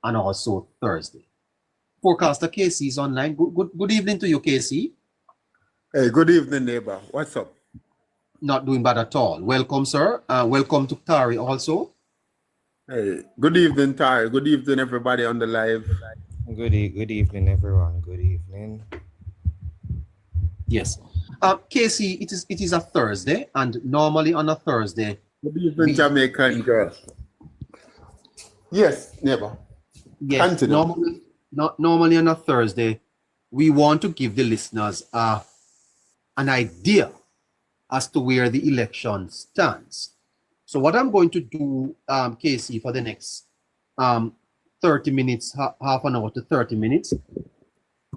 and also Thursday. Forecaster KC is online. Good evening to you, KC. Hey, good evening, neighbor. What's up? Not doing bad at all. Welcome, sir. Welcome to Tari also. Hey, good evening, Tari. Good evening, everybody on the live. Good evening, everyone. Good evening. Yes. KC, it is a Thursday, and normally on a Thursday. Good evening, Jamaican girl. Yes, neighbor. Yes, normally on a Thursday, we want to give the listeners an idea as to where the election stands. So what I'm going to do, KC, for the next 30 minutes, half an hour to 30 minutes,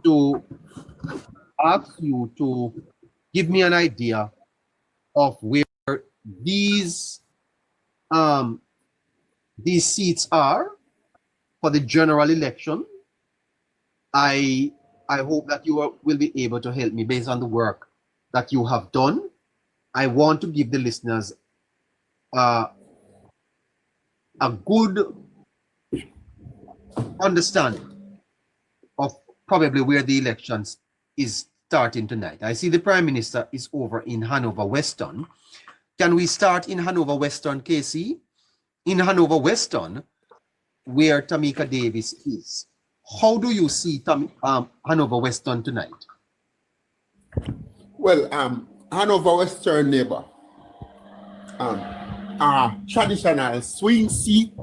to ask you to give me an idea of where these seats are for the general election. I hope that you will be able to help me based on the work that you have done. I want to give the listeners a good understanding of probably where the elections is starting tonight. I see the Prime Minister is over in Hanover Weston. Can we start in Hanover Weston, KC? In Hanover Weston, where Tamika Davis is, how do you see Hanover Weston tonight? Well, Hanover Western, neighbor, a traditional swing seat.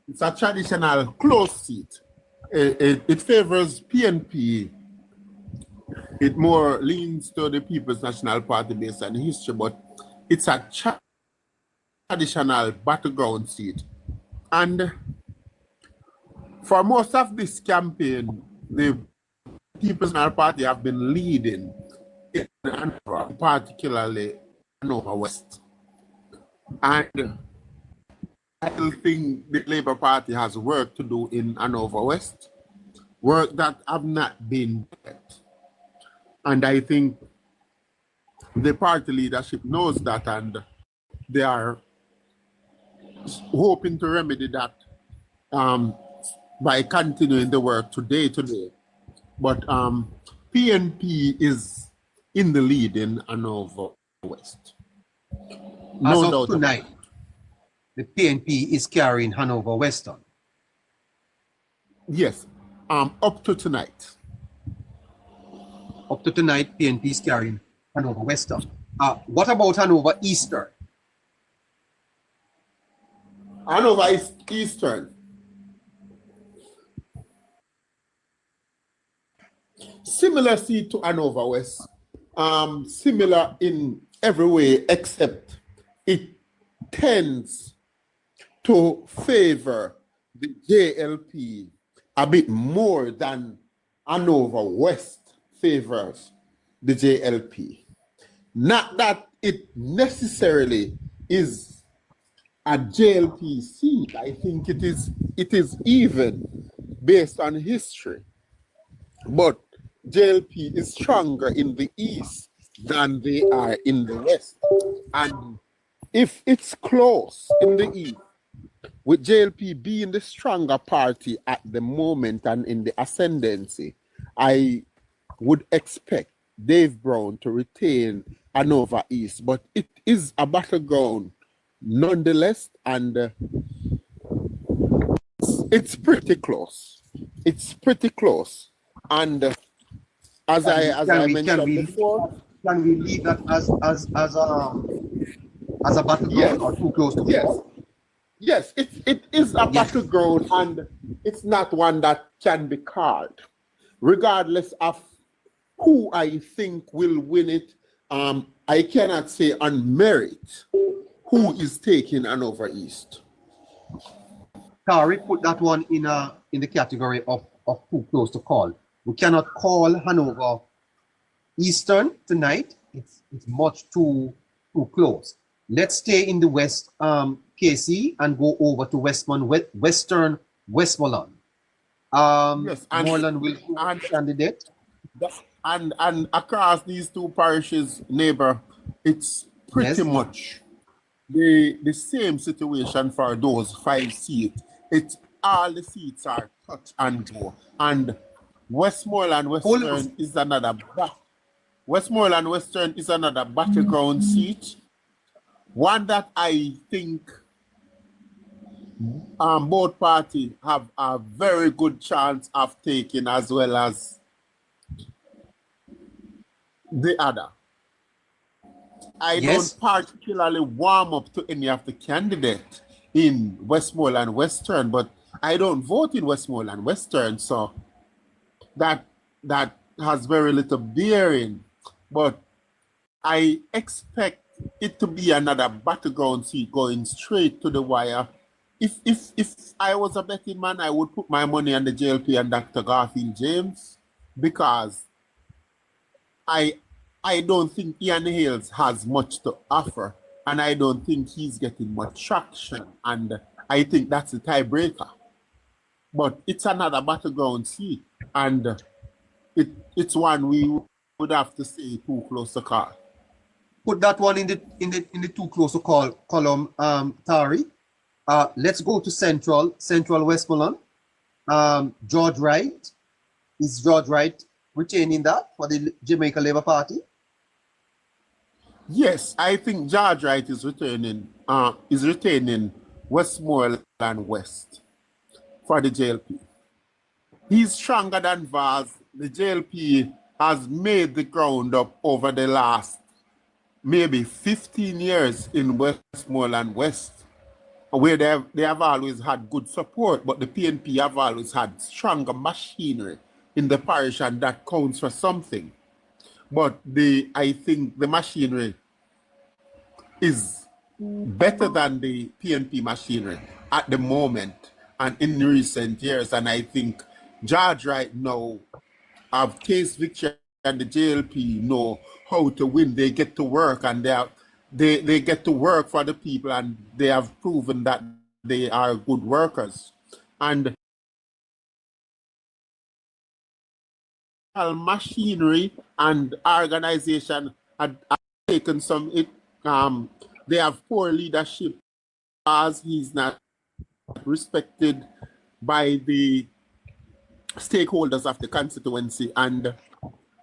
It's a traditional close seat. It favors PNP. It more leans to the People's National Party based on history, but it's a traditional battleground seat. And for most of this campaign, the People's National Party have been leading in Hanover, particularly Hanover West. And I think the Labour Party has work to do in Hanover West, work that have not been done. And I think the party leadership knows that, and they are hoping to remedy that by continuing the work today. But PNP is in the lead in Hanover West. No doubt tonight, the PNP is carrying Hanover Weston. Yes, up to tonight. Up to tonight, PNP is carrying Hanover Western. What about Hanover Eastern? Hanover Eastern. Similar seat to Hanover West. Similar in every way, except it tends to favor the JLP a bit more than Hanover West favors the JLP. Not that it necessarily is a JLP seat. I think it is even based on history. But JLP is stronger in the east than they are in the west. And if it's close in the east, with JLP being the stronger party at the moment and in the ascendancy, I would expect Dave Brown to retain Hanover East, but it is a battleground nonetheless, and it's pretty close. It's pretty close, and as I mentioned before, can we leave that as a battleground, yes, or too close to yes. Yes, it is a battleground, and it's not one that can be called, regardless of who I think will win it. I cannot say on merit who is taking Hanover East. Kari put that one in the category of too close to call. We cannot call Hanover Eastern tonight. It's much too close. Let's stay in the West, KC, and go over to Western Westmoreland. Yes, and Moreland will candidate. And across these two parishes, neighbor, it's pretty much the same situation for those 5 seats. It's all the seats are touch and go. And Westmoreland Western is another Westmoreland Western is another battleground seat. One that I think both parties have a very good chance of taking, as well as the other. I don't particularly warm up to any of the candidates in Westmoreland Western, but I don't vote in Westmoreland Western, so that has very little bearing. But I expect it to be another battleground seat going straight to the wire. If I was a betting man, I would put my money on the JLP and Dr. Garfield James, because I don't think Ian Hales has much to offer, and I don't think he's getting much traction, and I think that's the tiebreaker. But it's another battleground seat, and it's one we would have to say too close to call. Put that one in the too close to call column, Tari. Let's go to Central Westmoreland. George Wright. Is George Wright retaining that for the Jamaica Labour Party? Yes, I think George Wright is retaining Westmoreland West for the JLP. He's stronger than Vaz. The JLP has made the ground up over the last maybe 15 years in Westmoreland West, where they have always had good support, but the PNP have always had stronger machinery in the parish, and that counts for something. But I think the machinery is better than the PNP machinery at the moment and in recent years. And I think George right now have Case Victor and the JLP know how to win. They get to work, and they get to work for the people, and they have proven that they are good workers. And machinery and organization had taken some they have poor leadership, as he's not respected by the stakeholders of the constituency, and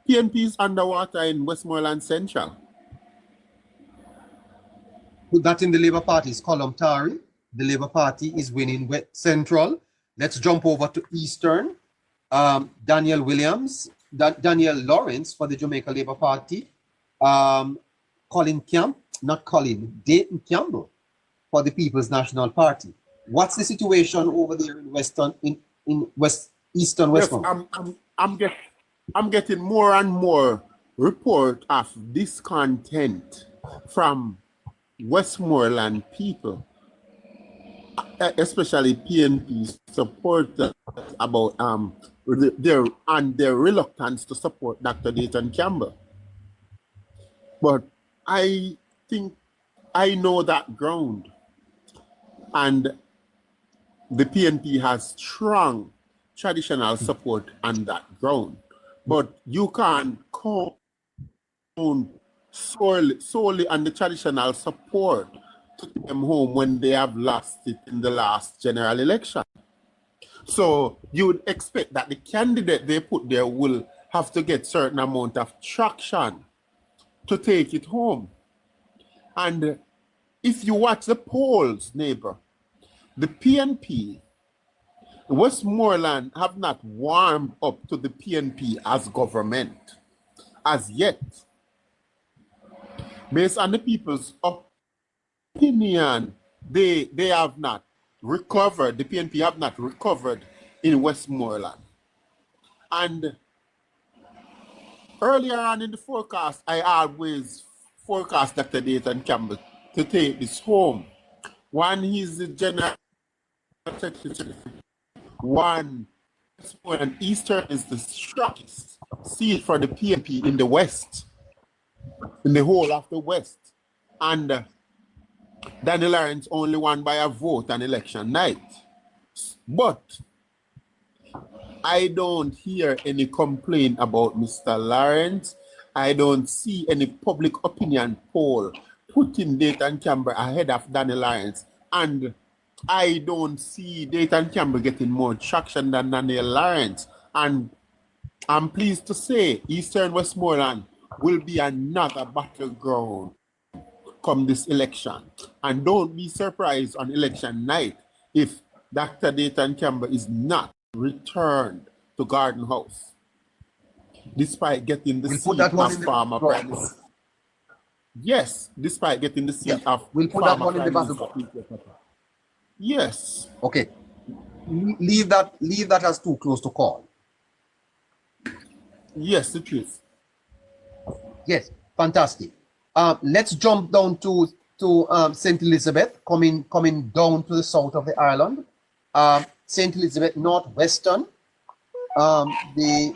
PNP is underwater in Westmoreland Central. Put that in the Labour Party's column, Tari. The Labour Party is winning West Central. Let's jump over to Eastern. Daniel Lawrence for the Jamaica Labour Party. Dayton Campbell for the People's National Party. What's the situation over there in Eastern Westmoreland? Yes, I'm getting more and more report of discontent from Westmoreland people, especially PNP supporters, about their reluctance to support Dr. Dayton Campbell. But I think I know that ground, and the PNP has strong traditional support on that ground. But you can't count solely on the traditional support to take them home when they have lost it in the last general election. So you would expect that the candidate they put there will have to get certain amount of traction to take it home. And if you watch the polls, neighbor, the PNP, Westmoreland have not warmed up to the PNP as government as yet. Based on the people's opinion, they have not recovered, the PNP have not recovered in Westmoreland. And earlier on in the forecast, I always forecast Dr. Dayton Campbell to take this home. One, he's the general secretary. One, and Eastern is the strongest seat for the PNP in the West, in the whole of the West. And Daniel Lawrence only won by a vote on election night. But I don't hear any complaint about Mr. Lawrence. I don't see any public opinion poll putting Dayton Campbell ahead of Daniel Lawrence. And I don't see Dayton Campbell getting more traction than Daniel Lawrence. And I'm pleased to say Eastern Westmoreland will be another battleground come this election. And don't be surprised on election night if Dr. Dayton Campbell is not returned to Garden House, despite getting the seat of former Prime Minister. Yes, despite getting the seat of we'll put that one in the battle. Yes. Okay. Leave that as too close to call. Yes, it is. Yes, fantastic. Let's jump down to St. Elizabeth, coming down to the south of the island. St. Elizabeth Northwestern. The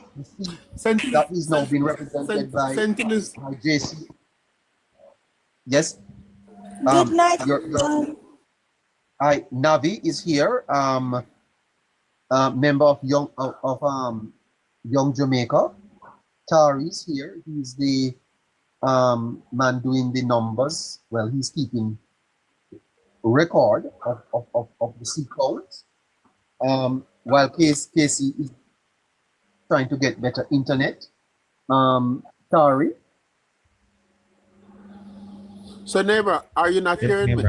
seat that is now being represented by JC. Yes. Good night. Navi is here. Member of Young Jamaica. Tari is here. He's the man doing the numbers. Well, he's keeping record of the seat counts. While Casey is trying to get better internet. Tari. So neighbor, are you not hearing me?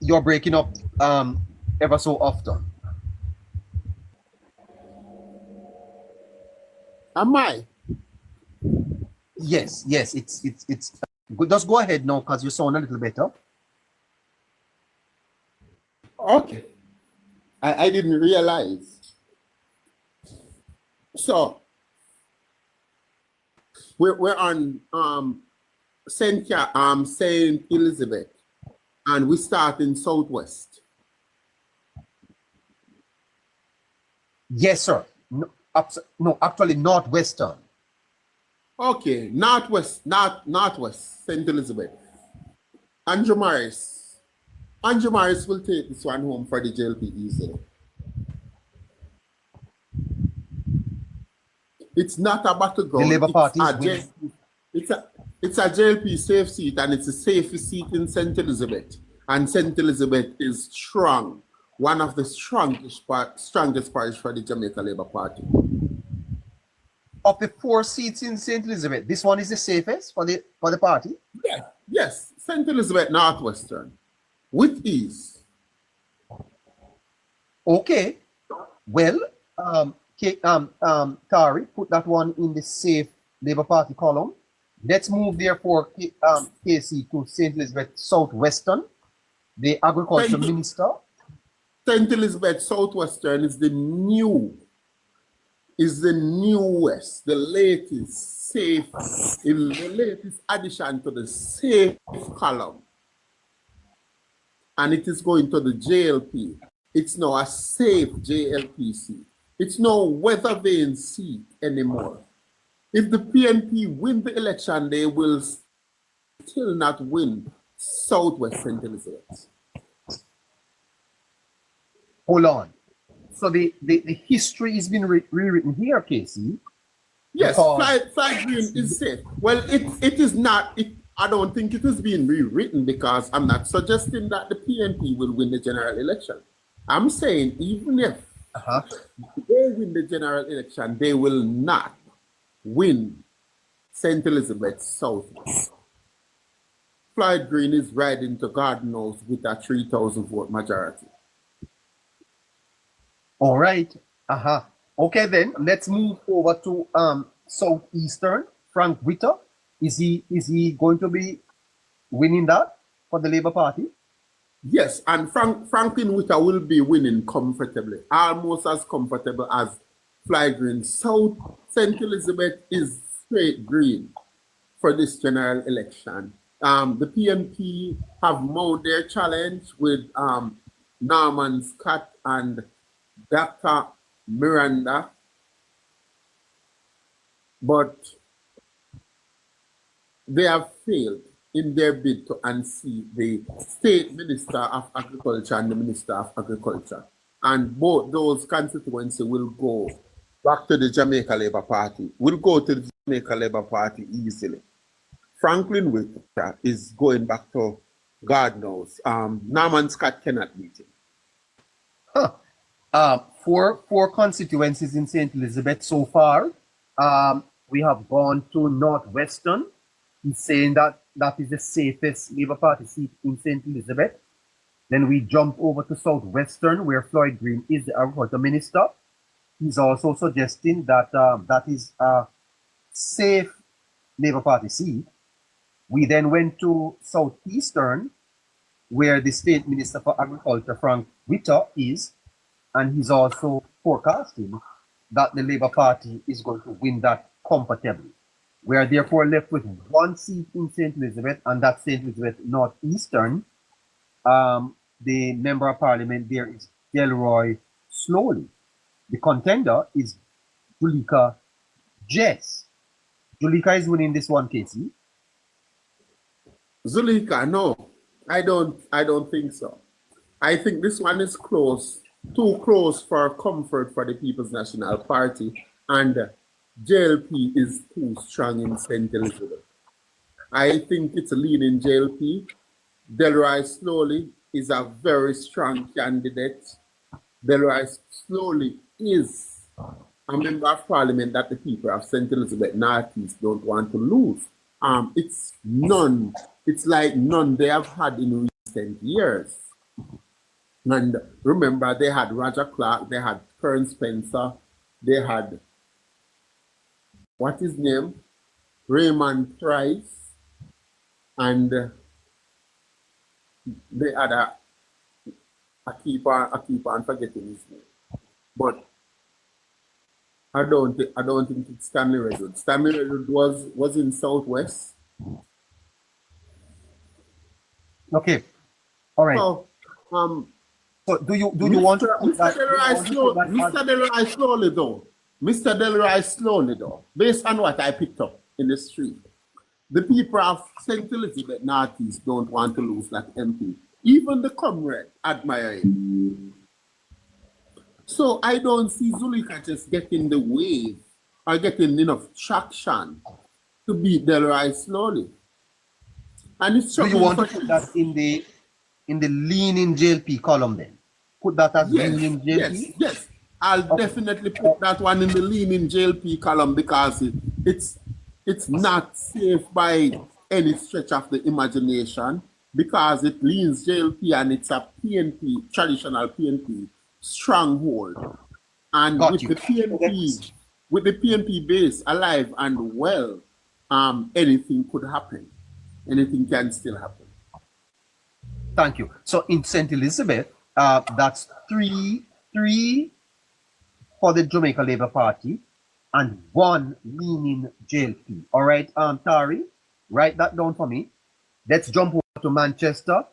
You're breaking up ever so often. Am I? Yes, it's good. Just go ahead now because you sound a little better. Okay. I didn't realize. So we're on Saint Elizabeth, and we start in Southwest. Yes, sir. No, actually Northwestern. Okay, Northwest, St. Elizabeth. Andrew Morris will take this one home for the JLP easily. It's not a battleground. The Labour Party it's a JLP safe seat, and it's the safest seat in St. Elizabeth. And St. Elizabeth is strong, one of the strongest parties for the Jamaica Labour Party. Of the 4 seats in St. Elizabeth, this one is the safest for the party? Yes, St. Elizabeth Northwestern, with ease. Okay, well, Tari, put that one in the safe Labour Party column. Let's move therefore, KC, to St. Elizabeth Southwestern, the Agriculture Minister. St. Elizabeth Southwestern is the newest, the latest addition to the safe column. And it is going to the JLP. It's now a safe JLP seat. It's no weather vane seat anymore. If the PNP win the election, they will still not win Southwest St. Elizabeth. Hold on. So the history is being rewritten here, Casey. Yes, Fly Green is safe. Well, it is not. I don't think it is being rewritten, because I'm not suggesting that the PNP will win the general election. I'm saying even if they win the general election, they will not win St. Elizabeth South. Floyd Green is riding to God knows with a 3,000 vote majority. All right. Okay, then let's move over to Southeastern. Frank Witter, is he going to be winning that for the Labour Party? Yes, and Franklin Witter will be winning comfortably, almost as comfortable as Fly Green. South St. Elizabeth is straight green for this general election. The PNP have mounted their challenge with Norman Scott and Dr. Miranda, but they have failed in their bid to unseat the State Minister of Agriculture and the Minister of Agriculture. And both those constituencies will go back to the Jamaica Labour Party, will go to the Jamaica Labour Party easily. Franklin Witter is going back to God knows. Norman Scott cannot beat him. Four constituencies in St. Elizabeth so far. We have gone to Northwestern. He's saying that that is the safest Labour Party seat in St. Elizabeth. Then we jump over to Southwestern, where Floyd Green is the agriculture minister. He's also suggesting that that is a safe Labour Party seat. We then went to Southeastern, where the State Minister for Agriculture, Frank Witter, is, and he's also forecasting that the Labour Party is going to win that comfortably. We are therefore left with one seat in St. Elizabeth, and that's St. Elizabeth Northeastern. The Member of Parliament there is Delroy Slowly. The contender is Julika Jess. Julika is winning this one, Casey. Zulika, no, I don't think so. I think this one is close, too close for comfort for the People's National Party, and JLP is too strong in St. Elizabeth. I think it's a lead in JLP. Delroy Slowly is a very strong candidate. Delroy Slowly is a member of parliament that the people of St. Elizabeth Northeast don't want to lose. It's like none they have had in recent years. And remember, they had Roger Clark, they had Kern Spencer, they had, what his name? Raymond Price, and they had I keep on forgetting his name. But I don't think it's Stanley Redwood. Stanley Redwood was in Southwest. Okay. All right. So, so do you want to Mr. Delroy Slowly though? Mr. Delroy Slowly though, based on what I picked up in the street, the people of St. Elizabeth Northeast don't want to lose that MP. Even the comrade admire him. So I don't see Zulika just getting the wave or getting enough traction to beat Delroy Slowly. And it's do you want to put that in the leaning JLP column then? Put that as leaning JLP? Yes. I'll definitely put that one in the leaning JLP column because it's not safe by any stretch of the imagination because it leans JLP and it's a PNP, traditional PNP stronghold. And with the PNP base alive and well, anything could happen. Anything can still happen. Thank you. So in St. Elizabeth, that's three for the Jamaica Labour Party and one leaning JLP. All right, Tari, write that down for me. Let's jump over to Manchester.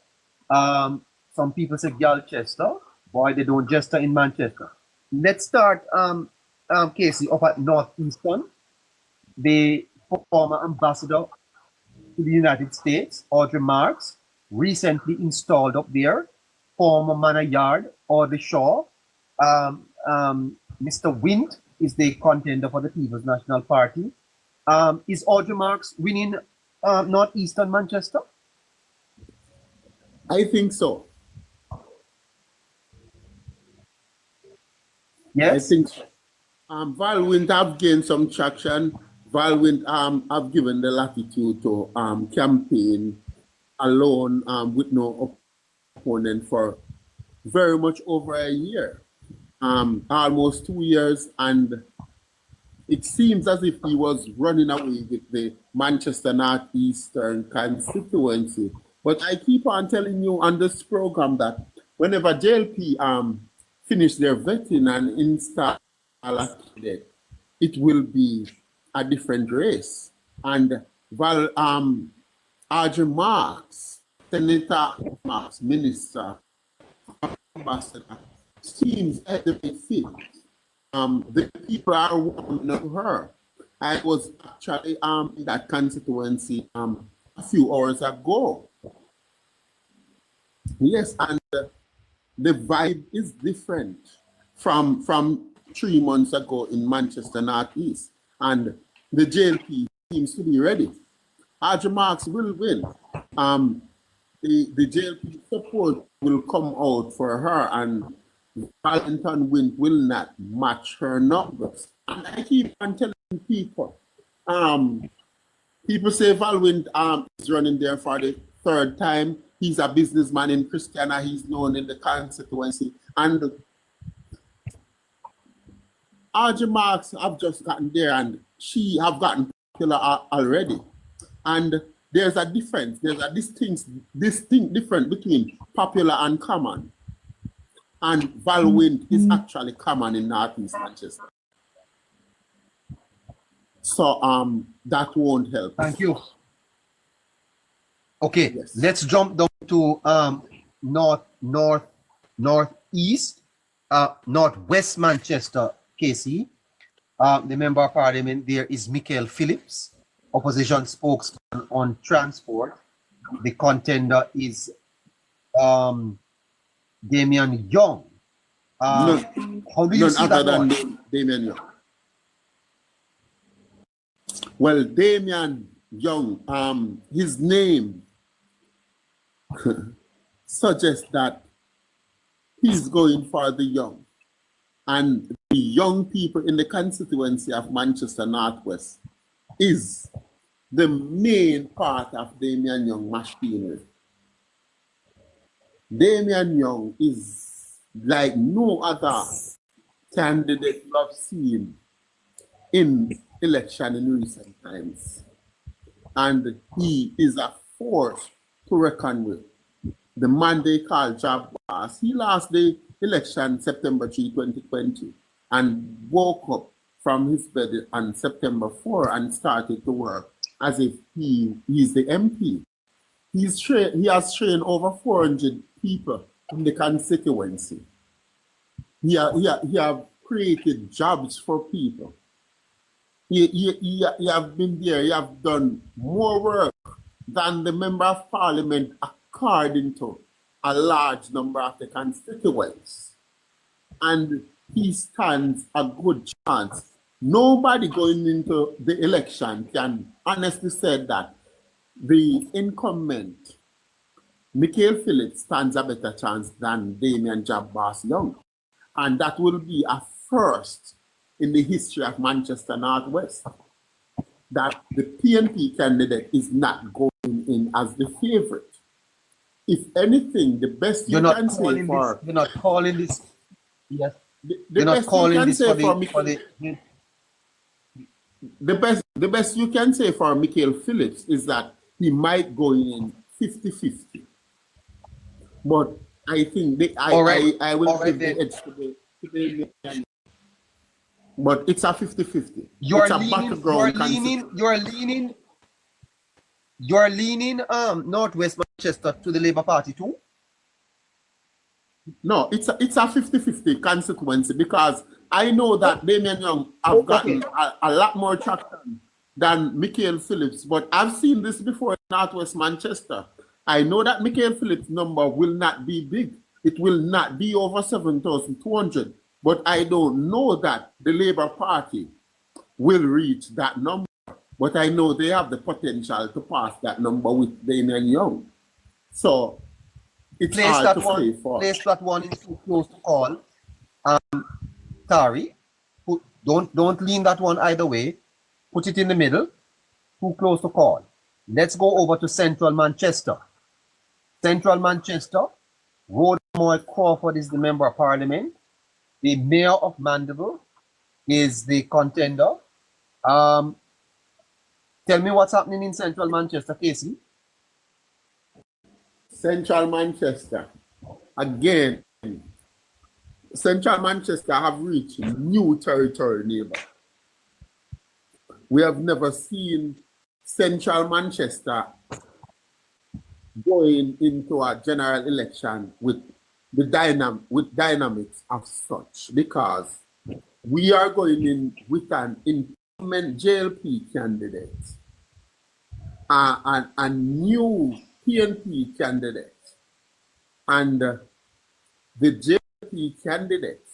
Some people say Galchester. Boy, they don't jester in Manchester. Let's start, Casey, up at Northeastern. The former ambassador to the United States, Audrey Marks, recently installed up there. Former Manor Yard, Audrey Shaw. Mr. Wint is the contender for the People's National Party. Is Audrey Marks winning Northeastern Manchester? I think so. Yes. I think so. Val Wint have gained some traction. Val Wint have given the latitude to campaign alone with no opponent for very much over a year. Almost 2 years, and it seems as if he was running away with the Manchester Northeastern constituency. But I keep on telling you on this program that whenever JLP finish their vetting and install a candidate, it will be a different race. And Audrey Marks, Senator Marks, Minister, Ambassador, seems at the fit. The people are warming up to her. I was actually in that constituency a few hours ago. Yes, and the vibe is different from 3 months ago in Manchester Northeast, and the JLP seems to be ready. Audrey Marks will win. the JLP support will come out for her, and Valentine Wint will not match her numbers. And I keep on telling people, people say Val Wint is running there for the third time. He's a businessman in Christiana. He's known in the constituency. And RJ Marks have just gotten there, and she have gotten popular already. And there's a difference. There's a distinct difference between popular and common. And Val Wint is actually common in Northeast Manchester. So that won't help. Thank you. Okay, Yes. let's jump down to northeast, northwest Manchester, KC. The member of parliament there is Michael Phillips, opposition spokesman on transport. The contender is Damian Young. How do you see that one? Damian Young. Well, Damian Young, his name suggests that he's going for the young. And the young people in the constituency of Manchester Northwest is the main part of Damian Young machinery. Damian Young is like no other candidate I've seen in election in recent times. And he is a force to reckon with. The man they call Job Boss, he lost the election September 3, 2020, and woke up from his bed on September 4 and started to work as if he's the MP. He has trained over 400 people in the constituency. He have created jobs for people. He have been there, he have done more work than the member of parliament according to a large number of the constituents. And he stands a good chance. Nobody going into the election can honestly say that the incumbent, Michael Phillips, stands a better chance than Damian Jabbas Young. And that will be a first in the history of Manchester Northwest, that the PNP candidate is not going in as the favorite. If anything, the best you can say for... You're not calling this... Yes. The best you can say for Michael Phillips is that he might go in 50-50. But I think I will give the edge to the but it's a 50-50. You're leaning Northwest Manchester to the Labour Party too? No, it's a 50-50 constituency, because I know that Damian Young have gotten a lot more traction than Michael Phillips, but I've seen this before in Northwest Manchester. I know that Michael Phillips' number will not be big. It will not be over 7,200, but I don't know that the Labour Party will reach that number. But I know they have the potential to pass that number with Damian Young. So it's hard to say for. Place that one is too close to call. Tari, don't lean that one either way. Put it in the middle. Too close to call. Let's go over to Central Manchester. Central Manchester, Rodmore Crawford is the member of parliament. The mayor of Mandeville is the contender. Tell me what's happening in Central Manchester, Casey. Central Manchester, again, Central Manchester have reached new territory, neighbor. We have never seen Central Manchester going into a general election with the dynamics of such, because we are going in with an incumbent JLP candidate, a new PNP candidate, and the JLP candidate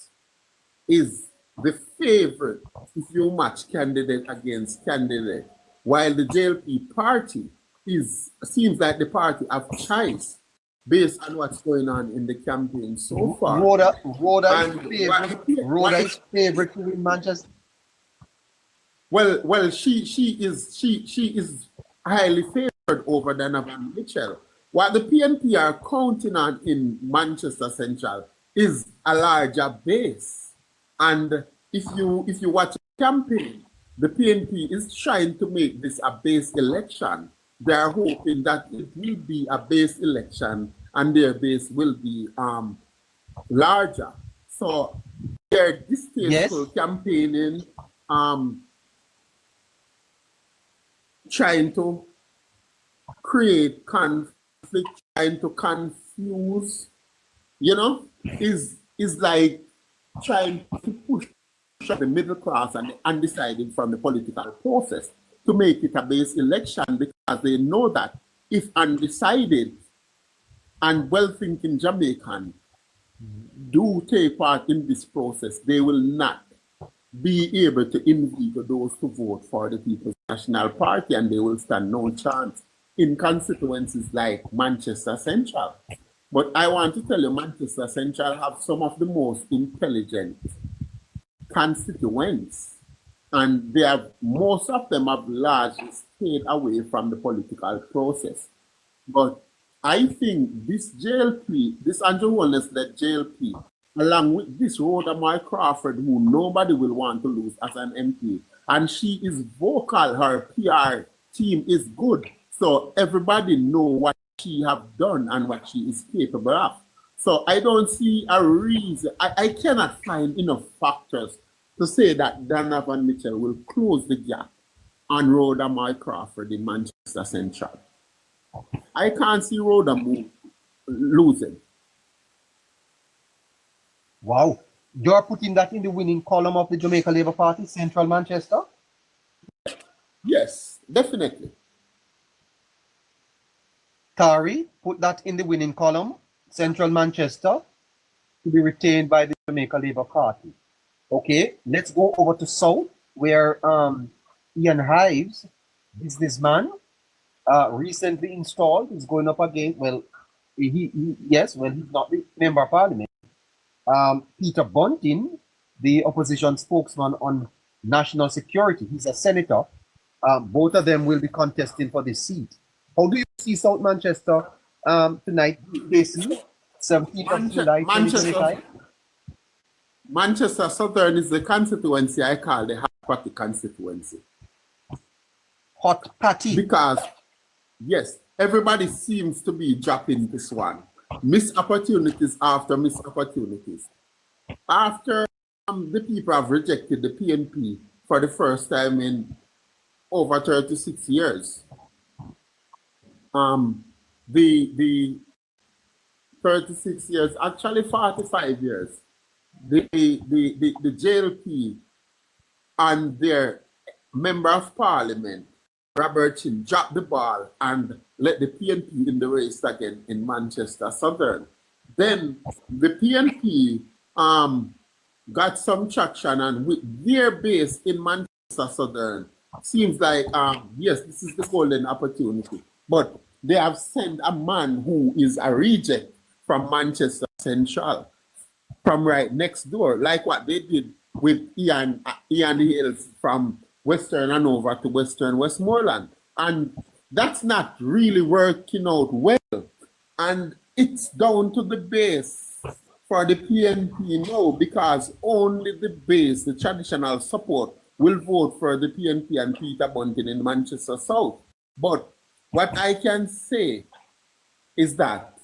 is the favorite if you match candidate against candidate, while the JLP party seems like the party have choice based on what's going on in the campaign so far. Rhoda And is favorite to win Manchester. Well, she is highly favored over Donovan Mitchell. What the PNP are counting on in Manchester Central is a larger base. And if you watch the campaign, the PNP is trying to make this a base election. They are hoping that it will be a base election and their base will be larger. So their distasteful campaigning, trying to create conflict, trying to confuse, is like trying to push the middle class and the undecided from the political process to make it a base election, because they know that if undecided and well-thinking Jamaican do take part in this process, they will not be able to inveigle those to vote for the People's National Party, and they will stand no chance in constituencies like Manchester Central. But I want to tell you, Manchester Central have some of the most intelligent constituents, and most of them have largely stayed away from the political process. But I think this JLP, this Andrew Holness-led JLP, along with this Rhoda Moy Crawford, who nobody will want to lose as an MP, and she is vocal, her PR team is good, so everybody know what she have done and what she is capable of. So I don't see a reason, I cannot find enough factors to say that Donovan Mitchell will close the gap on Rhoda Moy Crawford in Manchester Central. I can't see Rhoda losing. Wow. You're putting that in the winning column of the Jamaica Labour Party, Central Manchester? Yes, definitely. Tari, put that in the winning column, Central Manchester, to be retained by the Jamaica Labour Party. Okay, let's go over to South, where Ian Hives, businessman, recently installed, is going up again. Well, he's not the member of parliament. Peter Bunting, the opposition spokesman on national security, he's a senator. Both of them will be contesting for this seat. How do you see South Manchester tonight, Casey? 17th of July, 2025? Manchester Southern is the constituency I call the hot party constituency. Hot party? Because, yes, everybody seems to be dropping this one. Missed opportunities after missed opportunities. After the people have rejected the PNP for the first time in over 36 years, the 36 years, actually 45 years, the JLP and their member of parliament, Robert Chin, dropped the ball and let the PNP in the race again in Manchester Southern. Then the PNP got some traction, and with their base in Manchester Southern, seems like, yes, this is the golden opportunity. But they have sent a man who is a reject from Manchester Central, from right next door, like what they did with Ian Hills from Western Hanover to Western Westmoreland. And that's not really working out well. And it's down to the base for the PNP now, because only the base, the traditional support, will vote for the PNP and Peter Bunting in Manchester South. But what I can say is that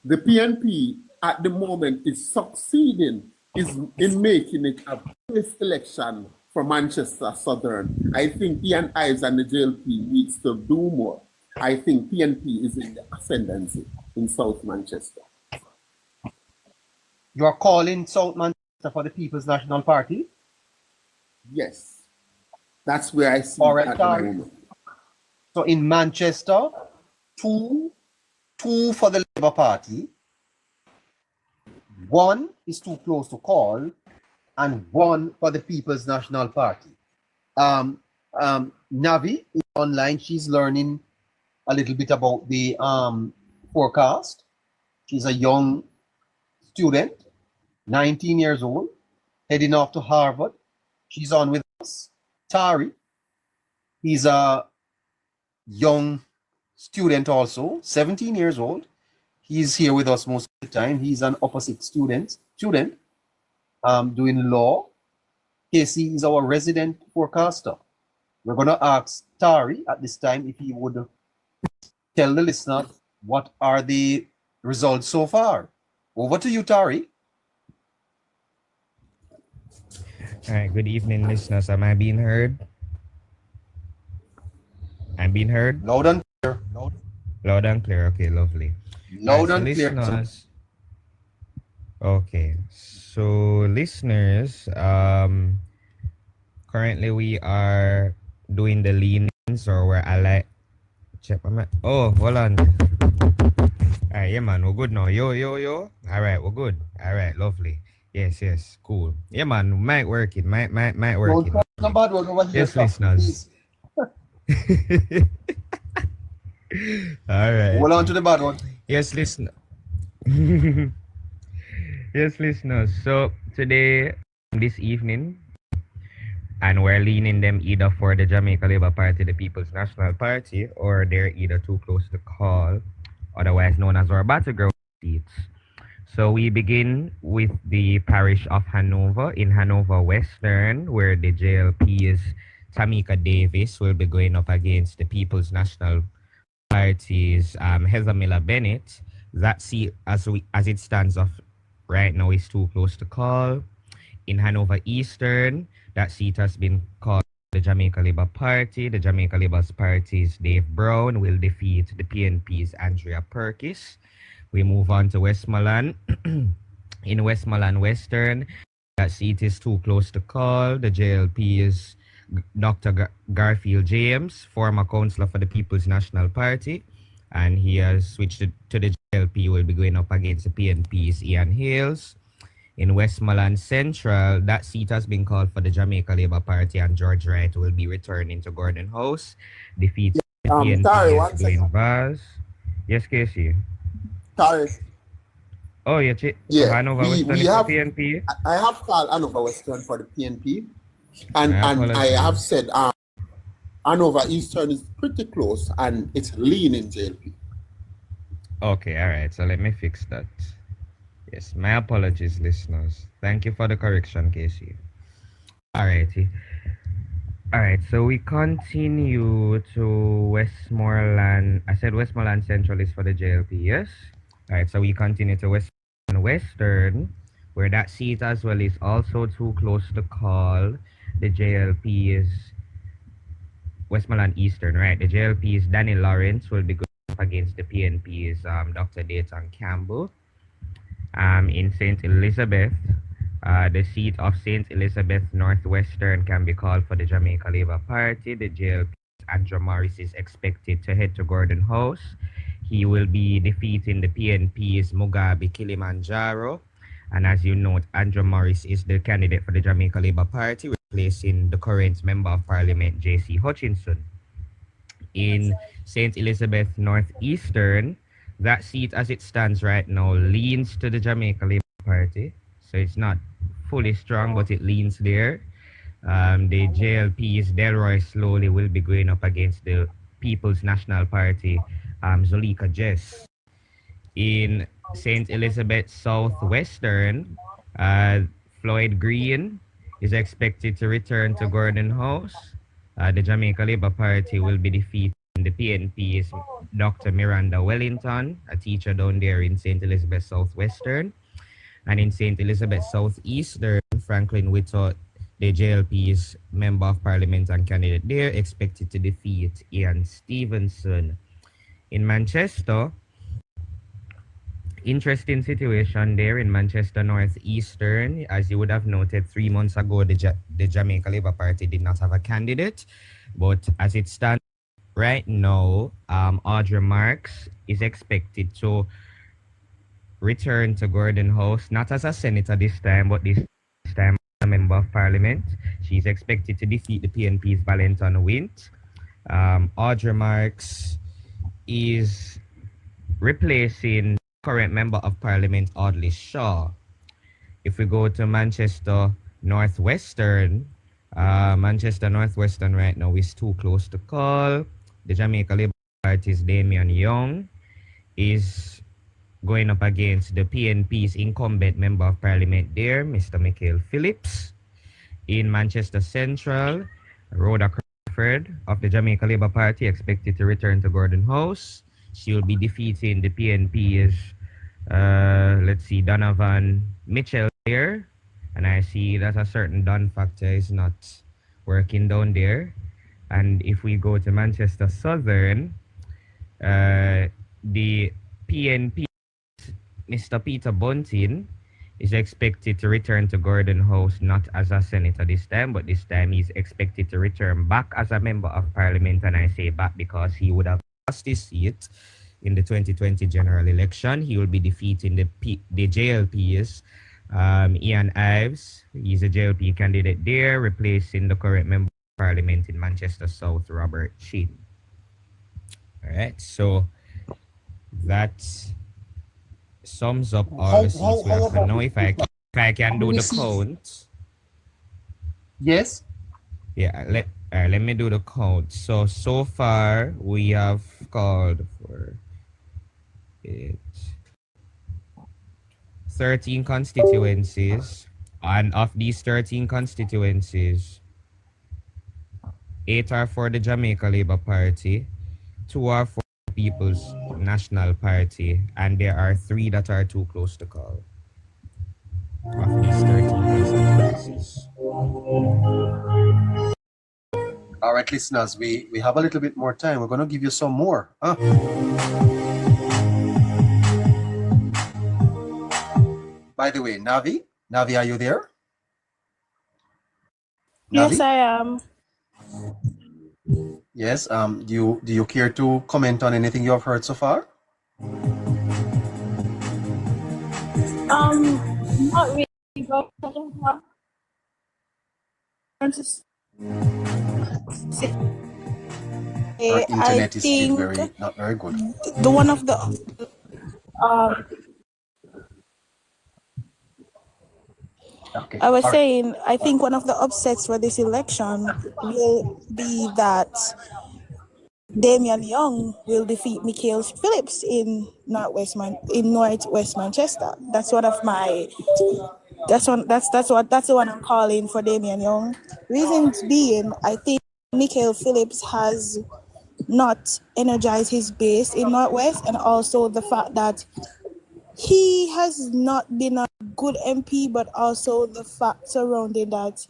the PNP at the moment is succeeding in making it a base election for Manchester Southern. I think Ian Ives and the JLP needs to do more. I think PNP is in the ascendancy in South Manchester. You are calling South Manchester for the People's National Party? Yes. That's where I see it at the moment. So in Manchester, two for the Labour Party, one is too close to call, and one for the People's National Party. Navi is online, she's learning a little bit about the forecast. She's a young student, 19 years old, heading off to Harvard. She's on with us. Tari, he's a young student also, 17 years old. He's here with us most of the time. He's an upper six student doing law. Casey is our resident forecaster. We're going to ask Tari at this time if he would tell the listener what are the results so far. Over to you, Tari. All right, good evening, listeners. Am I being heard? I'm being heard? Loud and clear. Loud and clear. Okay, lovely. Loud and clear. Listeners. Okay, so listeners, currently we are doing the leanings, or where I like check my mic. Oh, hold on. All right, yeah, man, we're good now. Yo. All right, we're good. All right, lovely. Yes, cool. Yeah, man, mic working. Mic working. No bad one over here. Yes, listeners. All right. Hold on to the bad one. Yes, listener. Yes, listeners. So today, this evening, and we're leaning them either for the Jamaica Labour Party, the People's National Party, or they're either too close to call, otherwise known as our battleground seats. So we begin with the parish of Hanover, in Hanover Western, where the JLP's Tamika Davis will be going up against the People's National Party's Heather Miller Bennett. That seat, as it stands off right now, is too close to call. In Hanover Eastern, that seat has been called the Jamaica Labour Party. The Jamaica Labour Party's Dave Brown will defeat the PNP's Andrea Perkis. We move on to Westmoreland. In Westmoreland Western, that seat is too close to call. The JLP is Dr. Garfield James, former councillor for the People's National Party, and he has switched to the JLP, will be going up against the PNP's Ian Hales. In Westmoreland Central, that seat has been called for the Jamaica Labour Party, and George Wright will be returning to Gordon House, defeats the PNP's Dwayne Vaz. Yes, Casey. Sorry. Oh, yeah. Hanover Western is have, the PNP? I have called Hanover Western for the PNP. And I have said Hanover Eastern is pretty close and it's leaning JLP. Okay, all right. So let me fix that. Yes, my apologies, listeners. Thank you for the correction, Casey. All righty. All right, so we continue to Westmoreland. I said Westmoreland Central is for the JLP, yes? All right, so we continue to Westmoreland Western, where that seat as well is also too close to call. The JLP is Westmoreland Eastern, right? The JLP's Danny Lawrence will be going up against the PNP's Dr. Dayton Campbell. In St. Elizabeth, the seat of St. Elizabeth Northwestern can be called for the Jamaica Labour Party. The JLP's Andrew Morris is expected to head to Gordon House. He will be defeating the PNP's Mugabe Kilimanjaro. And as you note, Andrew Morris is the candidate for the Jamaica Labour Party, replacing the current Member of Parliament, J.C. Hutchinson. In St. Elizabeth Northeastern, that seat as it stands right now leans to the Jamaica Labour Party. So it's not fully strong, but it leans there. The JLP's Delroy Slowly will be going up against the People's National Party, Zulika Jess. In St. Elizabeth Southwestern, Floyd Green is expected to return to Gordon House. The Jamaica Labour Party will be defeating the PNP's Dr. Miranda Wellington, a teacher down there in St. Elizabeth Southwestern. And in St. Elizabeth Southeastern, Franklin Whittle, the JLP's Member of Parliament and candidate there, expected to defeat Ian Stevenson. In Manchester, interesting situation there in Manchester Northeastern. As you would have noted, 3 months ago, the Jamaica Labour Party did not have a candidate. But as it stands right now, Audrey Marks is expected to return to Gordon House, not as a senator this time, but this time as a Member of Parliament. She's expected to defeat the PNP's Valentin Wint. Audrey Marks is replacing current Member of Parliament Audley Shaw. If we go to Manchester Northwestern, Manchester Northwestern right now is too close to call. The Jamaica Labour Party's Damian Young is going up against the PNP's incumbent Member of Parliament there, Mr. Michael Phillips. In Manchester Central, Rhoda Crawford of the Jamaica Labour Party expected to return to Gordon House. She will be defeating the PNP's, let's see, Donovan Mitchell there. And I see that a certain Don factor is not working down there. And if we go to Manchester Southern, the PNP, Mr. Peter Bunting, is expected to return to Gordon House not as a senator this time, but this time he's expected to return back as a member of parliament. And I say back because he would have lost his seat in the 2020 general election. He will be defeating the JLP's Ian Ives. He's a JLP candidate there, replacing the current member of parliament in Manchester South, Robert Chin. All right, so that sums up all the seats we have for now. If I can do the count. Yes. Yeah, let me do the count. So far we have called for 13 constituencies, and of these 13 constituencies, 8 are for the Jamaica Labour Party, 2 are for the People's National Party, and there are 3 that are too close to call. Of these 13 constituencies. All right, listeners, we have a little bit more time. We're going to give you some more. By the way, Navi, are you there? Navi? Yes, I am. Yes. Do you care to comment on anything you have heard so far? Not really, but I don't have. Our internet is still not very good. The one of the okay. I was saying, I think one of the upsets for this election will be that Damian Young will defeat Michael Phillips in Northwest Manchester. That's one of my. That's the one I'm calling for Damian Young. Reasons being, I think Michael Phillips has not energized his base in Northwest, and also the fact that he has not been a good MP, but also the fact surrounding that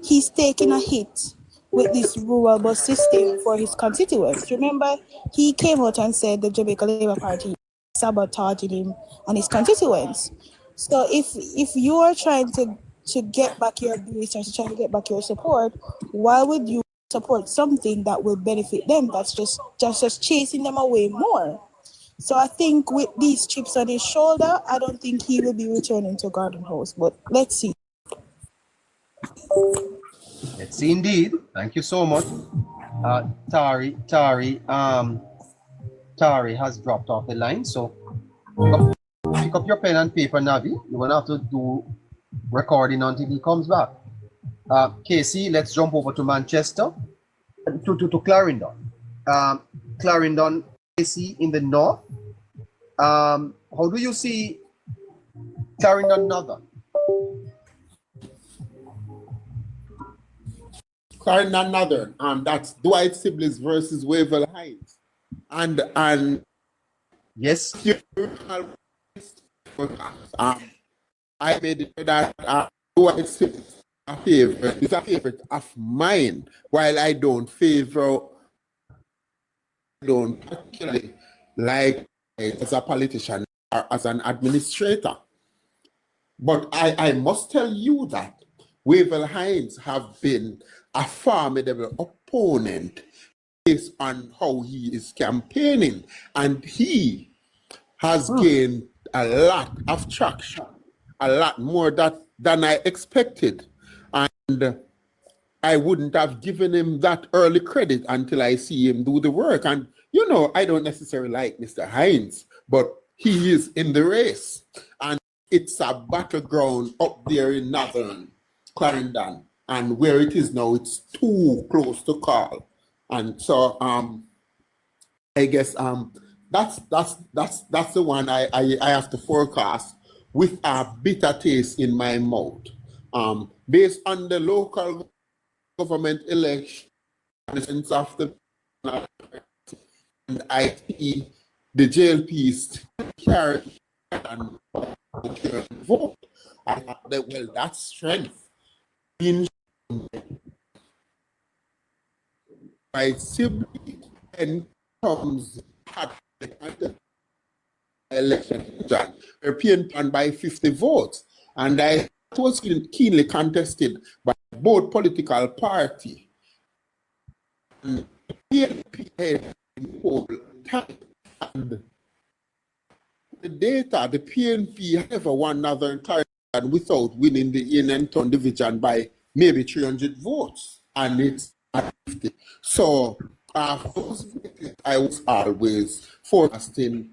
he's taken a hit with this rural bus system for his constituents. Remember, he came out and said the Jamaica Labour Party is sabotaging him and his constituents. So if you are trying to get back your base or to try to get back your support, why would you support something that will benefit them? That's just chasing them away more. So I think with these chips on his shoulder, I don't think he will be returning to Garden House. But let's see. Let's see indeed. Thank you so much. Tari has dropped off the line. So pick up your pen and paper, Navi. You're gonna have to do recording until he comes back. Casey, let's jump over to Manchester, to Clarendon. Clarendon, Casey, in the north. How do you see Clarendon Northern? Clarendon Northern, that's Dwight Sibley's versus Wavell Heights. And yes. I made it that Dwight Sibley is a favorite of mine, while I don't particularly like as a politician or as an administrator. But I must tell you that Wavell Hines have been a formidable opponent based on how he is campaigning, and he has gained a lot of traction, a lot more than I expected. And I wouldn't have given him that early credit until I see him do the work. And You know, I don't necessarily like Mr. Hines, but he is in the race. And it's a battleground up there in northern Clarendon. And where it is now, it's too close to call. And so I guess that's the one I have to forecast with a bitter taste in my mouth. Based on the local government election of the and I see the JLP is carrying and vote. I thought that, well, that's strength. In my sibling and comes at the election, John, European plan by 50 votes. And it was keenly contested by both political parties. And PNP had in poll time. And the data, the PNP never won Northern Clarendon without winning the in and Ton division by maybe 300 votes. And it's at 50. So I was always forecasting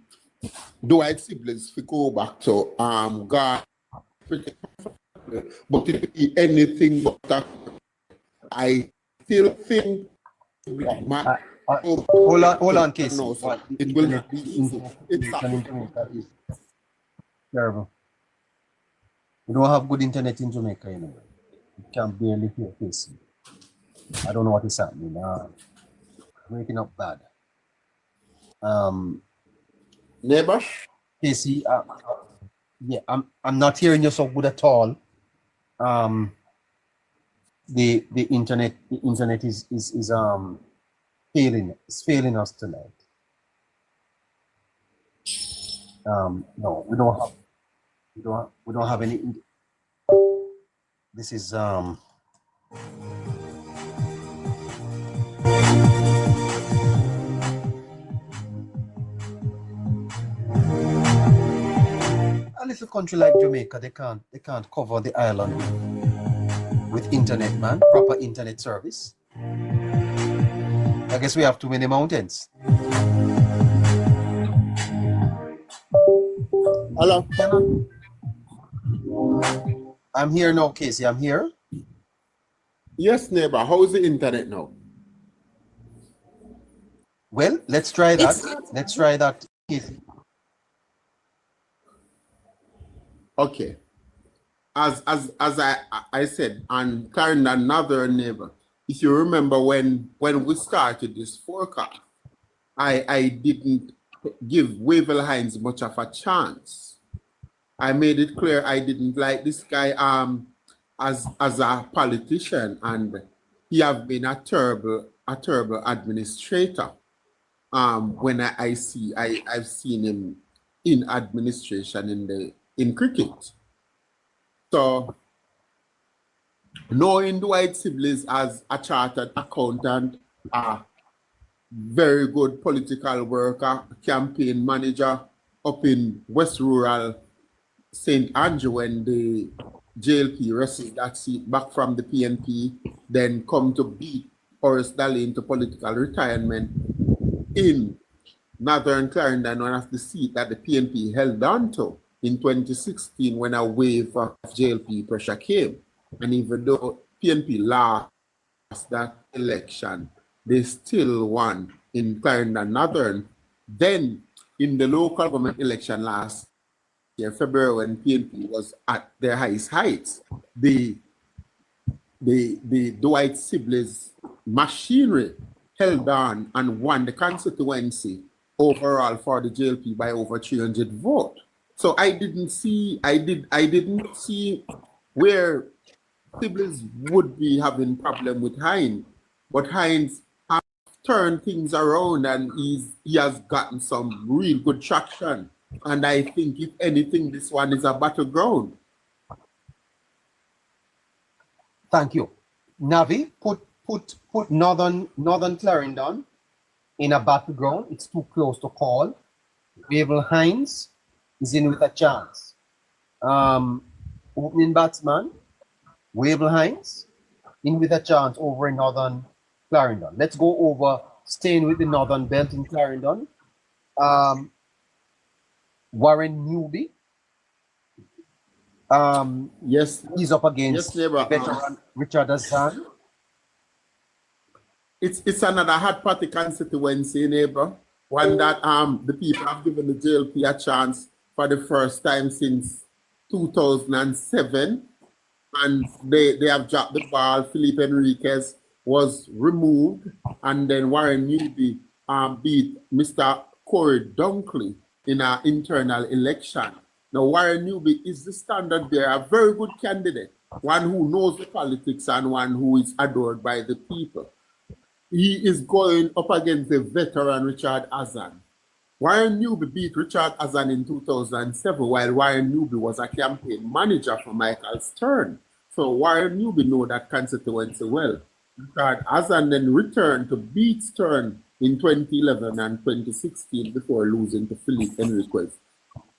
Dwight siblings to go back to God, but it be anything but that. I still think hold on, Casey. No, so it will not be easy. It's is terrible. We don't have good internet in Jamaica anyway. You can barely hear Casey. I don't know what is happening. Breaking up bad. Neighbor? Casey, yeah, I'm not hearing you so good at all. The internet is failing us tonight. No, we don't have any. This is a little country like Jamaica. They can't cover the island with internet, man. Proper internet service. I guess we have too many mountains. Hello? I'm here now, Casey. I'm here. Yes, neighbor. How is the internet now? Well, let's try that. Let's try that, Casey. Okay. As I said, on Clarendon, another neighbor, if you remember when we started this forecast, I didn't give Wavell Hines much of a chance. I made it clear I didn't like this guy as a politician, and he have been a terrible administrator. When I've seen him in administration in cricket. So knowing Dwight Sibley's as a chartered accountant, a very good political worker, campaign manager up in West Rural St. Andrew when the JLP wrestled that seat back from the PNP, then come to beat Horace Daly into political retirement in Northern Clarendon, one of the seats that the PNP held on to in 2016 when a wave of JLP pressure came. And even though PNP lost that election, they still won in Clarendon Northern. Then in the local government election last year, February, when PNP was at their highest heights, the Dwight Sibley's machinery held on and won the constituency overall for the JLP by over 300 votes. So I didn't see where Sibley's would be having problem with Hines, but Hines has turned things around and he has gotten some real good traction. And I think if anything, this one is a battleground. Thank you. Navi, put Northern Clarendon in a battleground. It's too close to call. Wavell Hines is in with a chance. Opening batsman, Wavell Hines in with a chance over in Northern Clarendon. Let's go over staying with the Northern Belt in Clarendon, Warren Newby. Yes, He's up against yes, neighbor. veteran Richard Hassan. It's another hot party constituency, neighbor. One that the people have given the JLP a chance for the first time since 2007, and they have dropped the ball. Felipe Enriquez was removed, and then Warren Newby beat Mr. Corey Dunkley in an internal election. Now, Warren Newby is the standard bearer, a very good candidate, one who knows the politics and one who is adored by the people. He is going up against the veteran Richard Hassan. Warren Newby beat Richard Hassan in 2007, while Warren Newby was a campaign manager for Michael Stern. So Warren Newby knows that constituency well. Richard Hassan then returned to beat Stern in 2011 and 2016 before losing to Philippe Enriquez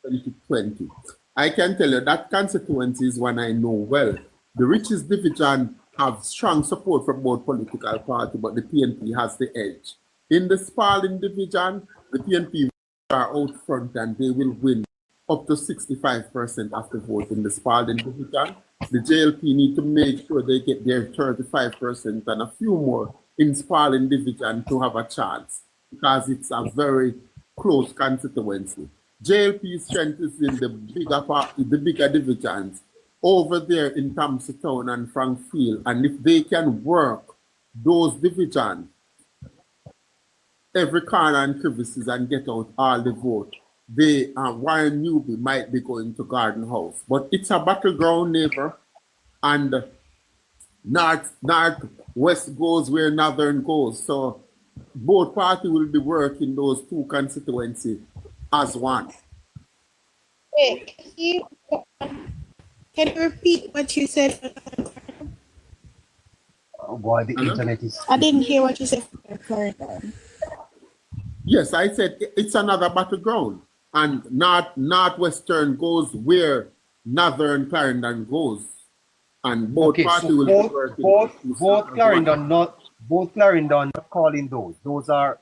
in 2020. I can tell you that constituency is one I know well. The richest division have strong support from both political parties, but the PNP has the edge. In the Spalding division, the PNP are out front and they will win up to 65% of the vote in the Spalding division. The JLP need to make sure they get their 35% and a few more in Spalding division to have a chance, because it's a very close constituency. JLP's strength is in the bigger divisions over there in Thompson and Frankfield, and if they can work those divisions, every corner and crevices, and get out all the vote, they Warren Newby might be going to Garden House. But it's a battleground, neighbor, and north west goes where northern goes. So both parties will be working those two constituencies as one. Wait, can you repeat what you said? Oh boy, the internet is. I didn't hear what you said for Clarendon. Yes, I said it's another battleground, and northwestern goes where northern Clarendon goes, and both parties will be working. Both Clarendon not calling those. Those are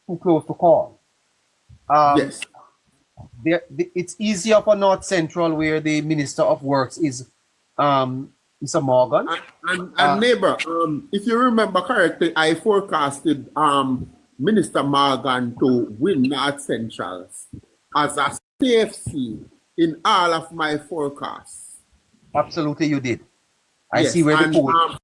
too close to call. Yes. It's easier for North Central, where the Minister of Works is Mr. Morgan. And neighbor, if you remember correctly, I forecasted Minister Morgan to win North Central as a safe seat in all of my forecasts. Absolutely, you did. I Yes, see where the poll.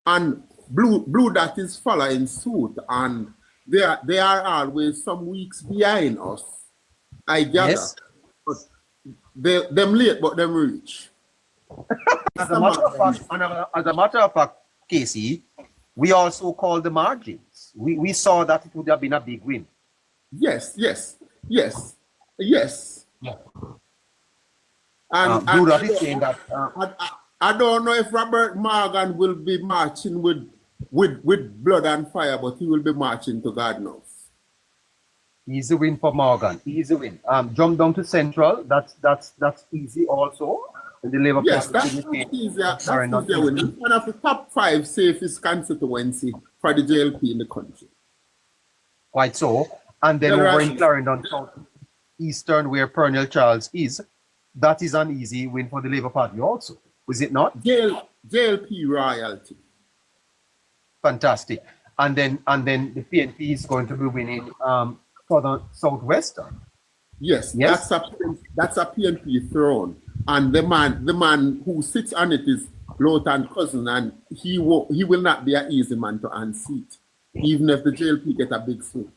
And Blue Dot is following suit, and they are always some weeks behind us. I gather. Yes. But them late, but them reach. As a matter of fact, Casey, we also called the margins. We saw that it would have been a big win. Yes. Yeah. And Blue Dot is saying that. I don't know if Robert Morgan will be marching with blood and fire, but he will be marching to God knows. Easy win for Morgan. Easy win. Jump down to Central. That's easy also. In the Labour Yes, Party. that's easier. That's easier win. It's one of the top 5 safest constituency for the JLP in the country. Quite so. And then over in Clarendon, South Eastern, where Pernell Charles is, that is an easy win for the Labour Party also. Is it not? JLP royalty. Fantastic. And then the PNP is going to be winning Southwestern. Yes, that's a PNP throne. And the man who sits on it is Lowton Cousin, and he will not be an easy man to unseat, even if the JLP get a big swing.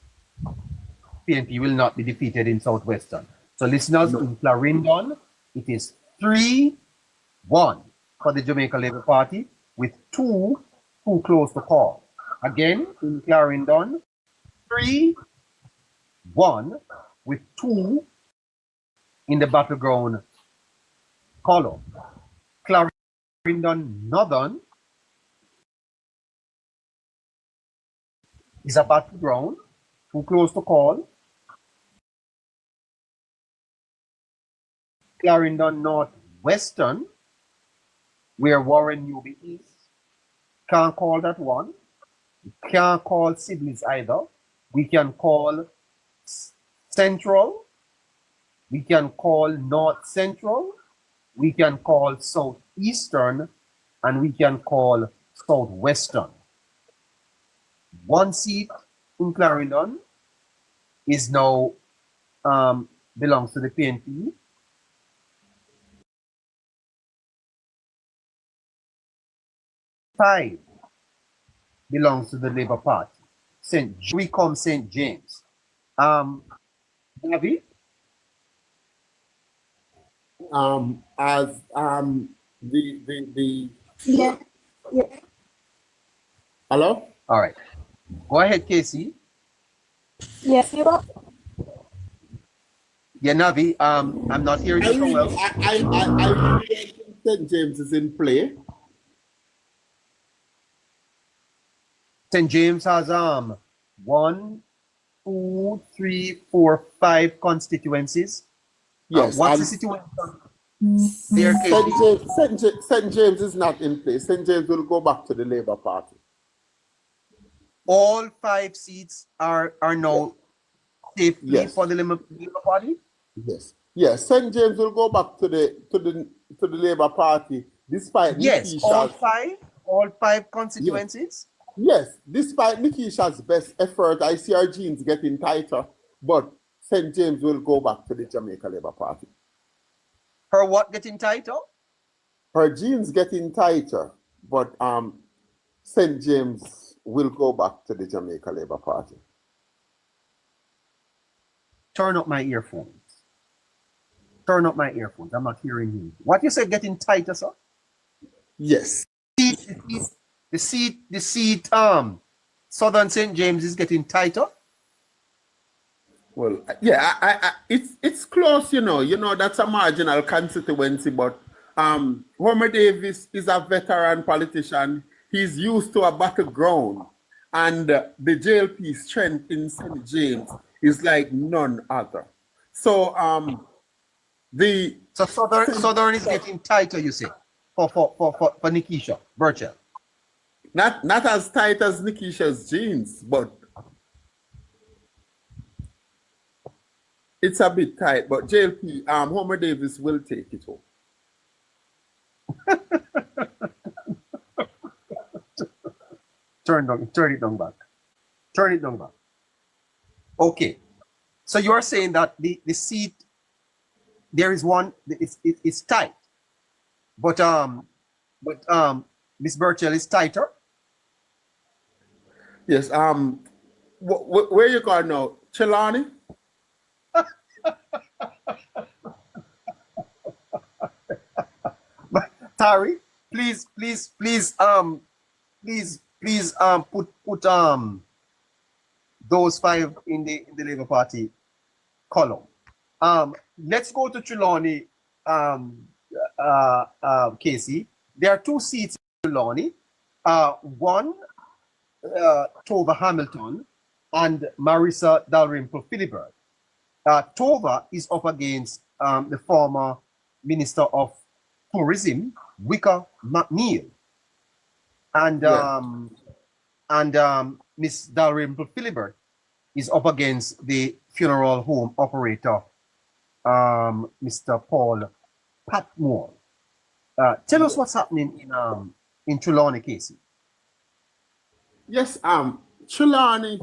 PNP will not be defeated in Southwestern. So listeners, in Clarendon, it is 3-1 for the Jamaica Labour Party, with 2 too close to call. Again, in Clarendon, 3-1 with 2 in the battleground column. Clarendon Northern is a battleground, too close to call. Clarendon Northwestern, where Warren Newby is. Can't call that one. Can't call Sibley's either. We can call Central. We can call North Central. We can call Southeastern. And we can call Southwestern. One seat in Clarendon is now belongs to the PNP. 5 belongs to the Labour Party. We come St. James. David? As the Yeah. Hello? All right. Go ahead, Casey. Yes, you are. Yeah, Navi, I'm not hearing you so well. I don't think St. James is in play. St. James has 1, 2, 3, 4, 5 constituencies. Yes. What's the situation there, Casey? St. James is not in place. St. James will go back to the Labour Party. All 5 seats are now safely for the Labour Party? Yes. Yes. St. James will go back to the Labour Party despite all 5 constituencies? Yes, despite Nikisha's best effort, I see our genes getting tighter, but St. James will go back to the Jamaica Labour Party. Her what getting tighter? Her genes getting tighter, but St. James will go back to the Jamaica Labour Party. Turn up my earphones. Turn up my earphones. I'm not hearing you. What you say getting tighter, sir? Yes. The seat, Southern St. James is getting tighter. Well, yeah, it's close, you know, that's a marginal constituency, but Homer Davis is a veteran politician. He's used to a battleground, and the JLP strength in St. James is like none other. So Southern is getting tighter, you say, for Nikisha Burchell. Not as tight as Nikisha's jeans, but it's a bit tight. But JLP, Homer Davis will take it home. Turn it down back. Turn it down back. Okay. So you are saying that the seat, there is one, it's tight. But Miss Burchell is tighter. Yes. Where you going now? Trelawny? Tari, please put those 5 in the Labour Party column. Let's go to Trelawny, Casey. There are 2 seats in Trelawny. One, Tova Hamilton and Marissa Dalrymple Philibert. Tova is up against the former Minister of Tourism, Wicker McNeil, and Miss Dalrymple Philibert is up against the funeral home operator, Mr. Paul Patmore. Tell us what's happening in Trelawny, Casey. Yes, Trelawny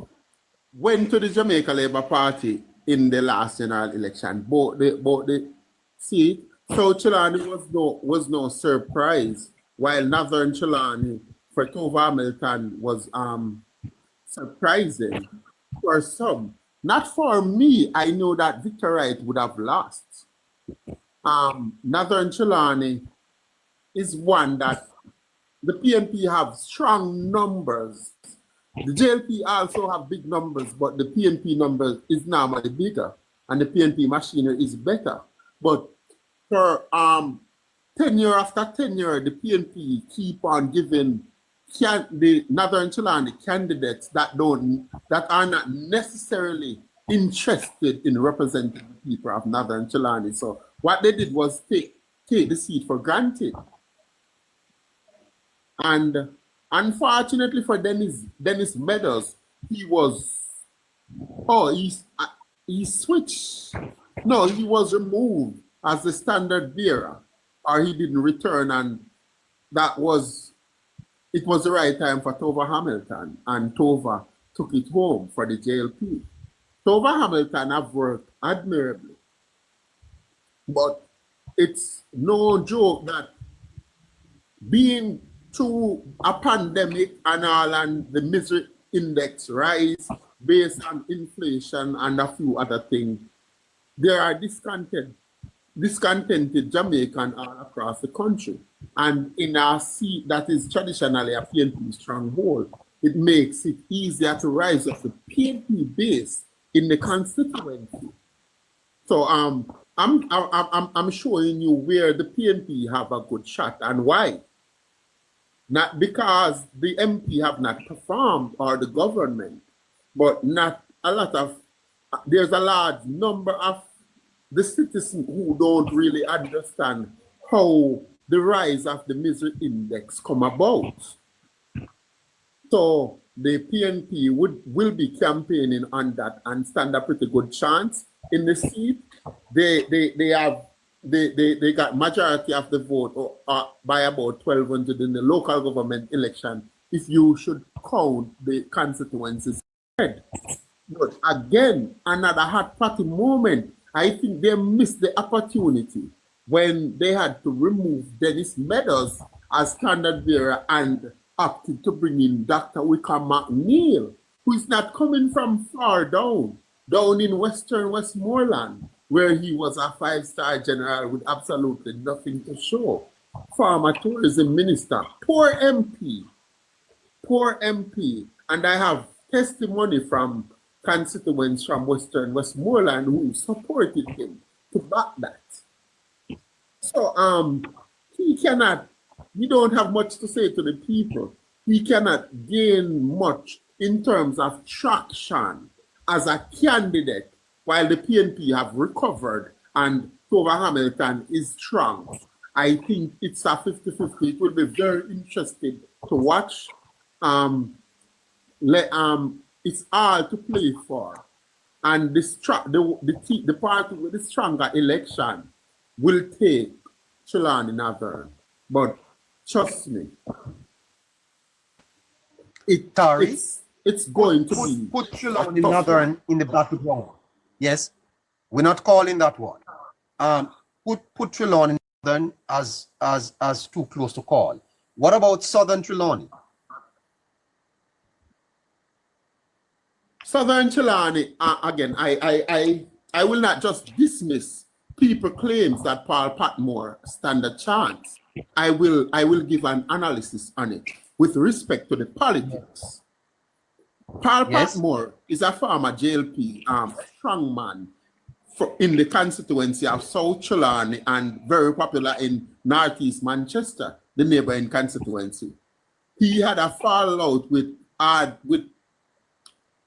went to the Jamaica Labour Party in the last general election. Both the seat. So Trelawny was no surprise, while Northern Trelawny for Tova Hamilton was surprising for some. Not for me. I know that Victor Wright would have lost. Northern Trelawny is one that the PNP have strong numbers. The JLP also have big numbers, but the PNP numbers is normally bigger, and the PNP machinery is better. But for tenure after tenure, the PNP keep on giving the Northern Trelawny candidates that are not necessarily interested in representing the people of Northern Trelawny. So what they did was take the seat for granted. And unfortunately for Dennis Meadows, he switched. No, he was removed as the standard bearer, or he didn't return, and it was the right time for Tova Hamilton, and Tova took it home for the JLP. Tova Hamilton have worked admirably, but it's no joke that being through a pandemic and all, and the misery index rise based on inflation and a few other things, there are discontented Jamaicans all across the country. And in our seat that is traditionally a PNP stronghold, it makes it easier to rise up the PNP base in the constituency. So I'm showing you where the PNP have a good shot and why. Not because the MP have not performed or the government, but there's a large number of the citizens who don't really understand how the rise of the misery index come about. So the PNP will be campaigning on that and stand a pretty good chance in the seat. They got majority of the vote by about 1,200 in the local government election, if you should count the constituencies. But again, another hot party moment. I think they missed the opportunity when they had to remove Dennis Meadows as standard bearer and opted to bring in Dr. Wickham McNeil, who is not coming from far down in Western Westmoreland, where he was a 5-star general with absolutely nothing to show. Former tourism minister, poor MP. And I have testimony from constituents from Western Westmoreland who supported him to back that. So he don't have much to say to the people. He cannot gain much in terms of traction as a candidate, while the PNP have recovered and Tova Hamilton is strong. I think it's a 50-50. It will be very interesting to watch. It's all to play for. And the party with the stronger election will take Trelawny Northern. But trust me, it's going to be... Put Trelawny Northern in the battleground. Yes, we're not calling that one. Put Trelawny Northern as too close to call. What about Southern Trelawny? Southern Trelawny, again, I will not just dismiss people claims that Paul Patmore stand a chance. I will give an analysis on it with respect to the politics. Paul Patmore is a former JLP strongman in the constituency of South Trelawny and very popular in Northeast Manchester, the neighboring constituency. He had a fallout with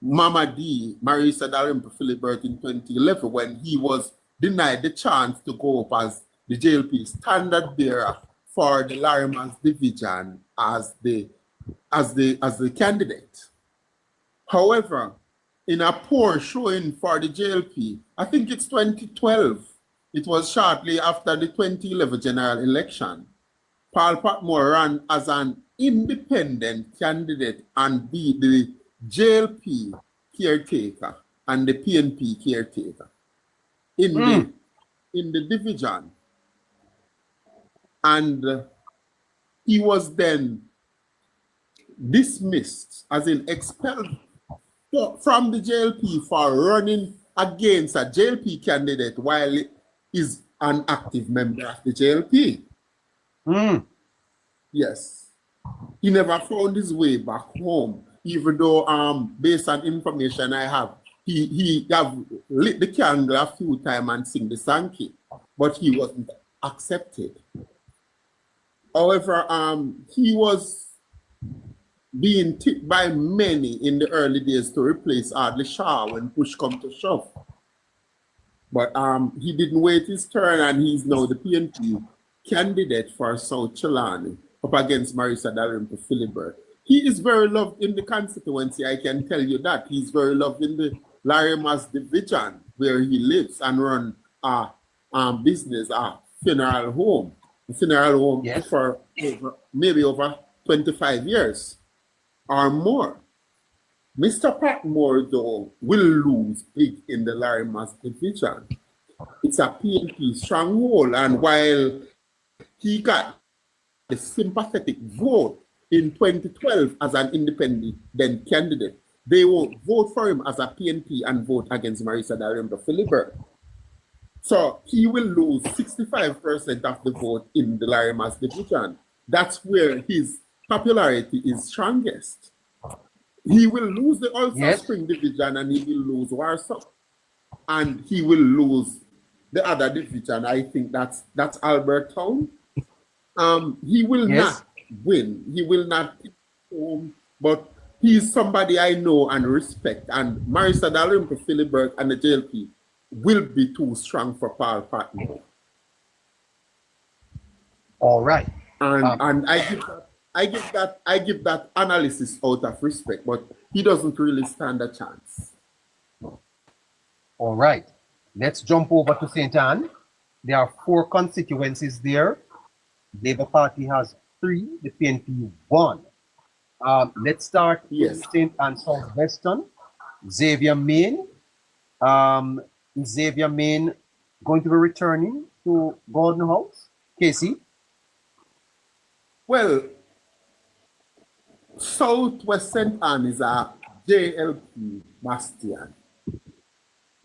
Mama D, Marisa Darimpo Philibert in 2011 when he was denied the chance to go up as the JLP standard bearer for the Larimans division as the candidate. However, in a poor showing for the JLP, I think it's 2012, it was shortly after the 2011 general election, Paul Patmore ran as an independent candidate and be the JLP caretaker and the PNP caretaker in the division. And he was then dismissed, as in expelled from the JLP for running against a JLP candidate while he is an active member of the JLP. Yes. He never found his way back home, even though, based on information I have, he have lit the candle a few times and sing the Sankey, but he wasn't accepted. However, he was being tipped by many in the early days to replace Ardley Shaw when push come to shove. But he didn't wait his turn, and he's now the PNP candidate for South Trelawny up against Marisa Dalrymple Philibert. He is very loved in the constituency, I can tell you that. He's very loved in the Larimas division where he lives and run a business, a funeral home. A funeral home Yes. for maybe over 25 years or more. Mr. Patmore, though, will lose big in the Larimas division. It's a PNP stronghold, and while he got the sympathetic vote in 2012 as an independent candidate, they won't vote for him as a PNP and vote against Marisa Dalrymple Philibert. So he will lose 65% of the vote in the Larimas division. That's where his popularity is strongest. He will lose the Ulster Spring division, and he will lose Warsaw. And he will lose the other division. I think that's Albert Town. He will not win. He will not take home, but he's somebody I know and respect. And Marisa Dalrymple Philibert and the JLP will be too strong for Paul Patmore. All right. And I give that analysis out of respect, but he doesn't really stand a chance. All right. Let's jump over to St. Anne. There are 4 constituencies there. Labour Party has 3, the PNP 1. Let's start with St. Anne Southwestern. Xavier Main. Is Xavier Main going to be returning to Gordon House? Casey? Well, Southwest St. Anne is a JLP bastion.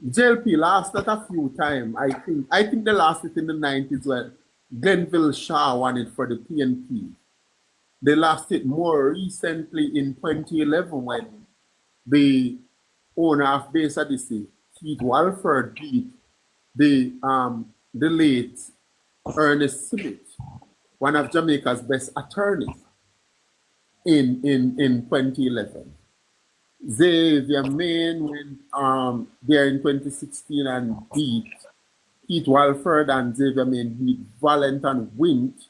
JLP lasted a few times. I think they lasted in the 90s when Glenville Shaw won it for the PNP. They lost it more recently in 2011 when the owner of Base Odyssey, Keith Walford, beat the late Ernest Smith, one of Jamaica's best attorneys, in 2011. Xavier Main went there in 2016 and beat Keith Walford, and Xavier Main beat Valentin Wint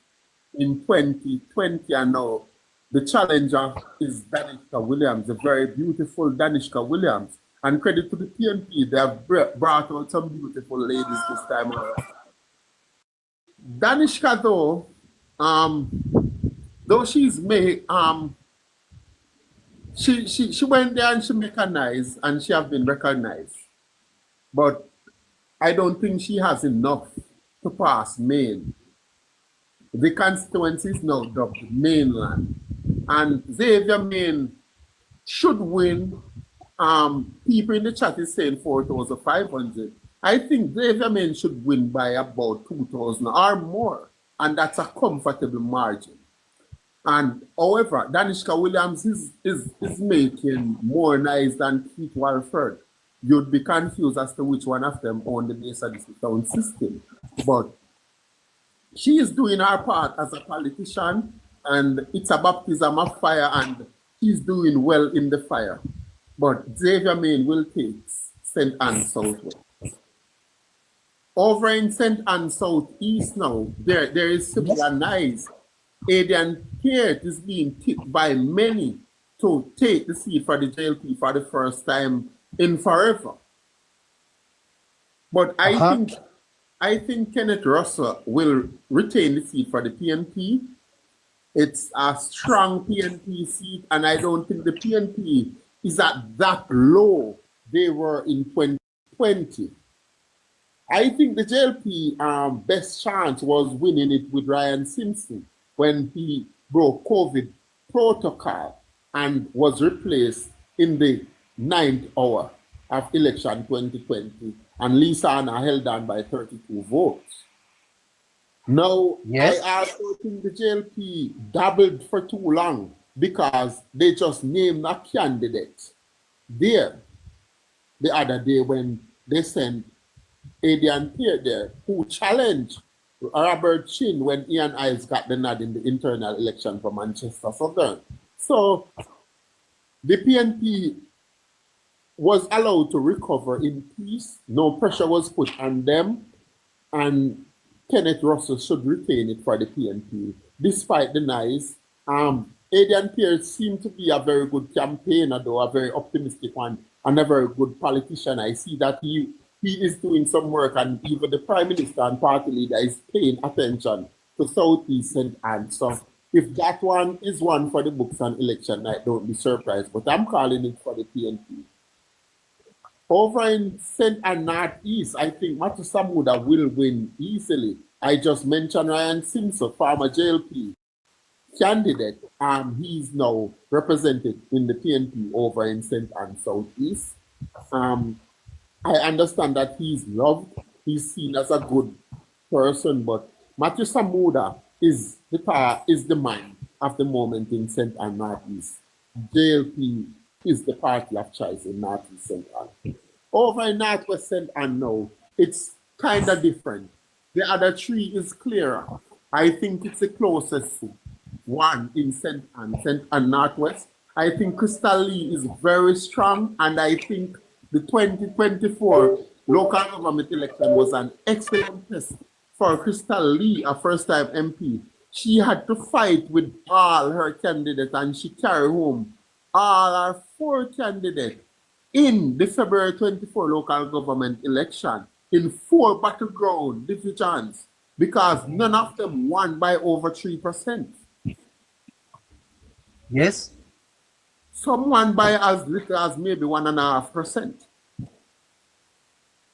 in 2020, and now the challenger is Danishka Williams, a very beautiful Danishka Williams. And credit to the PNP, they have brought out some beautiful ladies this time around. Danishka, though she's made, she went there and she mechanized and she have been recognized. But I don't think she has enough to pass Maine. The constituency is now dubbed Mainland. And Xavier Main should win. People in the chat is saying 4,500. I think Xavier Main should win by about 2,000 or more. And that's a comfortable margin. And however, Danishka Williams is making more noise than Keith Walford. You'd be confused as to which one of them own the base of the sound system. But she is doing her part as a politician, and it's a baptism of fire, and she's doing well in the fire. But Xavier Main will take St. Anne Southwest. Over in St. Anne Southeast now, there is similar nice. Adrian Peart is being tipped by many to take the seat for the JLP for the first time in forever. But I think Kenneth Russell will retain the seat for the PNP. It's a strong PNP seat, and I don't think the PNP is at that low they were in 2020. I think the JLP best chance was winning it with Ryan Simpson when he broke COVID protocol and was replaced in the 9th hour of election 2020, and Lisa Anna held on by 32 votes. Now, I also think the JLP dabbled for too long because they just named a candidate there the other day when they sent Adrian Peart there, who challenged Robert Chin when Ian Ives got the nod in the internal election for Manchester Southern. So the PNP was allowed to recover in peace. No pressure was put on them, and Kenneth Russell should retain it for the PNP, despite the noise. Adrian Pierce seemed to be a very good campaigner, though a very optimistic one, and a very good politician. I see that he is doing some work, and even the Prime Minister and party leader is paying attention to Southeast St. Anne. So if that one is one for the books on election night, don't be surprised. But I'm calling it for the PNP. Over in St. Anne Northeast, I think Matthew Samuda will win easily. I just mentioned Ryan Simpson, former JLP candidate. He's now represented in the PNP over in St. Anne Southeast. I understand that he's loved. He's seen as a good person, but Matthew Samuda is the man of the moment in St. Anne Northeast. JLP is the party of choice in Northeast St. Anne. Over in Northwest St. Anne now, it's kind of different. The other three is clearer. I think it's the closest one in St. Anne Northwest. I think Crystal Lee is very strong, and I think the 2024 local government election was an excellent test for Crystal Lee, a first-time MP. She had to fight with all her candidates, and she carried home all her 4 candidates in the February 24 local government election in 4 battleground divisions, because none of them won by over 3%. Yes. Some won by as little as maybe 1.5%.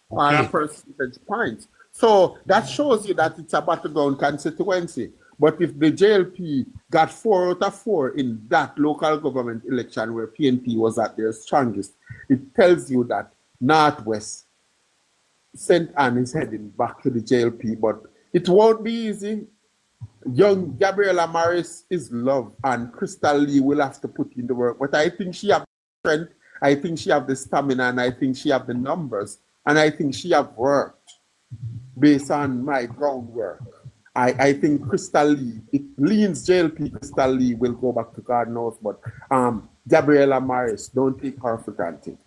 Or a percentage point. So that shows you that it's a battleground constituency. But if the JLP got 4 out of 4 in that local government election where PNP was at their strongest, it tells you that Northwest St. Anne is heading back to the JLP, but it won't be easy. Young Gabriella Morris is loved, and Crystal Lee will have to put in the work. But I think she have the strength, I think she have the stamina, and I think she have the numbers, and I think she have worked based on my groundwork. I think Crystal Lee, it leans JLP, Crystal Lee will go back to God knows, but Gabriella Morris, don't take her for granted.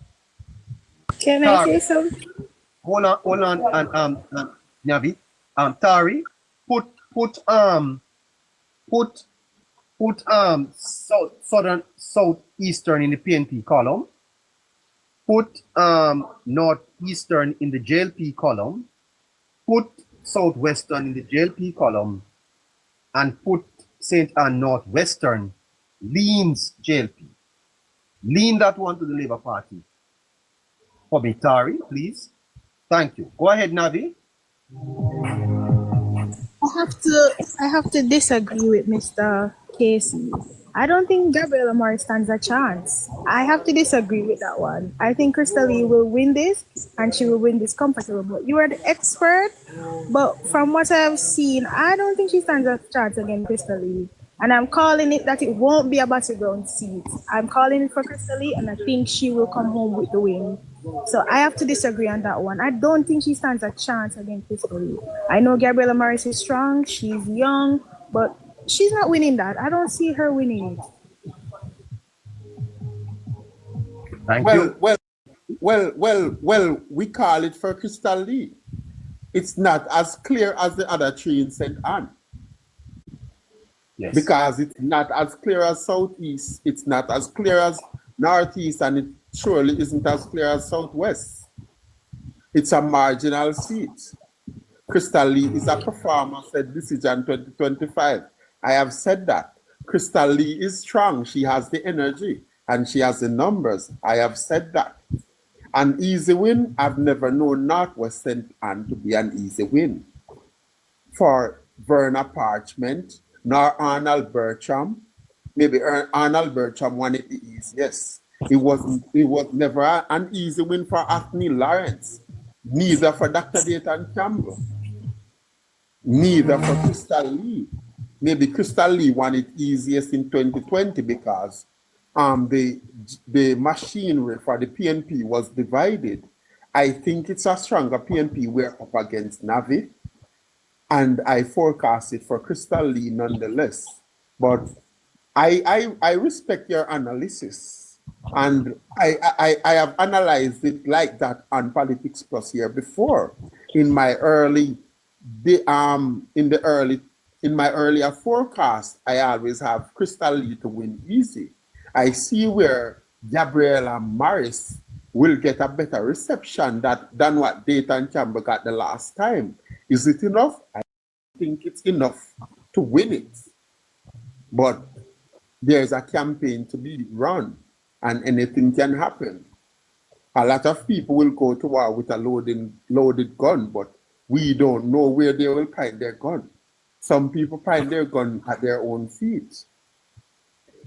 Can I say something? Hold on, and Navi, Tari, put southeastern in the PNP column, put northeastern in the JLP column, put southwestern in the JLP column, and put St. Anne Northwestern leans JLP. Lean that one to the Labour Party. For me, Tari, please. Thank you. Go ahead, Navi. I have to disagree with Mr. Casey. I don't think Gabriella Morris stands a chance. I have to disagree with that one. I think Crystal Lee will win this, and she will win this comfortably. But you are the expert, but from what I've seen, I don't think she stands a chance against Crystal Lee. And I'm calling it that it won't be a battleground seat. I'm calling it for Crystal Lee, and I think she will come home with the win. So I have to disagree on that one. I don't think she stands a chance against Crystal Lee. I know Gabriella Morris is strong, she's young, but she's not winning that. I don't see her winning it. Thank you. Well, we call it for Crystal Lee. It's not as clear as the other 3 in St. Anne. Yes. Because it's not as clear as Southeast, it's not as clear as Northeast, and it surely isn't as clear as Southwest. It's a marginal seat. Crystal Lee is a performer, said decision 2025. I have said that. Crystal Lee is strong. She has the energy and she has the numbers. I have said that. An easy win, I've never known Northwest St. Anne to be an easy win. For Verna Parchment, nor Arnold Bertram. Maybe Arnold Bertram won it the easiest. It was never an easy win for Anthony Lawrence. Neither for Dr. Dayton Campbell. Neither for Crystal Lee. Maybe Crystal Lee won it easiest in 2020 because the machinery for the PNP was divided. I think it's a stronger PNP we're up against Navi, and I forecast it for Crystal Lee nonetheless. But I respect your analysis. And I have analyzed it like that on Politics Plus here before. In my early in my earlier forecast, I always have Crystal Lee to win easy. I see where Gabriela Morris will get a better reception than what Dayton Campbell got the last time. Is it enough? I think it's enough to win it. But there's a campaign to be run and anything can happen. A lot of people will go to war with a loaded gun, but we don't know where they will find their gun. Some people find their gun at their own feet.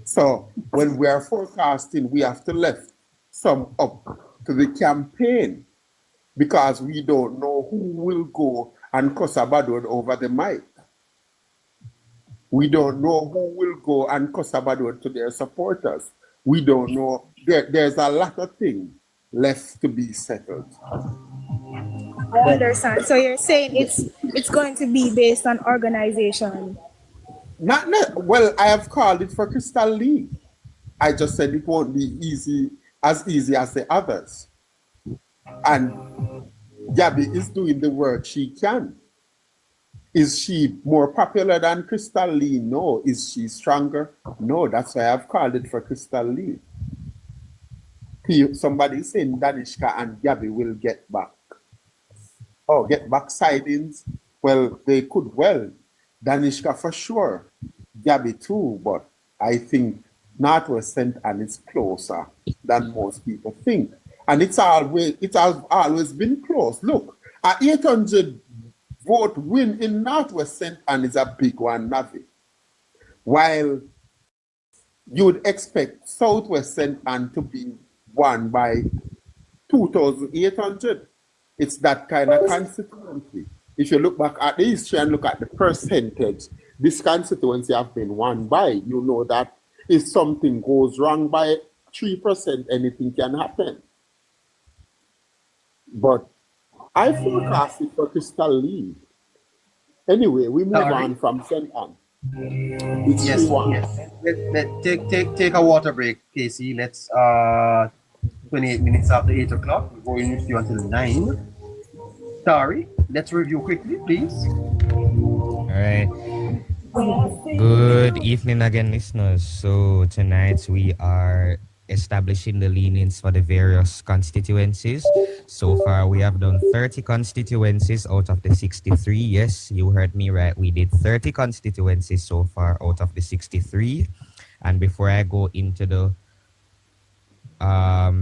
So when we are forecasting, we have to lift some up to the campaign because we don't know who will go and cuss about it over the mic. We don't know who will go and cuss about it to their supporters. We don't know. There's a lot of things left to be settled. I understand. So you're saying it's going to be based on organization. Not well, I have called it for Crystal Lee. I just said it won't be as easy as the others. And Gabby is doing the work she can. Is she more popular than Crystal Lee? No. Is she stronger? No. That's why I've called it for Crystal Lee. Somebody saying Danishka and Gabby will get back. Oh, get back sidings? Well, they could well. Danishka for sure. Gabby too, but I think Northwest St. Anne is closer than most people think. And it has always been close. Look, an 800 vote win in Northwest St. Anne is a big one, Navi. While you would expect Southwest St. Anne to be won by 2,800. It's that kind of constituency. If you look back at the history and look at the percentage this constituency have been won by, you know that if something goes wrong by 3%, anything can happen. But I forecast it for Crystal Lee. Anyway, we move on from St. Anne. Yes. Take a water break, Casey. Let's 28 minutes after 8 o'clock. We're going with you until 9. Sorry, let's review quickly, please. All right. Good evening again, listeners. So tonight we are establishing the leanings for the various constituencies. So far, we have done 30 constituencies out of the 63. Yes, you heard me right. We did 30 constituencies so far out of the 63. And before I go into the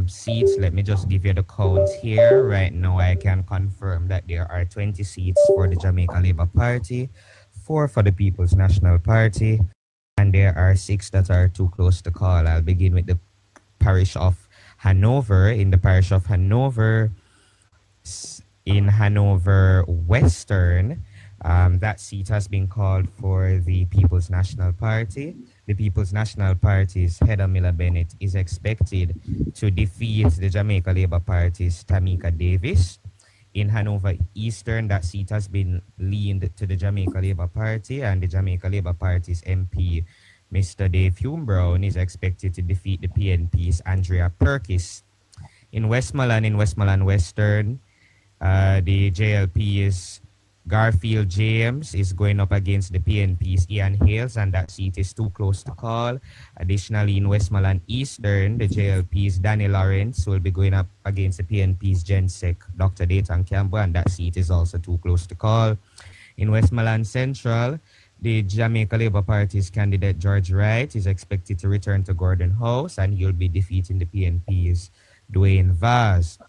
seats, let me just give you the count here. Right now, I can confirm that there are 20 seats for the Jamaica Labour Party, 4 for the People's National Party, and there are 6 that are too close to call. I'll begin with the parish of Hanover. In the parish of Hanover, in Hanover Western, that seat has been called for the People's National Party. The People's National Party's Heather Miller Bennett is expected to defeat the Jamaica Labour Party's Tamika Davis. In Hanover Eastern, that seat has been leaned to the Jamaica Labour Party, and the Jamaica Labour Party's MP, Mr. Dave Hume Brown, is expected to defeat the PNP's Andrea Perkis. In Westmoreland Western, the JLP's Garfield James is going up against the PNP's Ian Hales, and that seat is too close to call. Additionally, in Westmoreland Eastern, the JLP's Danny Lawrence will be going up against the PNP's Gensec Dr. Dayton Campbell, and that seat is also too close to call. In Westmoreland Central, the Jamaica Labour Party's candidate George Wright is expected to return to Gordon House, and he'll be defeating the PNP's Dwayne Vaz.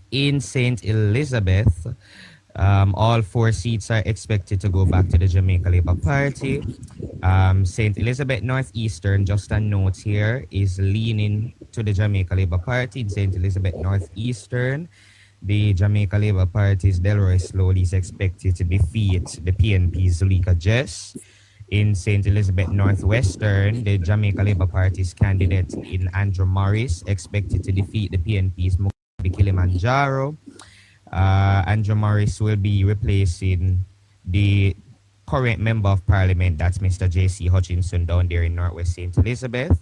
In St. Elizabeth, all 4 seats are expected to go back to the Jamaica Labour Party. St. Elizabeth Northeastern, just a note here, is leaning to the Jamaica Labour Party. In St. Elizabeth Northeastern, the Jamaica Labour Party's Delroy Slowly is expected to defeat the PNP's Zuleika Jess. In St. Elizabeth Northwestern, the Jamaica Labour Party's candidate in Andrew Morris expected to defeat the PNP's Mugabe Kilimanjaro. Andrew Morris will be replacing the current member of parliament, that's Mr. J.C. Hutchinson down there in Northwest St. Elizabeth.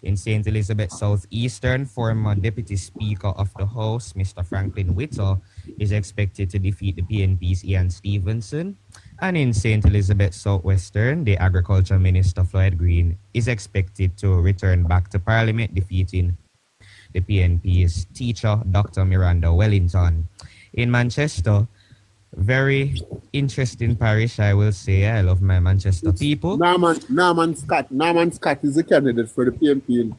In St. Elizabeth Southeastern, former Deputy Speaker of the House, Mr. Franklin Whittle, is expected to defeat the PNP's Ian Stevenson. And in St. Elizabeth Southwestern, the Agriculture Minister Floyd Green is expected to return back to Parliament, defeating the PNP's teacher, Dr. Miranda Wellington. In Manchester, very interesting parish, I will say. I love my Manchester people. Norman Scott. Norman Scott is the candidate for the PNP.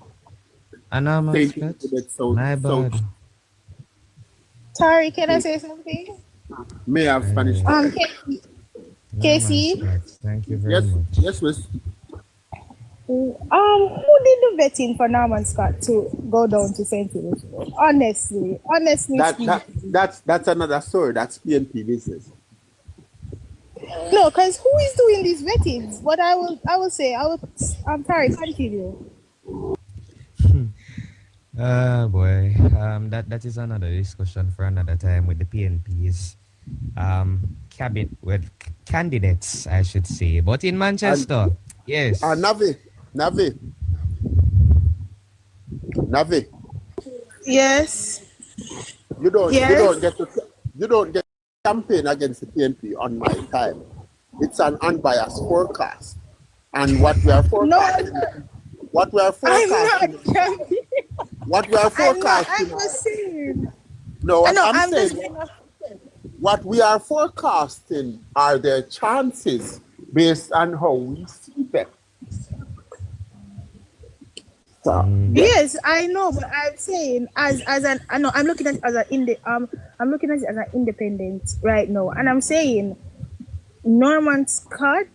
Norman Scott? My bad. Sorry, can I say something? May I have Spanish? Casey? Thank you very much. Yes, miss. Who did the vetting for Norman Scott to go down to St. Louis? Honestly. That's another story. That's PNP business. No, because who is doing these vettings? But I'm sorry, continue. Boy, that is another discussion for another time with the PNP's cabinet with candidates, I should say. But in Manchester, yes. Navi. Yes. You don't get to campaign against the PNP on my time. It's an unbiased forecast, and what we are forecasting. What we are forecasting. What we are forecasting are their chances based on how we see them. So, yes, I know, but I'm saying I'm looking at it as an independent right now, and I'm saying Norman Scott.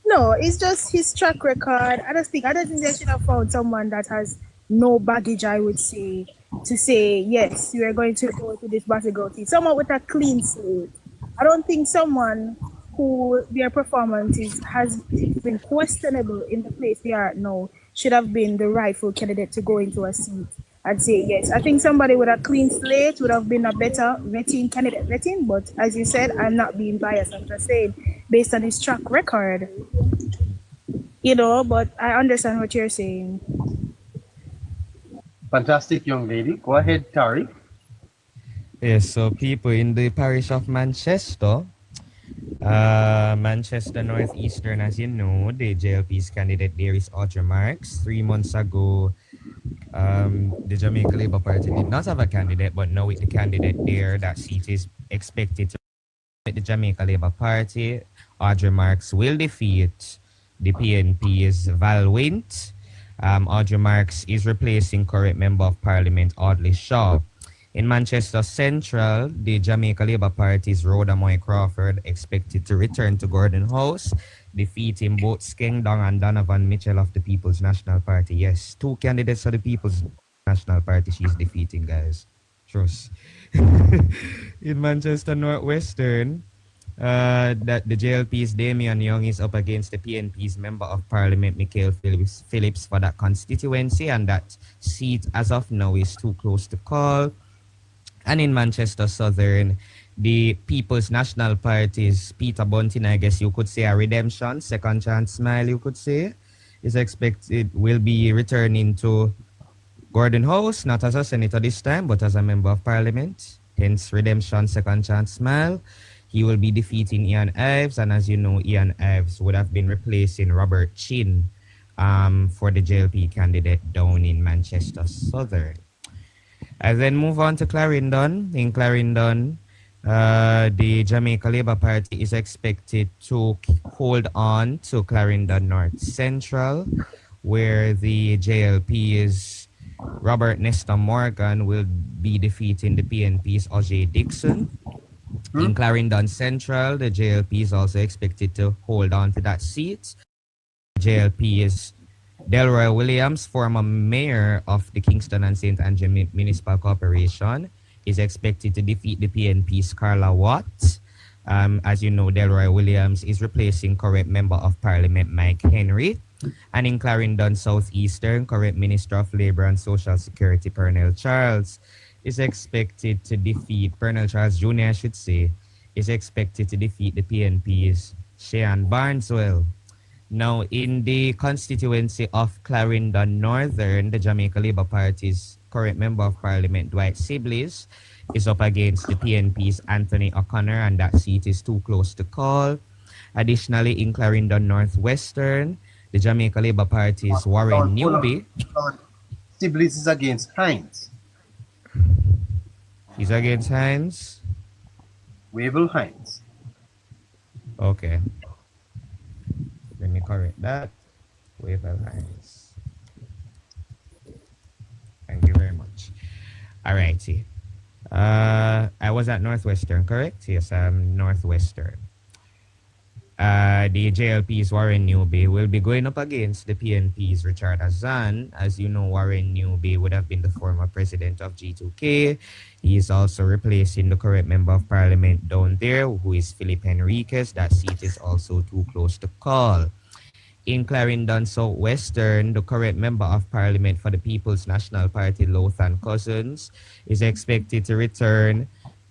No, it's just his track record. I don't think they should have found someone that has no baggage, I would say, to say yes, you are going to go to this battleground. Someone with a clean slate. I don't think someone who their performance has been questionable in the place they are now should have been the rightful candidate to go into a seat and say yes. I think somebody with a clean slate would have been a better candidate, but as you said, I'm not being biased. I'm just saying based on his track record, but I understand what you're saying. Fantastic, young lady. Go ahead, Tari. Yes, so people in the parish of Manchester, Manchester Northeastern, as you know, the JLP's candidate there is Audrey Marks. 3 months ago, the Jamaica Labour Party did not have a candidate, but now with the candidate there, that seat is expected to be the Jamaica Labour Party. Audrey Marks will defeat the PNP's Val Wint. Audrey Marks is replacing current Member of Parliament Audley Shaw. In Manchester Central, the Jamaica Labour Party's Rhoda Moy Crawford expected to return to Gordon House, defeating both Skeng Dong and Donovan Mitchell of the People's National Party. Yes, 2 candidates for the People's National Party she's defeating, guys. Trust. In Manchester Northwestern, that the JLP's Damian Young is up against the PNP's Member of Parliament Michael Phillips for that constituency, and that seat as of now is too close to call. And in Manchester Southern, the People's National Party's Peter Bunting, I guess you could say a redemption, second chance smile, you could say, is expected will be returning to Gordon House, not as a senator this time, but as a member of parliament. Hence, redemption, second chance smile. He will be defeating Ian Ives, and as you know, Ian Ives would have been replacing Robert Chin for the JLP candidate down in Manchester Southern. I then move on to Clarendon. In Clarendon, the Jamaica Labour Party is expected to hold on to Clarendon North Central, where the JLP's Robert Nestor Morgan will be defeating the PNP's Ojay Dixon. In Clarendon Central, the JLP is also expected to hold on to that seat. JLP is Delroy Williams, former mayor of the Kingston and St. Andrew Municipal Corporation, is expected to defeat the PNP's Carla Watt. As you know, Delroy Williams is replacing current Member of Parliament Mike Henry. And in Clarendon Southeastern, current Minister of Labour and Social Security Pernell Charles is expected to defeat, Pernell Charles Jr. I should say, is expected to defeat the PNP's Cheyenne Barneswell. Now, in the constituency of Clarendon Northern, the Jamaica Labour Party's current Member of Parliament, Dwight Sibley's, is up against the PNP's Anthony O'Connor, and that seat is too close to call. Additionally, in Clarendon Northwestern, the Jamaica Labour Party's Warren Newby. Sibley's is against Hines. He's against Hines? Wavell Hines. Okay. Let me correct that. Wavell Hines. Thank you very much. All righty. I was at Northwestern, correct? Yes, I'm Northwestern. The JLP's Warren Newby will be going up against the PNP's Richard Azan. As you know, Warren Newby would have been the former president of G2K. He is also replacing the current member of parliament down there, who is Philip Henriquez. That seat is also too close to call. In Clarendon Southwestern, the current member of parliament for the People's National Party, Lothan Cousins, is expected to return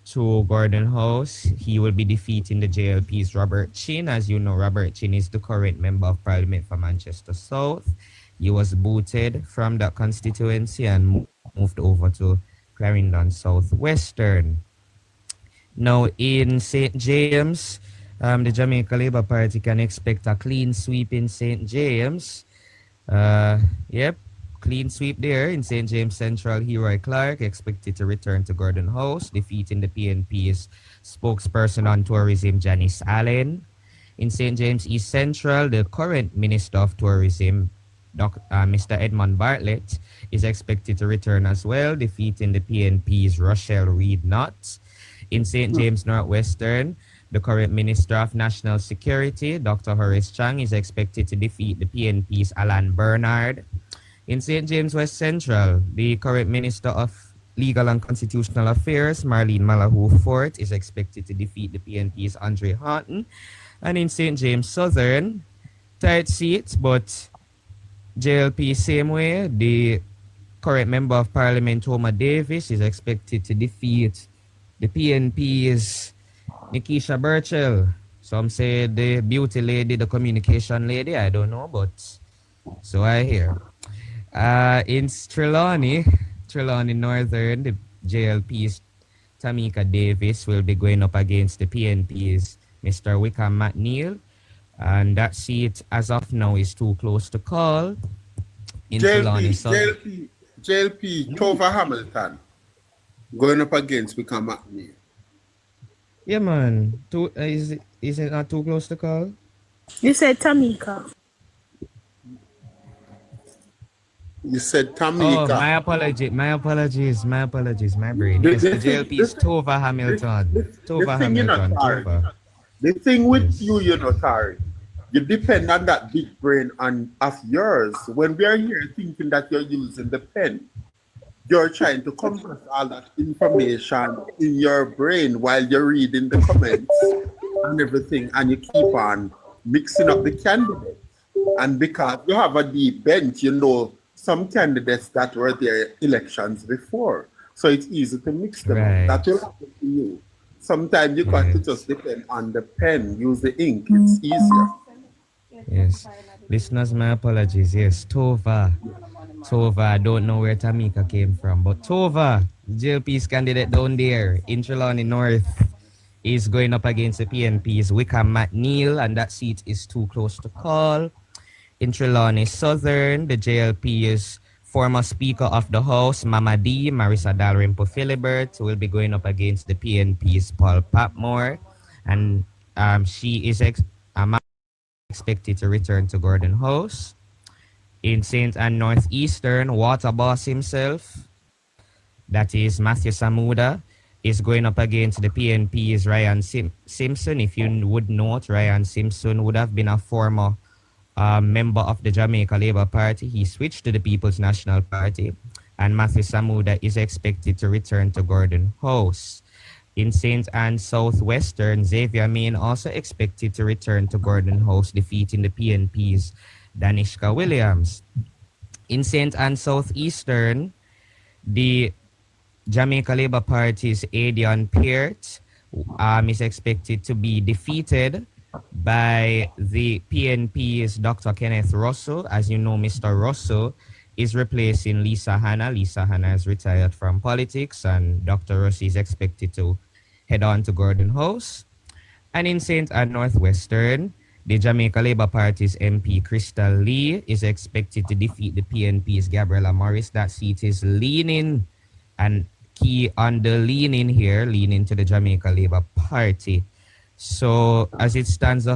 to Gordon House. He will be defeating the JLP's Robert Chin. As you know, Robert Chin is the current member of parliament for Manchester South. He was booted from that constituency and moved over to Clarendon Southwestern. Now in St. James, the Jamaica Labour Party can expect a clean sweep in St. James. Yep, clean sweep there in St. James Central. Leroy Clark expected to return to Gordon House, defeating the PNP's spokesperson on tourism, Janice Allen. In St. James East Central, the current Minister of Tourism, Mr. Edmund Bartlett, is expected to return as well, defeating the PNP's Rochelle Reed-Knott. In St. James Northwestern, the current Minister of National Security, Dr. Horace Chang, is expected to defeat the PNP's Alan Bernard. In St. James West Central, the current Minister of Legal and Constitutional Affairs, Marlene Malahoo Fort, is expected to defeat the PNP's Andre Horton. And in St. James Southern, tight seats, but JLP same way. The current Member of Parliament, Homer Davis, is expected to defeat the PNP's Nikisha Burchell. Some say the beauty lady, the communication lady, I don't know, but so I hear. In Trelawny Northern, the JLP's Tamika Davis will be going up against the PNP's Mr. Wickham McNeil. And that seat, as of now, is too close to call. In JLP Tova Hamilton going up against Wickham McNeil. Yeah, man. Is it not too close to call? You said Tamika. You said Tamika. Oh, my apologies, my brain. Yes, the JLP is Tova Hamilton. Tova Hamilton. The thing with you know, Tari, you depend on that big brain of yours. When we are here thinking that you're using the pen, you're trying to compress all that information in your brain while you're reading the comments and everything, and you keep on mixing up the candidates. And because you have a deep bench, you know some candidates that were there elections before. So it's easy to mix them up. That will happen to you. Sometimes you got to just depend on the pen, use the ink. It's easier. Yes. Listeners, my apologies. Yes, Tova. I don't know where Tamika came from, but Tova, JLP's candidate down there in Trelawny North, is going up against the PNP's Wickham McNeil, and that seat is too close to call. In Trelawny Southern, the JLP is former Speaker of the House, Mama D, Marissa Dalrymple Philibert, will be going up against the PNP's Paul Patmore, and she is expected to return to Gordon House. In St. Ann Northeastern, Water Boss himself, that is Matthew Samuda, is going up against the PNP's Ryan Simpson. If you would note, Ryan Simpson would have been a former member of the Jamaica Labour Party. He switched to the People's National Party, and Matthew Samuda is expected to return to Gordon House. In St. Ann Southwestern, Xavier Main also expected to return to Gordon House, defeating the PNP's Danishka Williams. In St. Ann Southeastern, the Jamaica Labour Party's Adian Peart is expected to be defeated by the PNP's Dr. Kenneth Russell. As you know, Mr. Russell is replacing Lisa Hanna. Lisa Hanna has retired from politics, and Dr. Russell is expected to head on to Gordon House. And in St. Anne Northwestern, the Jamaica Labour Party's MP Crystal Lee is expected to defeat the PNP's Gabriela Morris. That seat is leaning, and key on the leaning here, leaning to the Jamaica Labour Party. So as it stands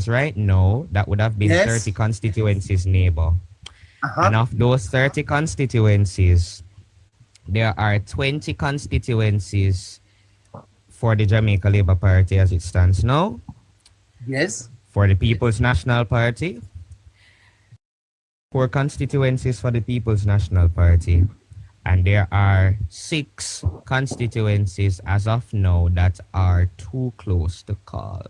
right now, that would have been 30 constituencies, neighbor. And of those 30 constituencies, there are 20 constituencies for the Jamaica Labour Party as it stands now. Yes. For the People's National Party, 4 constituencies for the People's National Party, and there are 6 constituencies as of now that are too close to call.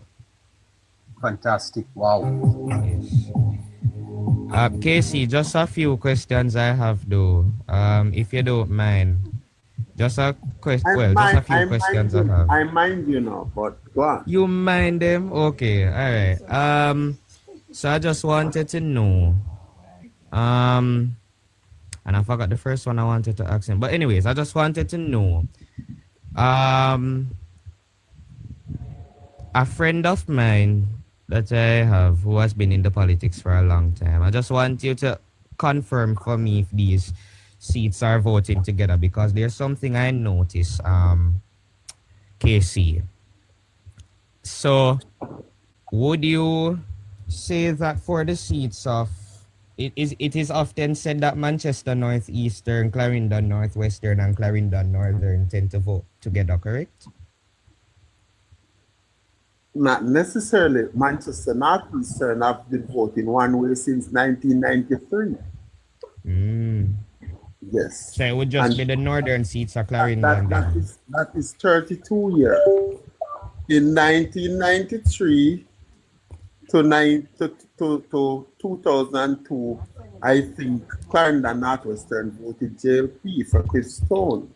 Fantastic. Wow. Yes. Casey, just a few questions I have though. If you don't mind. Just a question. Well, just a few questions I have. I mind you now, but go on. You mind them? Okay, all right. So I just wanted to know. And I forgot the first one I wanted to ask him. But anyways, I just wanted to know. A friend of mine that I have who has been in the politics for a long time. I just want you to confirm for me if these seats are voting together, because there's something I noticed, KC. So would you say that for the seats of it is often said that Manchester Northeastern, Clarendon Northwestern, and Clarendon Northern tend to vote together, correct? Not necessarily. Manchester Northeastern have been voting one way since 1993. Yes. So it would just be the northern seats of Clarendon. That is 32 years. In 1993 to 2002, I think Clarendon Northwestern voted JLP for Chris Stone.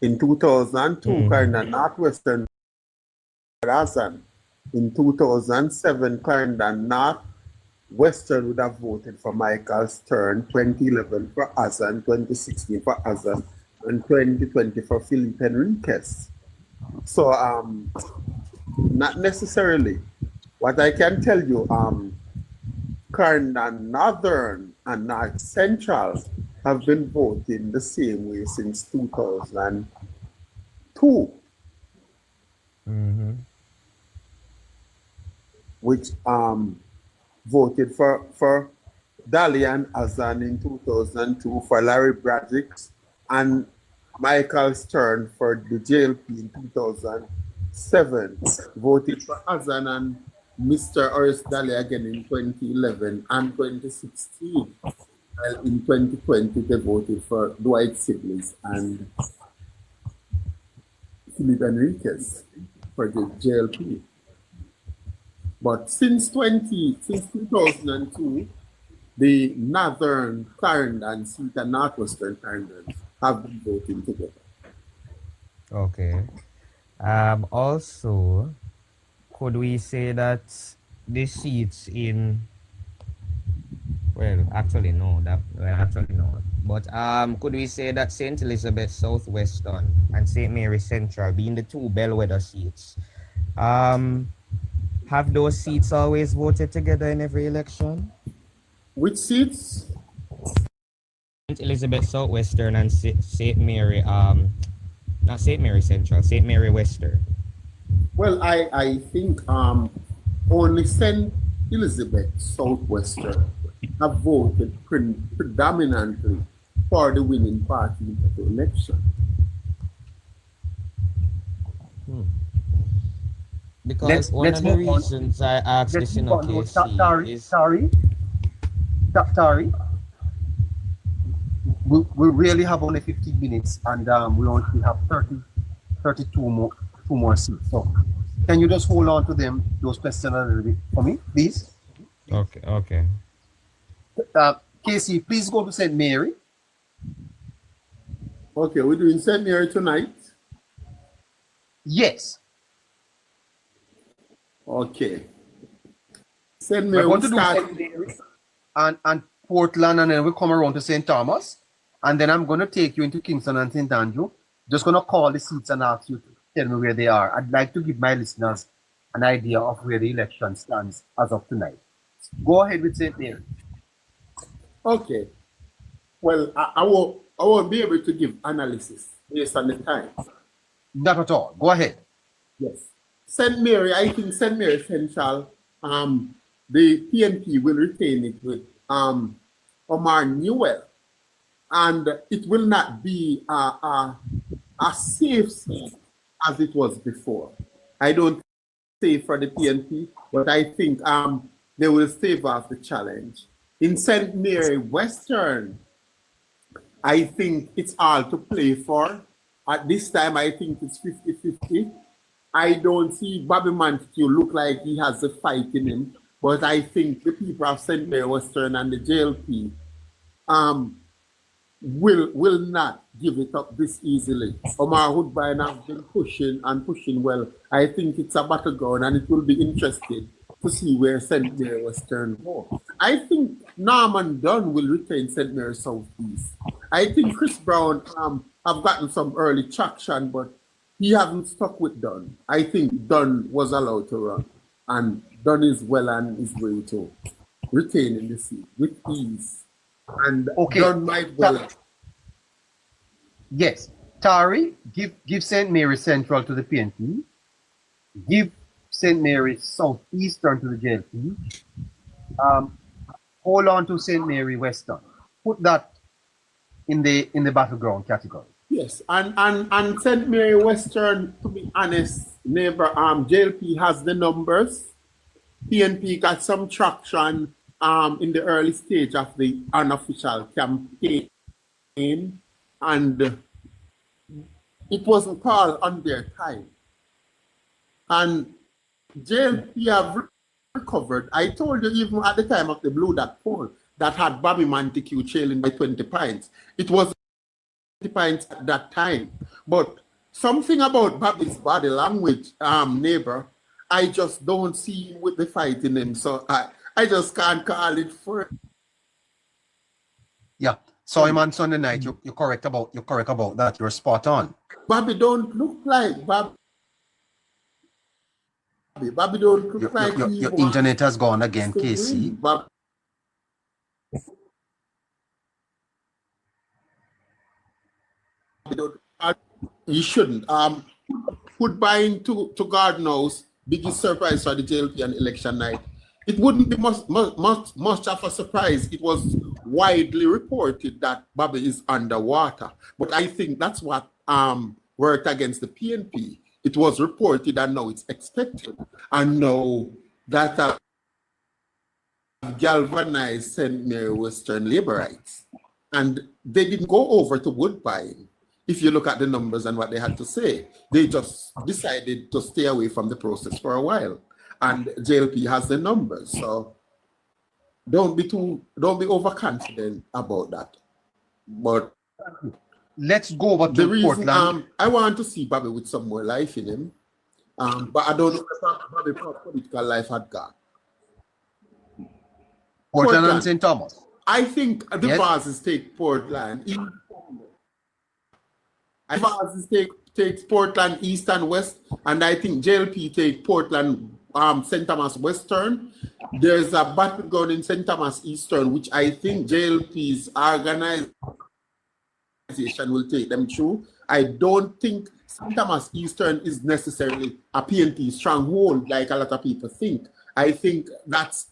In 2002, Clarendon Northwestern Azan. In 2007, Clarendon Northwestern would have voted for Michael Stern, 2011 for Azan, 2016 for Azan, and 2020 for Philip Enriquez. So, not necessarily. What I can tell you, Clarendon Northern and North Central have been voting the same way since 2002. Which voted for Dalian Azan in 2002, for Larry Bradrick and Michael Stern for the JLP in 2007, voted for Azan and Mr. Horace Daly again in 2011 and 2016. Well, in 2020, they voted for Dwight Sibley's and Philip Enriquez for the JLP. But since 2002, the Northern Clarendon seat and Northwestern Clarendon have been voting together. Okay. Also, could we say that the seats in, well, actually no, but could we say that St. Elizabeth Southwestern and St. Mary Central, being the 2 bellwether seats, have those seats always voted together in every election? Which seats? St. Elizabeth Southwestern and St. Mary, not St. Mary Central, St. Mary Western. Well, I think only St. Elizabeth Southwestern have voted predominantly for the winning party in the election. Because one of the reasons I asked this in a case is... Tari, we really have only 15 minutes, and we only have 32 more seats. So can you just hold on to those questions a little bit for me, please? Okay. Casey, please go to St. Mary. Okay, we're doing St. Mary tonight? Yes. Okay. St. We're Mary, going we to do start. St. Mary and Portland, and then we come around to St. Thomas. And then I'm going to take you into Kingston and St. Andrew. Just going to call the seats and ask you to tell me where they are. I'd like to give my listeners an idea of where the election stands as of tonight. Go ahead with St. Mary. Okay. Well, I won't be able to give analysis based on the time. Not at all. Go ahead. Yes. St. Mary, I think St. Mary Central, the PNP will retain it with Omar Newell. And it will not be a safe seat as it was before. I don't say for the PNP, but I think they will stave off the challenge. In St. Mary Western, I think it's all to play for. At this time, I think it's 50-50. I don't see Bobby Montague look like he has a fight in him, but I think the people of St. Mary Western and the JLP will not give it up this easily. Omar Woodbine has been pushing and pushing well. I think it's a battleground and it will be interesting to see where St. Mary Western go. I think Norman Dunn will retain St. Mary Southeast. I think Chris Brown have gotten some early traction, but he hasn't stuck with Dunn. I think Dunn was allowed to run, and Dunn is well on his way to retaining the seat with ease. And Okay. Dunn might well. Yes. Tari, give St. Mary Central to the PNP. Give St. Mary Southeastern to the JLP. Hold on to St. Mary Western. Put that in the battleground category. Yes, and St. Mary Western, to be honest, neighbor, JLP has the numbers. PNP got some traction in the early stage of the unofficial campaign, and it wasn't called on their time. And JLP have recovered. I told you even at the time of the Blue Dot poll that had Bobby Montague trailing by 20 points. It was 20 points at that time. But something about Bobby's body language, neighbor, I just don't see him with the fight in him. So I just can't call it for. Yeah. Saw him on Sunday night. You're correct about that. You're spot on. Bobby don't look like Bobby. Bobby don't look like your internet has gone again, Casey. Bobby. You shouldn't. Woodbine to God knows, biggest surprise for the JLP on election night. It wouldn't be much of a surprise. It was widely reported that Bobby is underwater. But I think that's what worked against the PNP. It was reported and now it's expected. And now that galvanized St. Mary Western Laborites. And they didn't go over to Woodbine. If you look at the numbers and what they had to say, they just decided to stay away from the process for a while. And JLP has the numbers, so don't be overconfident about that. But let's go over to the reason Portland. I want to see Bobby with some more life in him, but I don't know if Bobby's political life had got. Portland and St. Thomas. I think the Vazes take Portland. I think Vazes takes Portland East and West, and I think JLP take Portland St. Thomas Western. There's a battleground in St. Thomas Eastern, which I think JLP's organization will take them through. I don't think St. Thomas Eastern is necessarily a PNP stronghold like a lot of people think. I think that's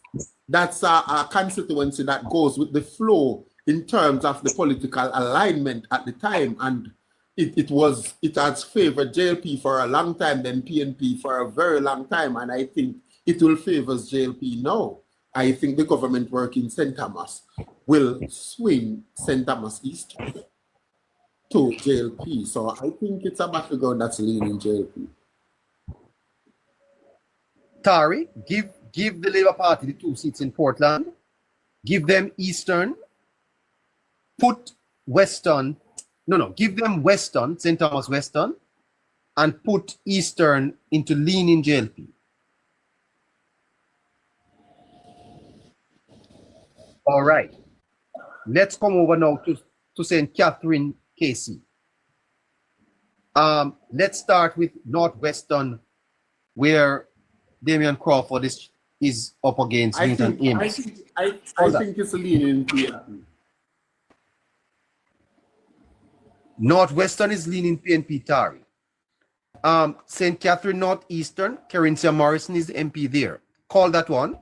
a constituency that goes with the flow in terms of the political alignment at the time, and it has favored JLP for a long time, then PNP for a very long time, and I think it will favor JLP now. I think the government work in St. Thomas will swing St. Thomas East to JLP. So I think it's a battleground that's leaning JLP. Tari, give the Labour Party the 2 seats in Portland. Give them Eastern. Put Western. Give them Western, St. Thomas Western, and put Eastern into leaning JLP. All right. Let's come over now to St. Catherine, KC. Let's start with Northwestern, where Damian Crawford is up against Newton Ames. I think it's leaning PNP. Northwestern is leaning PNP Tari. St. Catherine Northeastern, Carinthia Morrison is the MP there. Call that one.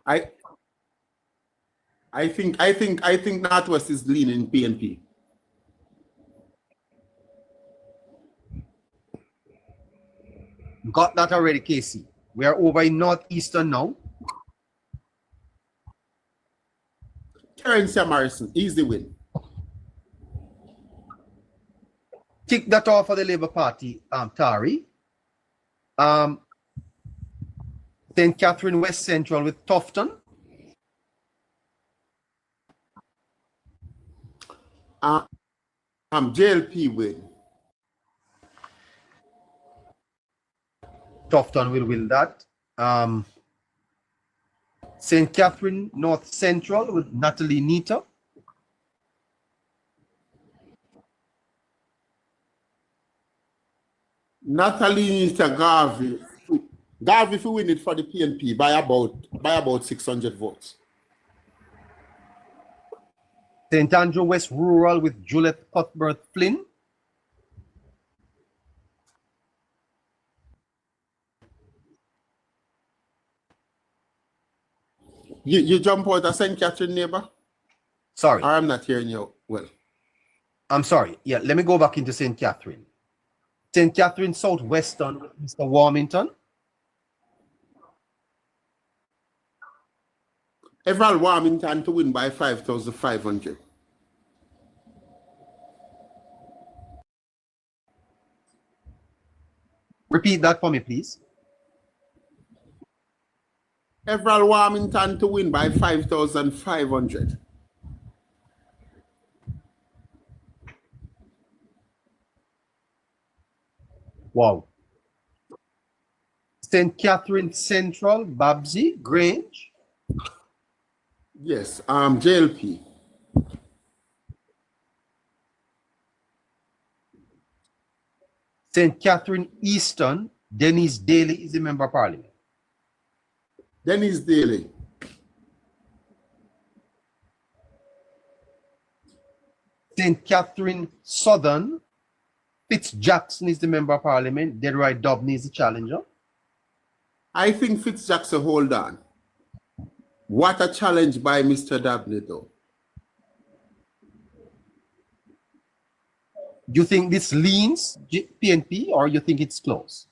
I think Northwest is leaning PNP. Got that already, Casey. We are over in Northeastern now. Carinthia Morrison, easy win. Tick that off for the Labour Party, Tari. St. Catherine West Central with Tufton. JLP win. Tufton will win that. St. Catherine North Central with Natalie Nita. Natalie Nita Garvey. Garvey if we win it for the PNP by about 600 votes. St. Andrew West Rural with Juliet Cuthbert Flynn. You jump out of St. Catherine, neighbor? Sorry. Or I'm not hearing you well. I'm sorry. Yeah, let me go back into St. Catherine. St. Catherine Southwestern with Mr. Warmington. Everall Warmington to win by 5,500. Repeat that for me, please. Everall Warmington to win by 5,500. Wow. St. Catherine Central, Babsy, Grange. Yes, JLP. St. Catherine Eastern, Dennis Daly is a member of parliament. Dennis Daly. St. Catherine Southern, Fitzjackson is the member of parliament. Delroy Dobney is the challenger. I think Fitzjackson hold on. What a challenge by Mr. Dabney, though. You think this leans PNP or you think it's close?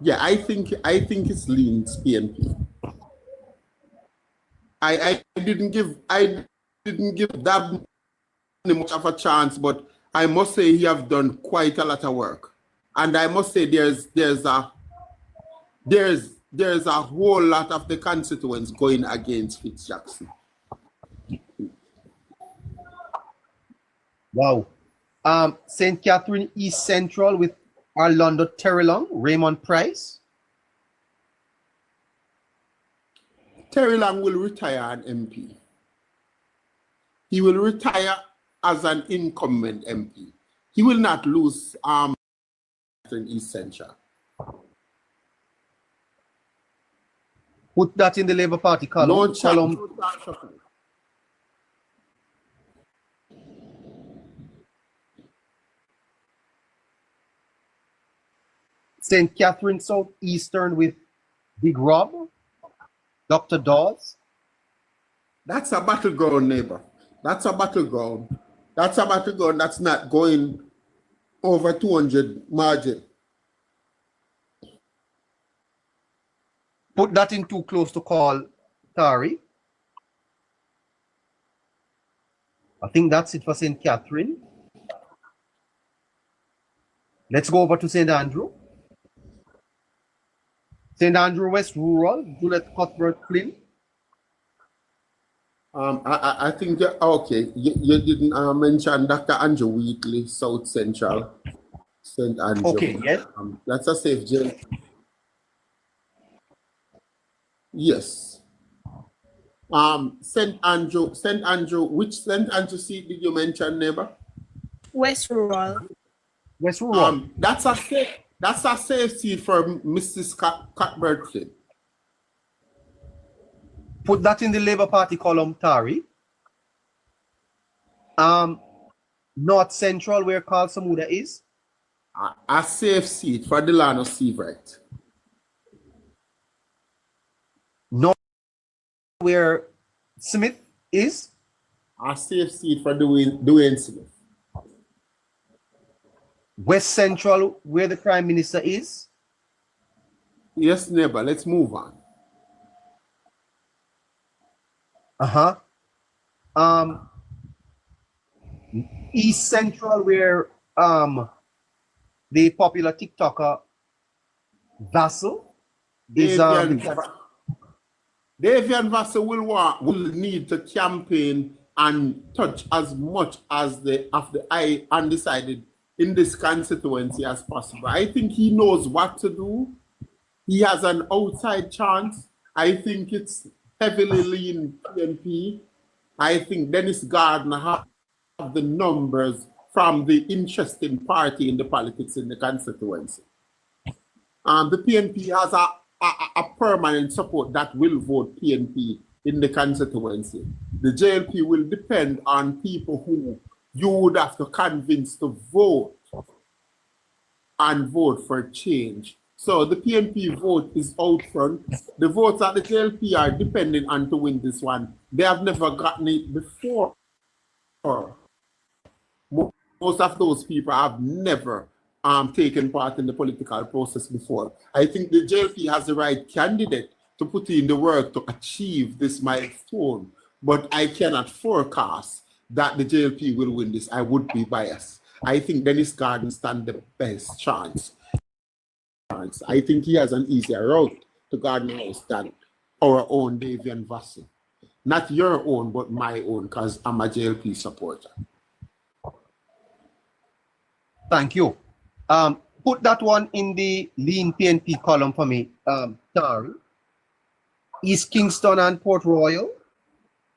Yeah, I think it's leans PNP. I didn't give Dabney much of a chance, but I must say he have done quite a lot of work, and I must say there's a whole lot of the constituents going against Fitzjackson. Wow. St. Catherine East Central with Orlando Terrelong, Raymond Price. Terrelong will retire an MP. He will retire as an incumbent MP. He will not lose East Central. Put that in the Labour Party column. St. Catherine Southeastern with Big Rob, Dr. Dawes. That's a battleground, neighbor. That's a battleground. That's a battleground that's not going over 200 margin. Put that in too close to call, Tari. I think that's it for St. Catherine. Let's go over to St. Andrew. St. Andrew West Rural, Juliet Cuthbert Flynn. I think, okay, you didn't mention Dr. Andrew Wheatley, South Central. St. Andrew. Okay, yes. That's a safe jail. Yes. St. Andrew, which St. Andrew seat did you mention, neighbor? West Rural. West Rural. That's a safe seat for Mrs. Cuthbert Flynn. Put that in the Labour Party column, Tari. North Central, where Carl Samuda is. A safe seat for Delano Seabright. North, where Smith is. A safe seat for Dwayne Smith. West Central, where the Prime Minister is. Yes, neighbor, let's move on. East Central, where the popular TikToker Vassal is Davian Vassal will need to campaign and touch as much as the undecided in this constituency as possible. I think he knows what to do. He has an outside chance. I think it's heavily lean PNP. I think Dennis Gardner have the numbers from the interesting party in the politics in the constituency. The PNP has a permanent support that will vote PNP in the constituency. The JLP will depend on people who you would have to convince to vote and vote for change. So the PNP vote is out front. The votes at the JLP are depending on to win this one. They have never gotten it before. Most of those people have never taken part in the political process before. I think the JLP has the right candidate to put in the work to achieve this milestone, but I cannot forecast that the JLP will win this. I would be biased. I think Dennis Gardner stands the best chance. I think he has an easier route to Gardner House than our own Davian Vassal. Not your own, but my own, because I'm a JLP supporter. Thank you. Put that one in the lean PNP column for me, Tari. East Kingston and Port Royal.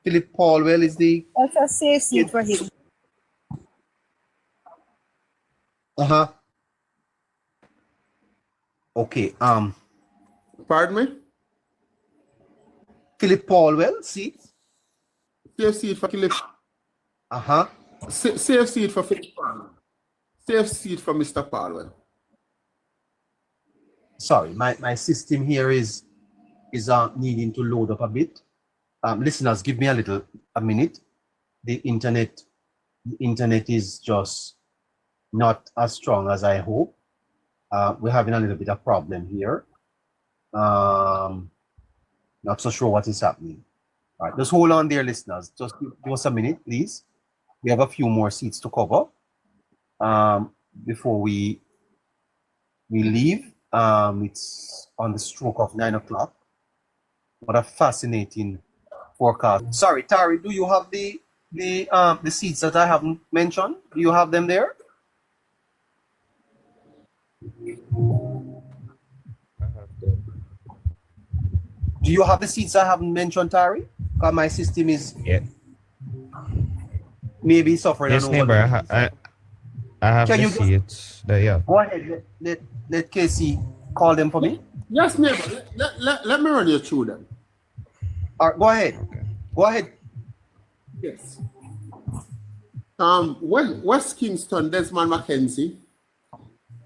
Philip Paulwell is the... That's a safe seat for him. Okay. Pardon me? Philip Paulwell, seat. Safe seat for Philip. Safe seat for Philip Paulwell. Safe seat for Mr. Paulwell. Sorry, my system here is needing to load up a bit. Listeners, give me a minute. The internet is just not as strong as I hope. We're having a little bit of problem here. Not so sure what is happening. All right, just hold on there, listeners. Just give us a minute, please. We have a few more seats to cover before we leave. It's on the stroke of 9 o'clock. What a fascinating forecast. Sorry, Tari, do you have the seats that I haven't mentioned? Do you have them there? Do you have the seats I haven't mentioned, Tari? Because my system is maybe suffering. Yes, neighbor, I have the seats. Yeah. Go ahead. Let Casey call them for me. Yes, neighbor. Let me run you through them. All right, go ahead. Okay. Go ahead. Yes. West Kingston, Desmond Mackenzie.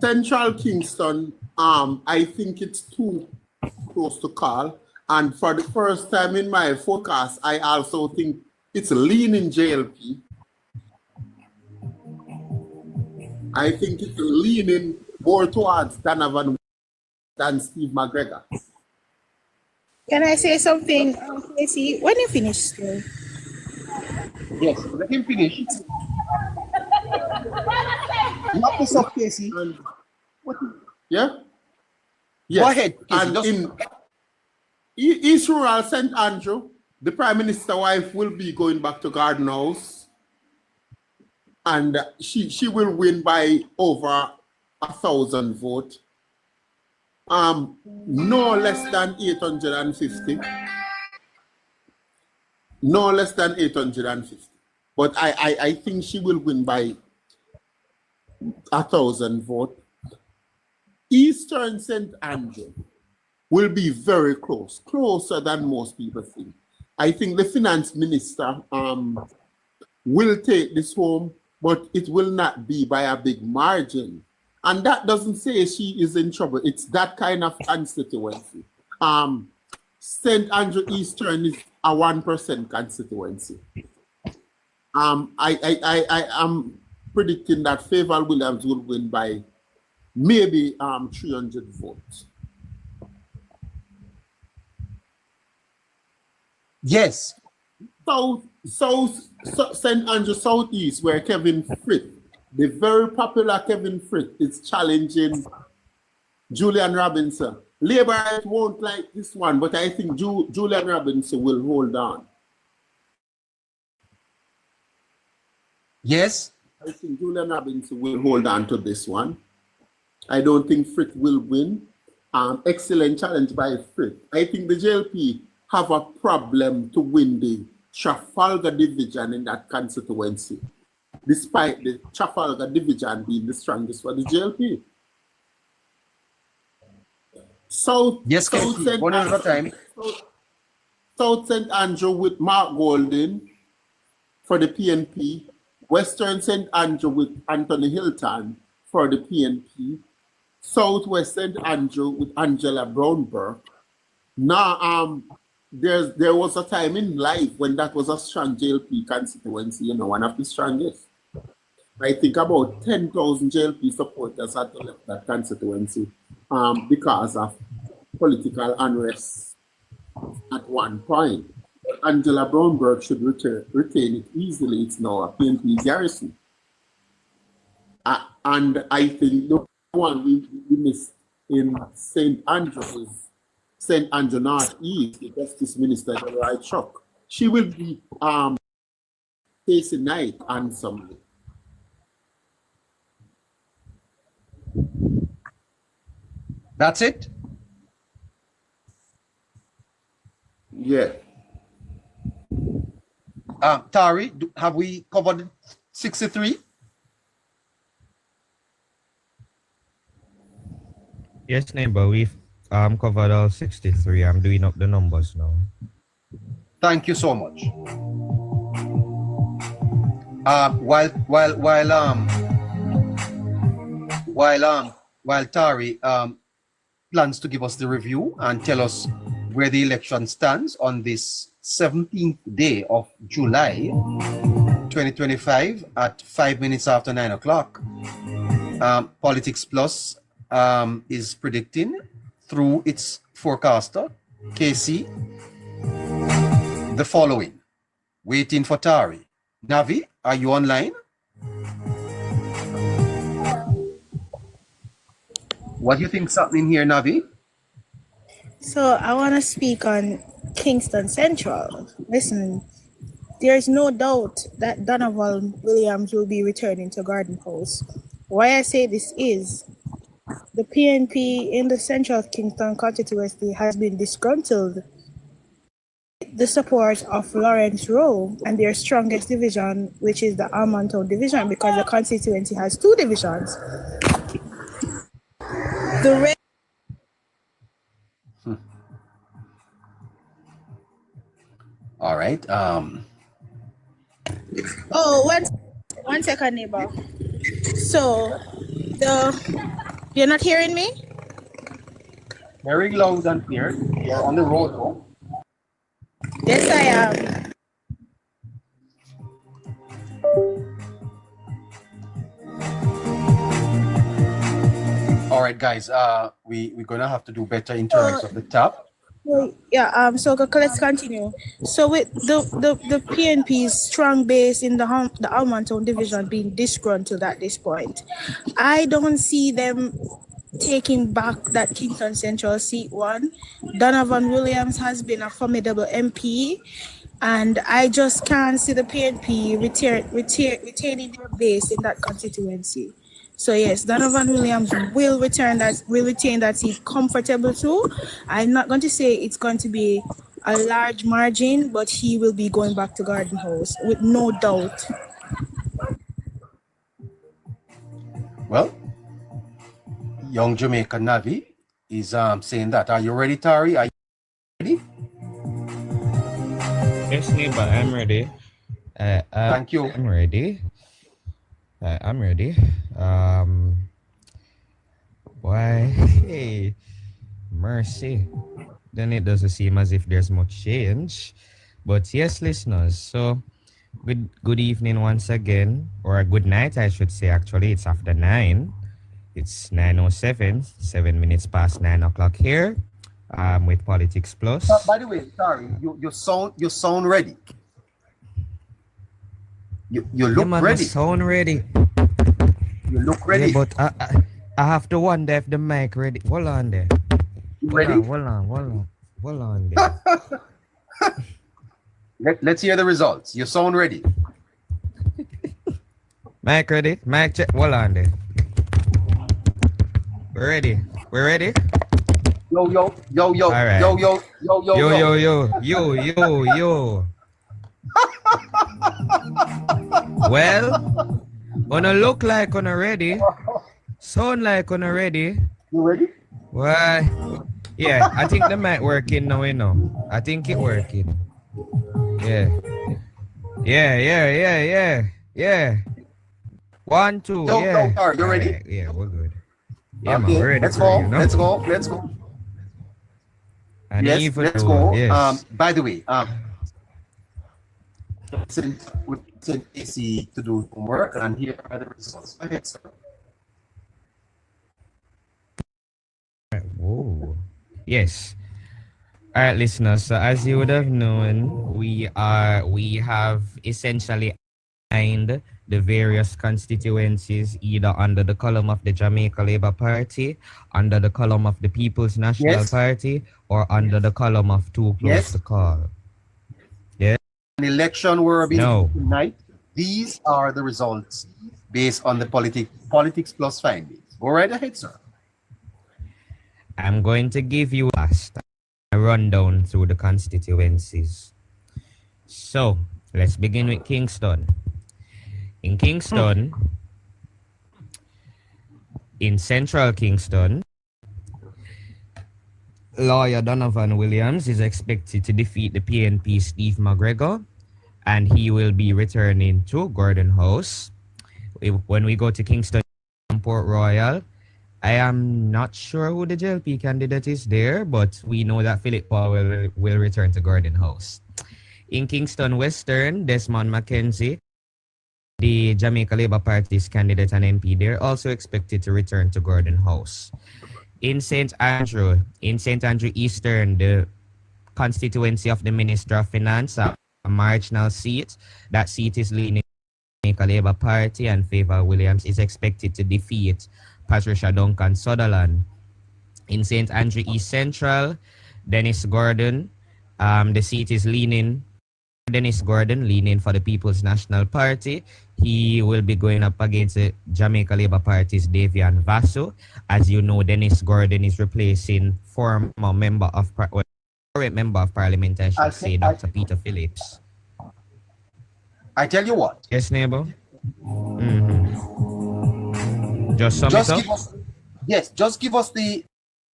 Central Kingston, I think it's too close to call. And for the first time in my forecast, I also think it's leaning JLP. I think it's leaning more towards Donovan than Steve McGregor. Can I say something, Casey? When you finish school? Yes, let him finish. Not this up, Casey. Yeah? Yes. Go ahead, Casey. And in East Rural St. Andrew, the Prime Minister's wife will be going back to Garden House. And she will win by over 1,000 vote. No less than 850. No less than 850. But I think she will win by 1,000 vote. Eastern St. Andrew will be very close, closer than most people think. I think the finance minister will take this home, but it will not be by a big margin. And that doesn't say she is in trouble. It's that kind of constituency. St. Andrew Eastern is a 1% constituency. I am predicting that Favour Williams will win by maybe 300 votes. Yes. St. Andrew Southeast, where Kevin Frith, the very popular Kevin Frith, is challenging Julian Robinson. Labour won't like this one, but I think Julian Robinson will hold on. Yes. I think Julian Robinson will hold on to this one. I don't think Frith will win. Excellent challenge by Frith. I think the JLP have a problem to win the Trafalgar division in that constituency, despite the Trafalgar division being the strongest for the JLP. South St. Andrew with Mark Golden for the PNP. Western St. Andrew with Anthony Hilton for the PNP. Southwest St. Andrew with Angela Brownberg. Now, there was a time in life when that was a strong JLP constituency, one of the strongest. I think about 10,000 JLP supporters had to left that constituency because of political unrest at one point. But Angela Brownberg should retain it easily. It's now a PNP garrison. And I think the one we missed in St. Andrew is St. Andrew North East, the Justice Minister, the right truck. She will be facing night handsomely. That's it? Yeah. Tari, have we covered 63? Yes, neighbor, we've covered all 63. I'm doing up the numbers now. Thank you so much. While Tari plans to give us the review and tell us where the election stands on this 17th day of July 2025 at 5 minutes after 9 o'clock, Politics Plus is predicting through its forecaster, KC, the following. Waiting for Tari. Navi, are you online? What do you think's happening here, Navi? So I want to speak on Kingston Central. Listen, there's no doubt that Donovan Williams will be returning to Garden House. Why I say this is the PNP in the central of Kingston constituency has been disgruntled. The support of Lawrence Rowe and their strongest division, which is the Almontown division, because the constituency has two divisions. All right. One second, neighbor. So, you're not hearing me? Very loud and clear. You're on the road, though. Yes, I am. All right, guys. We're gonna have to do better in terms of the tap. Yeah. So let's continue. So with the PNP's strong base in the Almontown division being disgruntled at this point, I don't see them taking back that Kingston Central seat one. Donovan Williams has been a formidable MP, and I just can't see the PNP retaining their base in that constituency. So yes, Donovan Williams will retain that seat comfortable too. I'm not going to say it's going to be a large margin, but he will be going back to Garden House with no doubt. Well, young Jamaican Navi is saying that. Are you ready, Tari? Are you ready? Yes, neighbor, I'm ready. Thank you. I'm ready. I'm ready. Why? Hey, mercy. Then it doesn't seem as if there's much change. But yes, listeners, so good evening once again, or a good night, I should say. Actually, it's after 9. It's 9:07, 7 minutes past 9 o'clock here, with Politics Plus. By the way, sorry, you sound ready. You look ready. Sound ready. You look ready. Yeah, but I have to wonder if the mic ready. Hold on there. Ready? Hold on there. Let's hear the results. You sound ready. Mic ready? Mic check. Hold on there. We're ready. We're ready? Yo. All right. Yo. Well, gonna look like gonna ready. Sound like gonna ready. You ready? Why? Yeah, I think the mic working now, you know. I think it working. Yeah. 1, 2, yeah. Yo, you ready? Right, yeah, we're good. Yeah, Okay, man, we're ready. let's go. You know? Let's go. And Yes, even let's though, go. yes. By the way, we sent AC to do homework, and here are the results. Go ahead, sir. Whoa. Yes. All right, listeners. So as you would have known, we have essentially aligned the various constituencies either under the column of the Jamaica Labour Party, under the column of the People's National Party, or under the column of Too Close to Call. Yeah. An election were being tonight. These are the results based on the Politics Plus findings. Go right ahead, sir. I'm going to give you a rundown through the constituencies. So let's begin with Kingston. In Kingston, in central Kingston, lawyer Donovan Williams is expected to defeat the PNP Steve McGregor, and he will be returning to Gordon House. When we go to Kingston, Port Royal, I am not sure who the JLP candidate is there, but we know that Philip Paul will return to Gordon House. In Kingston Western, Desmond Mackenzie, the Jamaica Labour Party's candidate and MP, they're also expected to return to Gordon House. In St. Andrew Eastern, the constituency of the Minister of Finance, a marginal seat. That seat is leaning Jamaica Labour Party, and Favour Williams is expected to defeat Patricia Duncan Sutherland. In St. Andrew East Central, Dennis Gordon, the seat is leaning for the People's National Party. He will be going up against the Jamaica Labour Party's Davian Vasso. As you know, Dennis Gordon is replacing current member of Parliament, I should say, Dr. Peter Phillips. I tell you what. Yes, neighbor? Just sum it up? Just give us the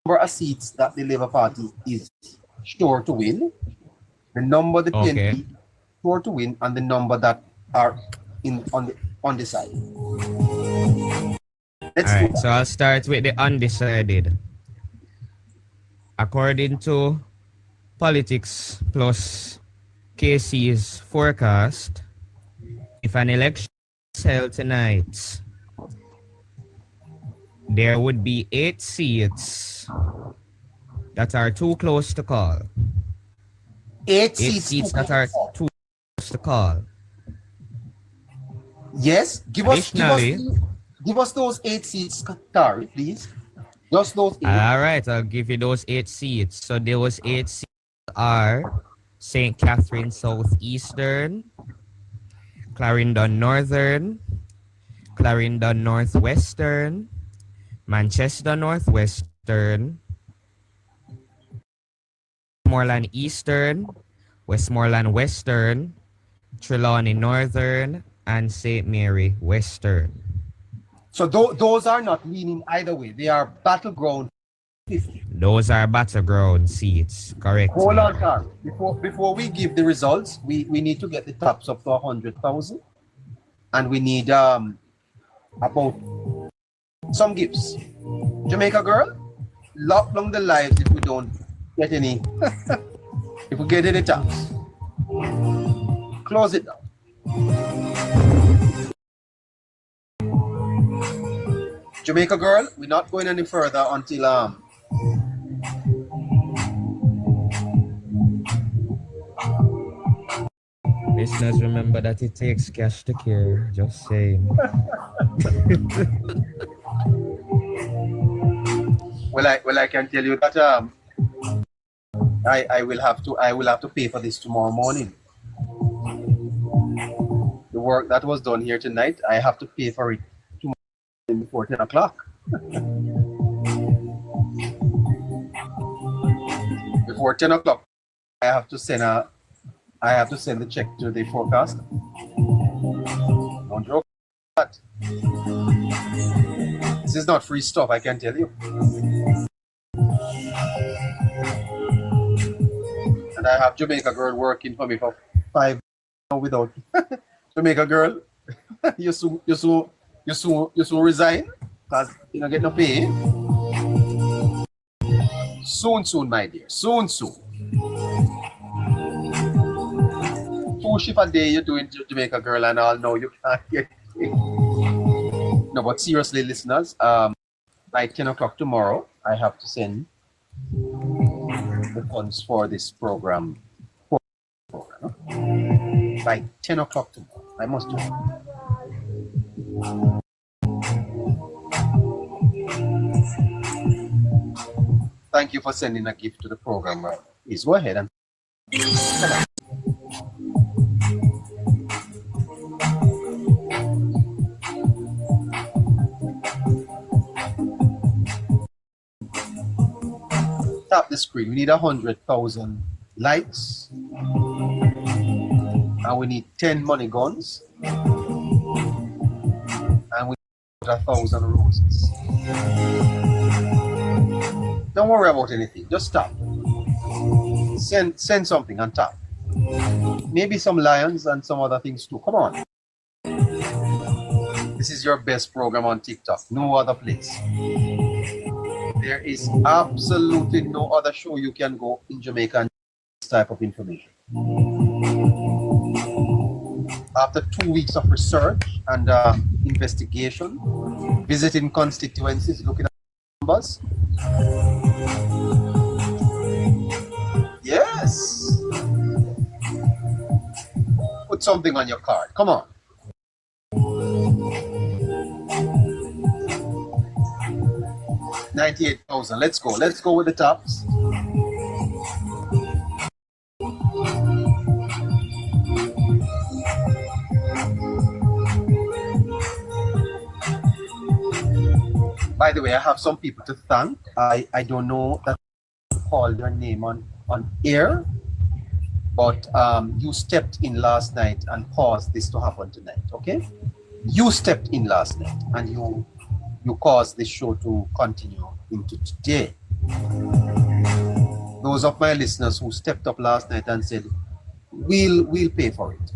number of seats that the Labour Party is sure to win, the number the PNP sure to win, and the number that are on the side. Alright, so I'll start with the undecided. According to Politics Plus KC's forecast, if an election is held tonight, there would be 8 seats that are too close to call. 8 seats that are too close to call. Yes, give us those 8 seats, Tari, please. Just those 8. All right, I'll give you those 8 seats. So those 8 seats are St. Catherine Southeastern, Clarendon Northern, Clarendon Northwestern, Manchester Northwestern, Westmoreland Eastern, Westmoreland Western, Trelawny Northern, and St. Mary Western. So those are not leaning either way. They are battleground 50. Those are battleground seats, correct? Hold on, Carl. Before we give the results, we need to get the tops up to 100,000, and we need about some gifts. Jamaica girl, lock down the lives if we don't get any. If we get any tops, close it down. Jamaica girl, we're not going any further until Listeners, remember that it takes cash to care. Just saying. Well, I can tell you that I will have to pay for this tomorrow morning. The work that was done here tonight, I have to pay for it tomorrow before 10 o'clock. Before 10 o'clock, I have to send the check to the forecast. Don't joke about that. This is not free stuff, I can tell you. And I have Jamaica girl working for me for 5 hours without Jamaica girl. you soon resign because you don't get no pay. Soon, my dear. Soon. 2 shifts a day you're doing Jamaica girl, and I'll know you can't get paid. No, but seriously, listeners, by 10 o'clock tomorrow, I have to send the funds for this program. By 10 o'clock tomorrow, I must do it. Thank you for sending a gift to the program. Please go ahead and. Tap the screen. We need 100,000 likes, and we need 10 money guns, and we need 1,000 roses. Don't worry about anything. Just tap. Send something and tap. Maybe some lions and some other things too. Come on. This is your best program on TikTok. No other place. There is absolutely no other show you can go in Jamaica and this type of information. After 2 weeks of research and investigation, visiting constituencies, looking at numbers. Yes. Put something on your card. Come on. $98,000. Let's go. Let's go with the tops. By the way, I have some people to thank. I don't know that I called their name on air, but you stepped in last night and caused this to happen tonight. Okay, you stepped in last night and you caused this show to continue into today. Those of my listeners who stepped up last night and said, we'll pay for it.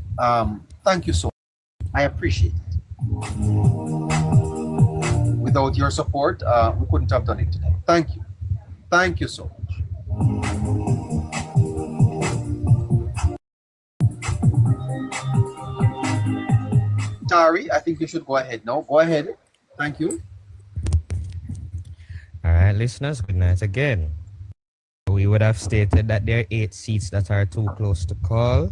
Thank you so much. I appreciate it. Without your support, we couldn't have done it today. Thank you. Thank you so much. Tari, I think you should go ahead now. Go ahead. Thank you. All right, listeners, good night again. We would have stated that there are 8 seats that are too close to call.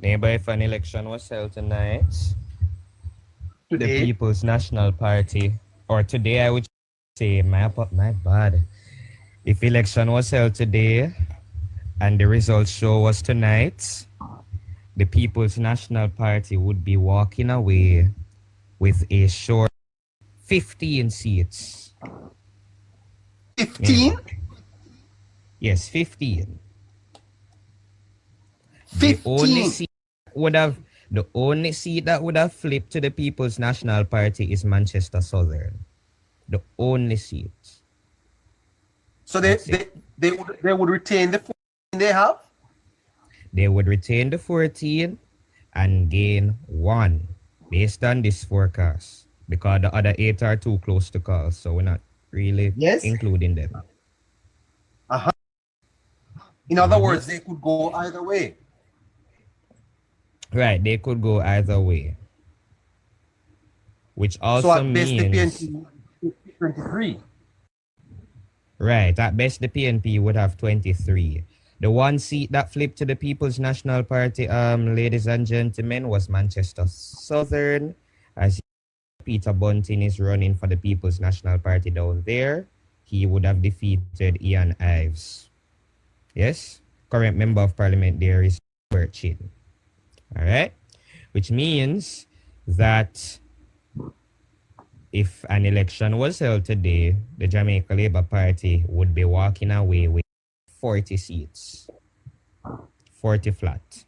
Maybe if an election was held tonight, Today, the People's National Party, or today I would say, my bad. If election was held today and the results show was tonight, the People's National Party would be walking away with a short 15 seats. 15? Yes, 15. 15. The only seat that would have flipped to the People's National Party is Manchester Southern. The only seat. So they would retain the 14 they have? They would retain the 14 and gain 1 based on this forecast, because the other 8 are too close to call, so we're not really including them. Uh-huh. In other words, they could go either way. Right, they could go either way. Which also so at best means... the PNP 23. Right, at best the PNP would have 23. The one seat that flipped to the People's National Party, ladies and gentlemen, was Manchester Southern. As Peter Bunting is running for the People's National Party down there, he would have defeated Ian Ives. Yes, current member of parliament there is Birchin. All right, which means that if an election was held today, the Jamaica Labour Party would be walking away with 40 seats. 40 flat.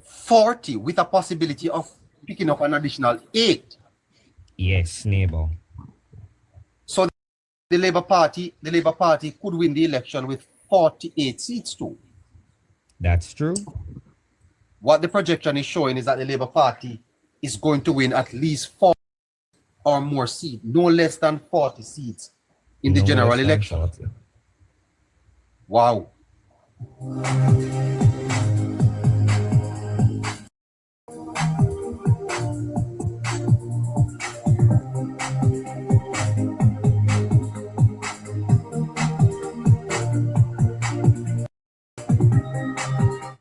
40 with a possibility of picking up an additional 8. Yes, neighbor. So the Labour Party could win the election with 48 seats too. That's true. What the projection is showing is that the Labour Party is going to win at least 40 or more seats, no less than 40 seats in the general election. 40. Wow.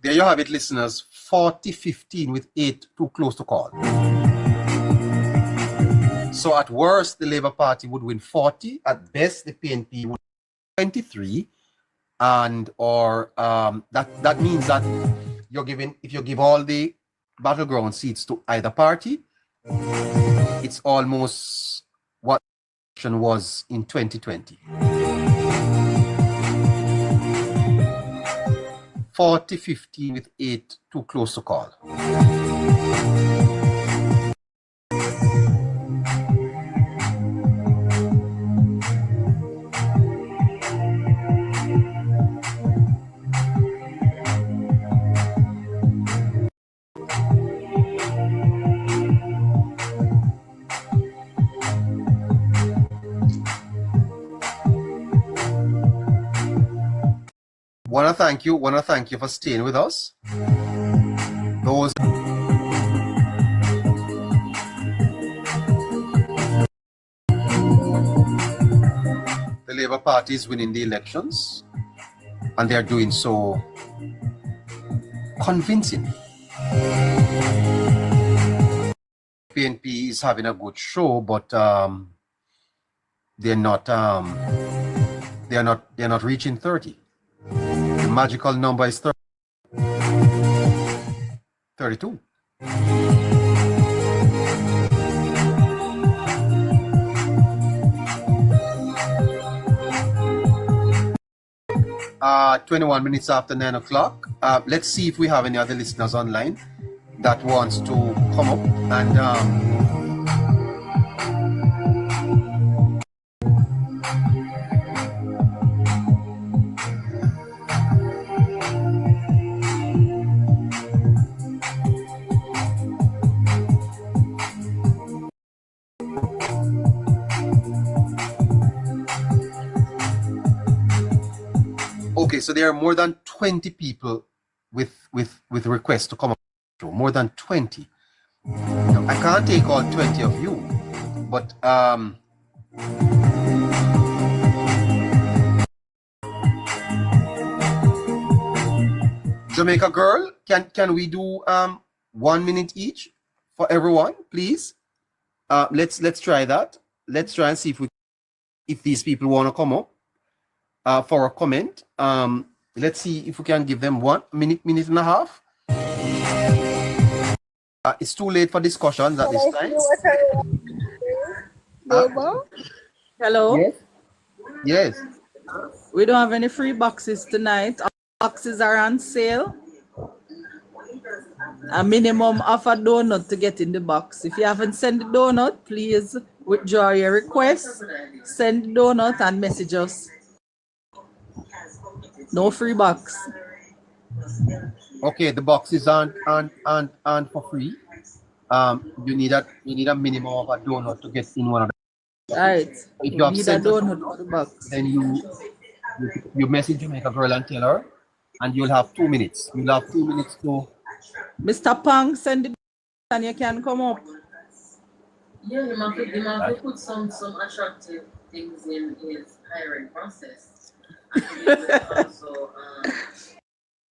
There you have it, listeners. 40-15 with 8 too close to call. So at worst, the Labour Party would win 40. At best, the PNP would win 23. And that means that if you give all the battleground seats to either party, it's almost what the election was in 2020. 40-15 with 8 too close to call. Want to thank you for staying with us. The Labour Party is winning the elections, and they are doing so convincingly. PNP is having a good show, but they're not reaching 30. The magical number is 32. Uh, 21 minutes after 9 o'clock. Let's see if we have any other listeners online that wants to come up and okay, so there are more than 20 people with requests to come up. More than 20. Now, I can't take all 20 of you, but Jamaica girl, can we do 1 minute each for everyone, please? Let's try that. Let's try and see if these people want to come up for a comment. Let's see if we can give them 1 minute and a half. It's too late for discussions at this time. Hello. Yes. Yes. We don't have any free boxes tonight. Our boxes are on sale. A minimum of a donut to get in the box. If you haven't sent the donut, please withdraw your request. Send the donut and message us. No free box. Okay, the boxes aren't for free. You need a minimum of a donut to get in one of them. Right. If you have need a sent donut for the box. then you message Jamaica girl and tell her, and you'll have 2 minutes. You'll have 2 minutes to. Mr. Pang, send it and you can come up. Yeah, you might have to put some attractive things in his hiring process. And he will also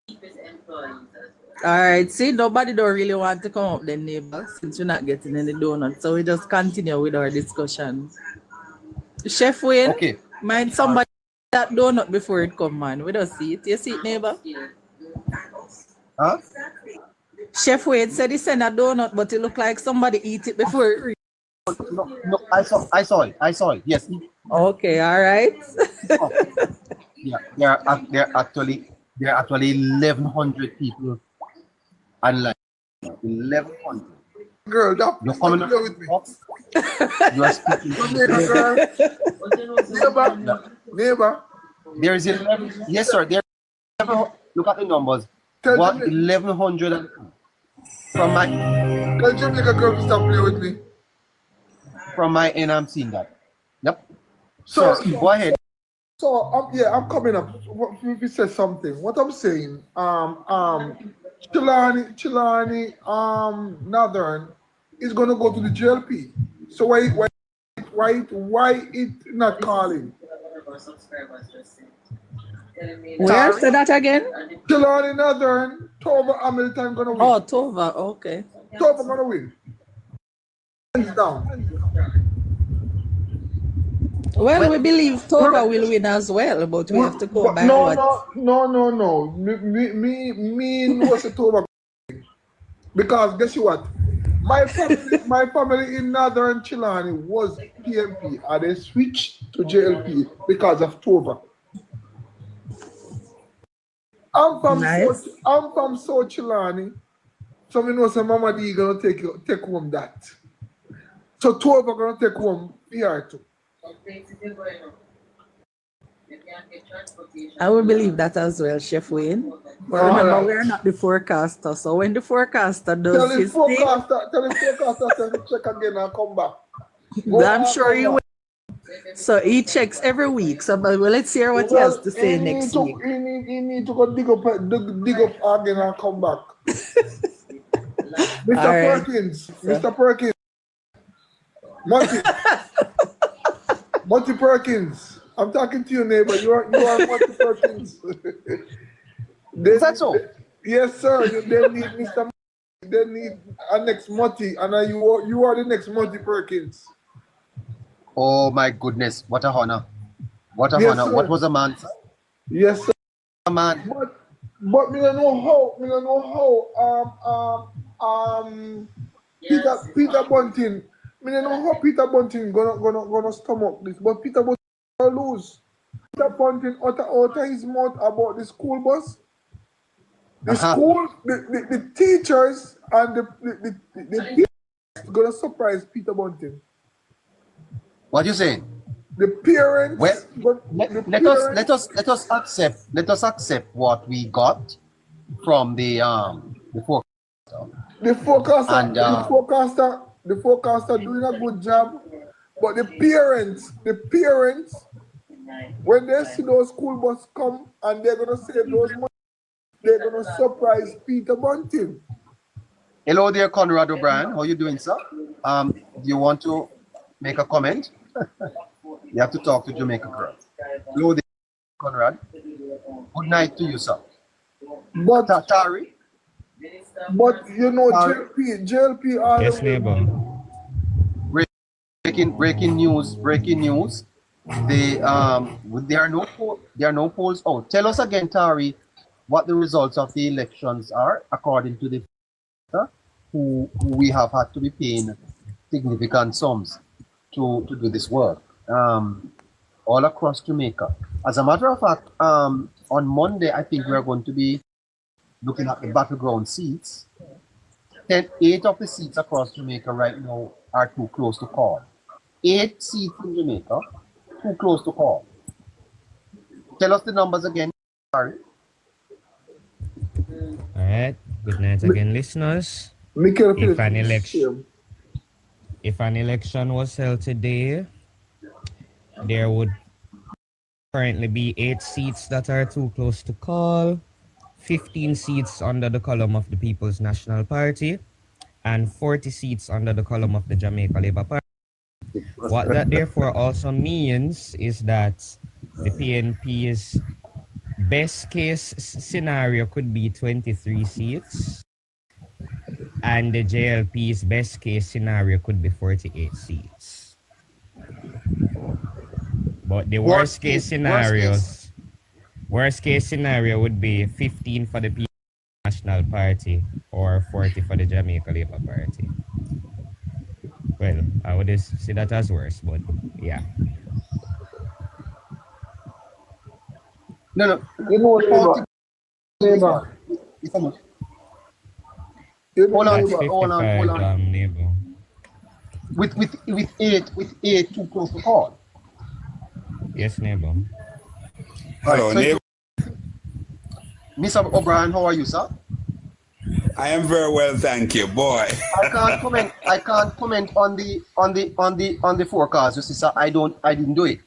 keep his employees as well. All right, see, nobody don't really want to come up then, neighbor, since you're not getting any donuts. So we just continue with our discussion. Chef Wayne, Okay. mind somebody that donut before it come, man. We don't see it. You see it, neighbor? Huh? Chef Wayne said he sent a donut, but it looked like somebody eat it before it reached. No, I saw it. Yes. Okay, all right. Yeah, there are actually 1,100 people online. 1,100. Girl, You're stop coming play with me. You are speaking. Neighbor. There is 11. Yes, sir. There. Look at the numbers. Tell 1,100 from my Jamaica girl to stop playing with me. from my end. I'm seeing that. Yep. So, So go ahead. So yeah, I'm coming up. If you said something, what I'm saying, Trelawny, Northern is gonna go to the JLP. So why it not calling? Where? Say that again? Trelawny, Northern, Tova, Hamilton gonna win. Oh, Tova, okay. Tova gonna win. Hands down. Well, we believe Tova will win as well, but we have to go by No. Me know it's Tova. Because guess what? My family in Northern Trelawny was PMP and they switched to JLP because of Tova. I'm from South Trelawny, so me know some Mama D gonna take home that. So Tova gonna take home here too. I will believe that as well, Chef Wayne. But remember, we're not the forecaster. So when the forecaster does his thing, Tell the forecaster to check again and come back. I'm sure he will. So he checks every week. So but let's hear what he has to say next week. He need to go dig up again and come back. Mr. Perkins. Monty Perkins. I'm talking to you, neighbor. You are Monty Perkins. Is that so? Yes, sir. They need Mr. They need a next Monty, and you are the next Monty Perkins. Oh my goodness! What a honor! What a Yes, honor! sir. What was a man? Yes, sir. A man. But me don't know how. Peter Bunting. Me don't know how Peter Bunting gonna stomach this, but Peter Bunting gonna lose. Peter Bunting utter his mouth about the school bus. The school, the teachers and the parents gonna surprise Peter Bunting. What you saying? The parents. Well, let us accept what we got from the forecaster. The forecaster doing a good job, but the parents, when they see those school bus come and they're gonna save those money, they're gonna surprise Peter Bunting. Hello there, Conrad O'Brien. How you doing, sir? Do you want to make a comment? You have to talk to Jamaica girl. Hello there, Conrad. Good night to you, sir. But Tari. But you know, JLP are Yes, neighbor. Breaking news. There are no polls out. Tell us again, Tari, what the results of the elections are according to the. who we have had to be paying significant sums to do this work all across Jamaica. As a matter of fact, on Monday, I think we're going to be looking at the battleground seats. 8 of the seats across Jamaica right now are too close to call. 8 seats in Jamaica, too close to call. Tell us the numbers again. Sorry. All right. Good night again, listeners. If an election was held today, there would currently be 8 seats that are too close to call, 15 seats under the column of the People's National Party, and 40 seats under the column of the Jamaica Labour Party. What that therefore also means is that the PNP's best case scenario could be 23 seats, and the JLP's best case scenario could be 48 seats. But the worst case scenario would be 15 for the People's National Party or 40 for the Jamaica Labour Party. Well, I would see that as worse, but yeah. No. Labour. Hold on. Neighbor. With eight too close to call. Yes, neighbor. Hello, neighbor. Mr. O'Brien, how are you, sir? I am very well, thank you, boy. I can't comment on the forecast. You see, sir, I didn't do it.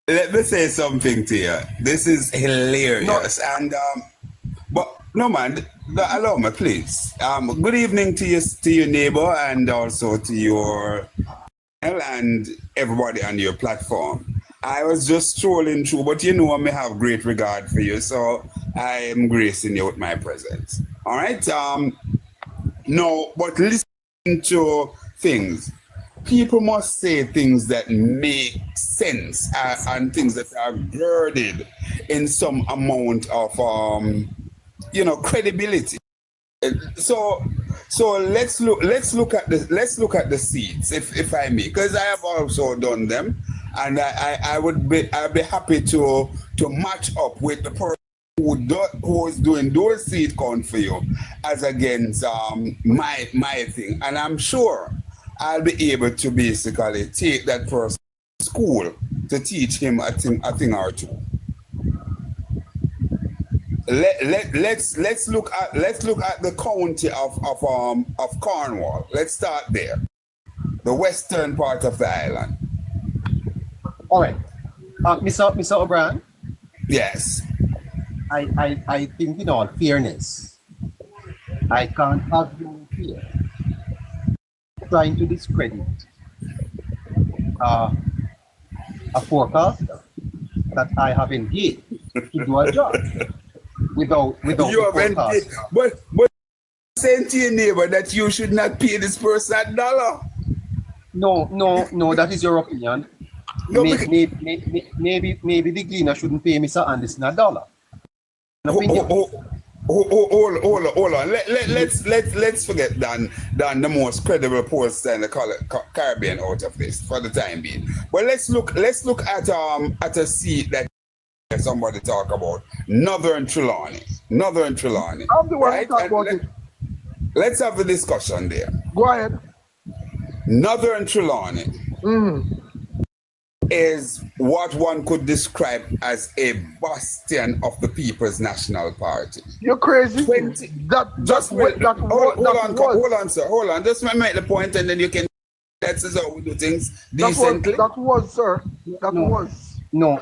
Let me say something to you. This is hilarious. No. And but no man, allow me, please. Good evening to your neighbor and also to your and everybody on your platform. I was just strolling through, but you know I may have great regard for you, so I am gracing you with my presence. All right. No, but listening to things, people must say things that make sense and things that are girded in some amount of credibility. So let's look at the seats, if I may, because I have also done them, and I'd be happy to match up with the person who is doing those seat count for you as against my thing, and I'm sure I'll be able to basically take that person to school to teach him a thing or two. Let's look at the county of Cornwall. Let's start there, the western part of the island. All right, Mr. O'Brien. Yes. I think in all fairness, I can't have you here trying to discredit a forecaster that I have engaged to do a job without you have engaged, but saying to your neighbor that you should not pay this person $1. No, that is your opinion. No, maybe the cleaner shouldn't pay Mr. Anderson $1. Hold on. Let's forget Dan, the most credible pollster in the Caribbean out of this for the time being. But let's look at a seat that somebody talk about, Northern Trelawny. I'm the one who talk about it. Let's have a discussion there. Go ahead. Northern Trelawny is what one could describe as a bastion of the People's National Party. You're crazy. Hold on, sir. Hold on. Just make the point, and then you can. That's how we do things decently. That was, sir. That was. No.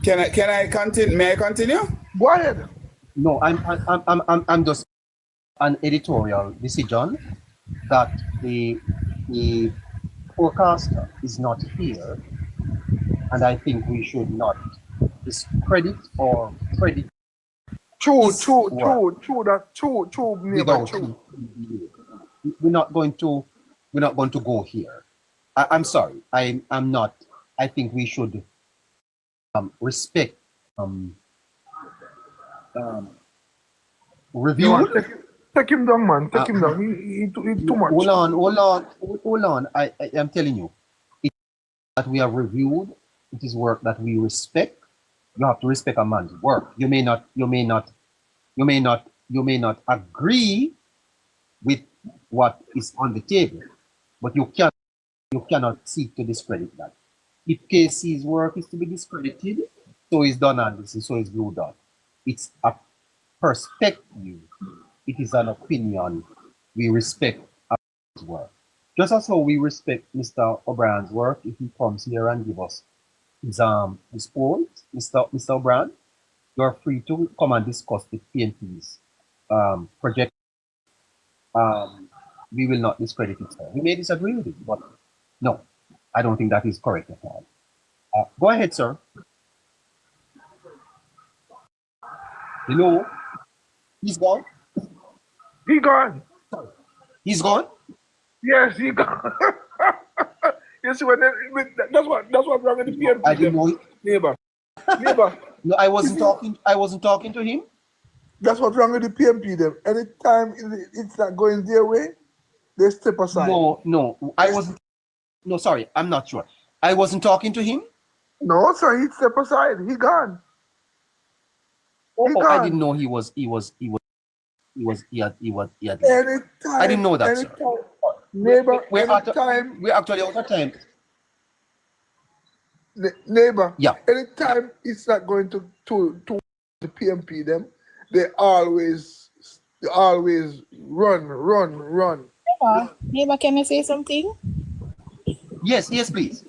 Can I continue? May I continue? Go ahead. No, I'm just an editorial decision that the forecaster is not here, and I think we should not discredit or credit. True. We're not going to go here. I'm sorry. I'm not. I think we should respect review. Take Take him down, man. Take him down. He too much. Hold on. I am telling you, it that we have reviewed. It is work that we respect. You have to respect a man's work. You may not agree with what is on the table, but you cannot seek to discredit that. If KC's work is to be discredited, so is Don Anderson, so is Blue Dot. It's a perspective. It is an opinion. We respect his work. Just as how we respect Mr. O'Brien's work if he comes here and give us his point, Mr. O'Brien, you're free to come and discuss the PNP's project. We will not discredit it, sir. We may disagree with it, but no, I don't think that is correct at all. Go ahead, sir. Hello? He's gone? He gone. He's gone? Yes, he gone. You see, that's what wrong with the PNP. I didn't know it. Neighbor. No, I wasn't talking to him. That's what's wrong with the PNP. Them. Anytime it's not going their way, they step aside. No, I wasn't. No, sorry, I'm not sure. I wasn't talking to him. No, sir, he step aside. He gone. I didn't know he had. Anytime. I didn't know that, anytime. sir. Neighbor, We're actually out of time. Neighbor, yeah. Anytime it's not going to the PNP, them, they always run. Neighbor, can I say something? Yes, please.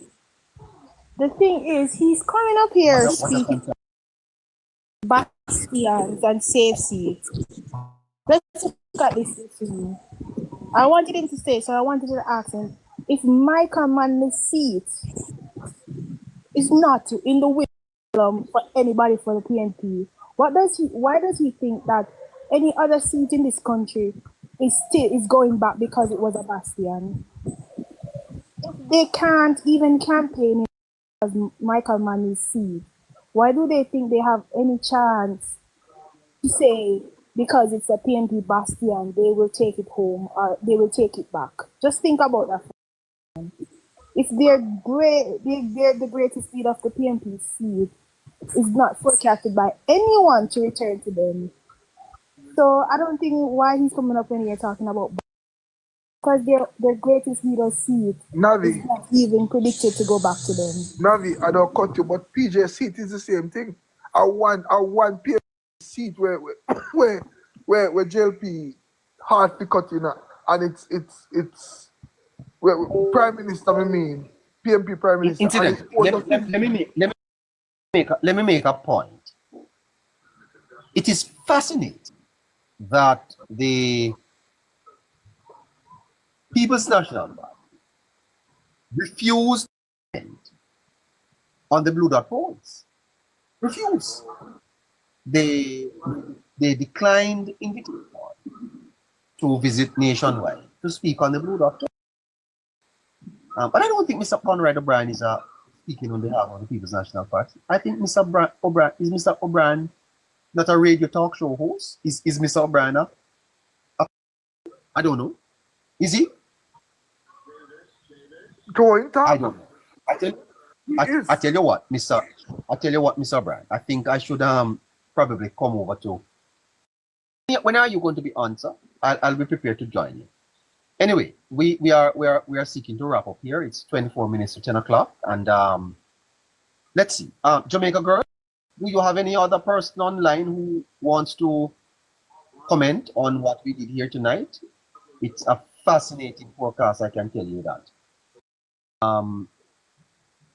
The thing is, he's coming up here speaking bastions and safe seats. Let's look at this thing. I wanted him to say, so I wanted to ask him if Michael Manley's seat is not in the way for anybody for the PNP. Why does he think that any other seat in this country is going back because it was a bastion? They can't even campaign as Michael Manley's seat. Why do they think they have any chance to say because it's a PNP bastion, they will take it home or they will take it back? Just think about that. If they're the greatest leader of the PNP seat is not forecasted by anyone to return to them. So I don't think why he's coming up in here talking about because their greatest leader's seat Navi is not even predicted to go back to them. Navi, I don't cut you, but PJ seat is the same thing. I want PNP seat where JLP hard to cut in, and it's where Prime Minister, PNP Prime Minister. Incident. Let me make a point. It is fascinating that the People's National Party refused to end on the Blue Dot polls. Refused. They declined invitation to visit nationwide to speak on the Blue Dot. But I don't think Mr. Conrad O'Brien is speaking on behalf of the People's National Party. I think Mr. O'Brien not a radio talk show host? Is Mr. O'Brien I don't know. Is he? I don't know. I tell you what, Mr. O'Brien. I think I should probably come over to. When are you going to be on, sir? I'll be prepared to join you. Anyway, we are seeking to wrap up here. It's 24 minutes to 10 o'clock, and let's see. Jamaica girl, do you have any other person online who wants to comment on what we did here tonight? It's a fascinating forecast, I can tell you that.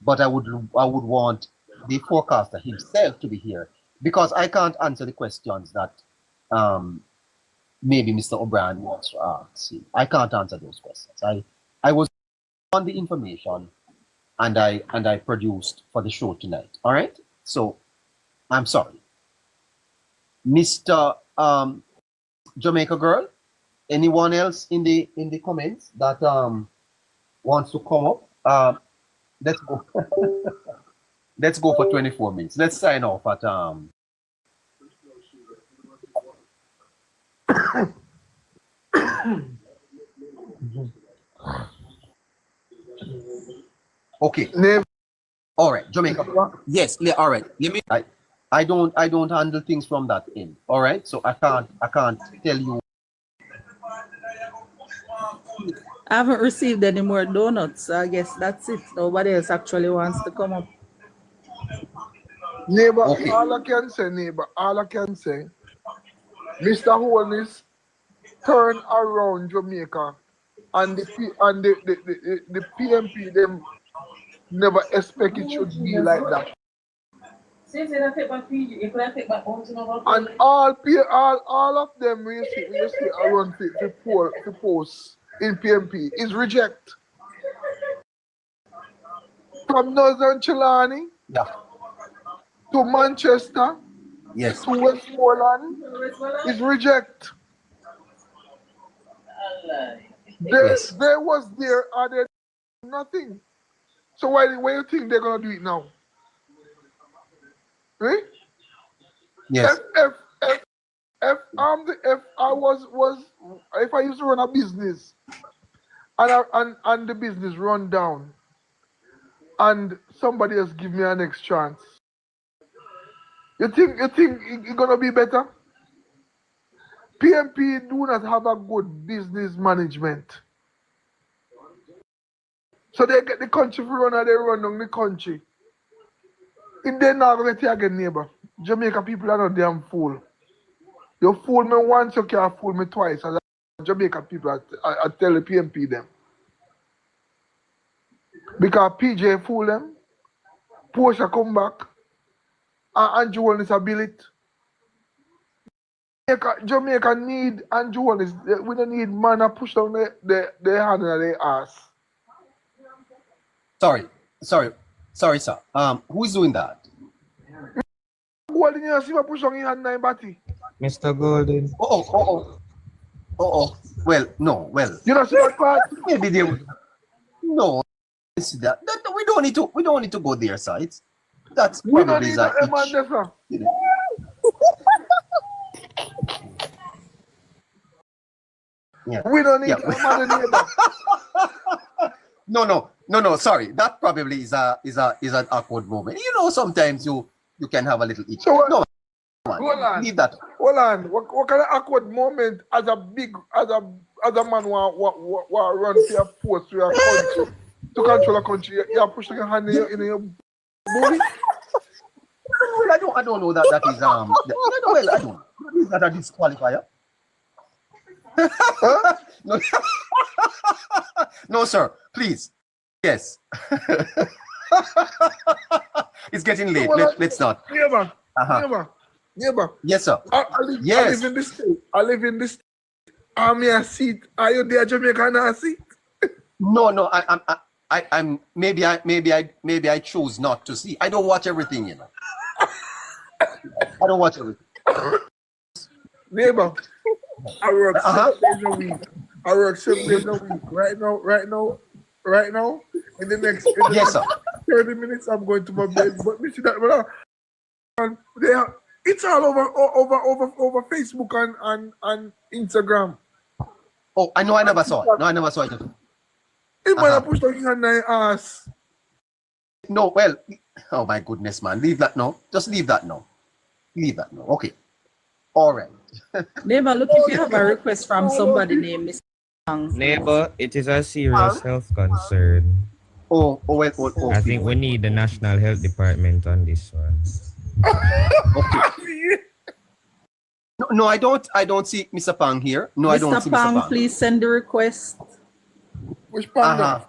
But I would want the forecaster himself to be here because I can't answer the questions that maybe Mr. O'Brien wants to ask. I can't answer those questions. I was on the information and I produced for the show tonight. All right. So I'm sorry, Mr. Jamaica girl. Anyone else in the comments that wants to come up? Let's go. Let's go for 24 minutes. Let's sign off at Okay. Neighbor, All right, Jamaica. Yes, all right. Let me. I don't handle things from that end. All right, so I can't tell you. I haven't received any more donuts, so I guess that's it. Nobody else actually wants to come up. neighbor, Okay. all I can say, Mr. Holness turn around Jamaica and the PMP them never expect it should be like that. And all of them when you see around for post in PMP is reject. From Northern Trelawny Yeah. to Manchester Yes. to Westmoreland is reject. Yes. There was there are there nothing. So why you think they're gonna do it now? Right? Yes. If I used to run a business and the business run down and somebody else give me a next chance, you think it's gonna be better? PMP do not have a good business management. So they get the country for run and they run down the country. If they're not gonna take again, neighbor, Jamaica people are not damn fool. You fool me once, you can't fool me twice. As a Jamaica people, I tell the PMP them. Because PJ fool them, Porsche come back, and Andrew Holness a bill it. Jamaica need Andrew Holness. We don't need man to push down the hand in their ass. Sorry, sir. Who is doing that? Golden, you see what push down your hand in body. Mr. Golden. Oh. Well, no. Well, You know see that part? maybe they would. No, see that. We don't need to go there, sir. That's We don't probably need that that man there, sir. you know. Yeah. We don't need Yeah. that man in there. No. Sorry, that probably is an awkward moment. You know, sometimes you can have a little itch. So what? No, man, Hold on. leave that. Hold on. What kind of awkward moment as a man want run to your post to your country to control a country? You push your hand in your booty. Well, I don't know that is well, I don't know. Is that a disqualifier? Huh? No, no, sir. Please. Yes. It's getting late. Let's not. Neighbor. Yes, sir. I live in this state. I'm here seat. Are you there, Jamaican a seat? No. I'm maybe I choose not to see. I don't watch everything, you know. I don't watch everything. Neighbor, I work 7 days a week. I work 7 days a week. Right now, in the next Yes, sir. 30 minutes, I'm going to my bed. But me see that, and it's all over Facebook and Instagram. Oh, I know. I never saw it. No, I never saw it. It might have pushed on your ass. No, well, oh my goodness, man. Leave that now. Just leave that now. Okay. All right. Neighbor, look, if you have a request from somebody named Mr. Pang. Neighbor, it is a serious health concern. Oh, well, I think we need the National Health Department on this one. Okay. No, I don't see Mr. Pang here. No, I don't see Mr. Mr. Pang. Please send the request. Which Pang?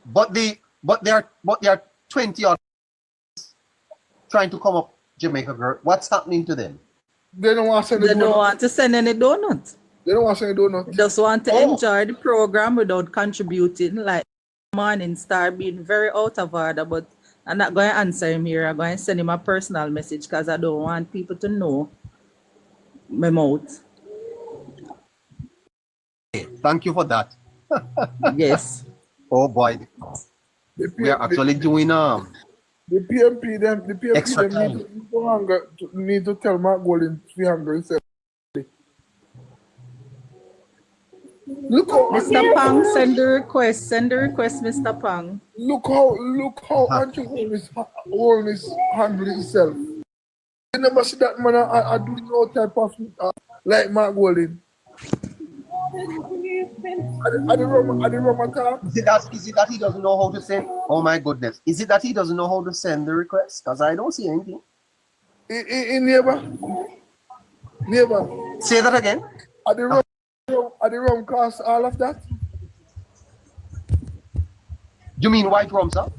But there are 20 odd trying to come up Jamaica, girl. What's happening to them? They don't want to send They don't want to send any donut. They don't want to send a donut. They just want to enjoy the program without contributing. Like Morning Star being very out of order, but I'm not going to answer him here. I'm going to send him a personal message because I don't want people to know my mouth. Thank you for that. Yes. Oh boy, we are actually doing the PMP extra them time. need to tell Mark Golden 300. Look how Mr. Pang, send the request. Send the request, Mr. Pang. look how Andrew Holness handle himself. You never see that man I do no type of like Mark Golding. I the rum attack. Is it that he doesn't know how to send? Oh my goodness. Is it that he doesn't know how to send the request? Because I don't see anything. In neighbor. Say that again. Are the rum cost all of that? You mean white rum, sir?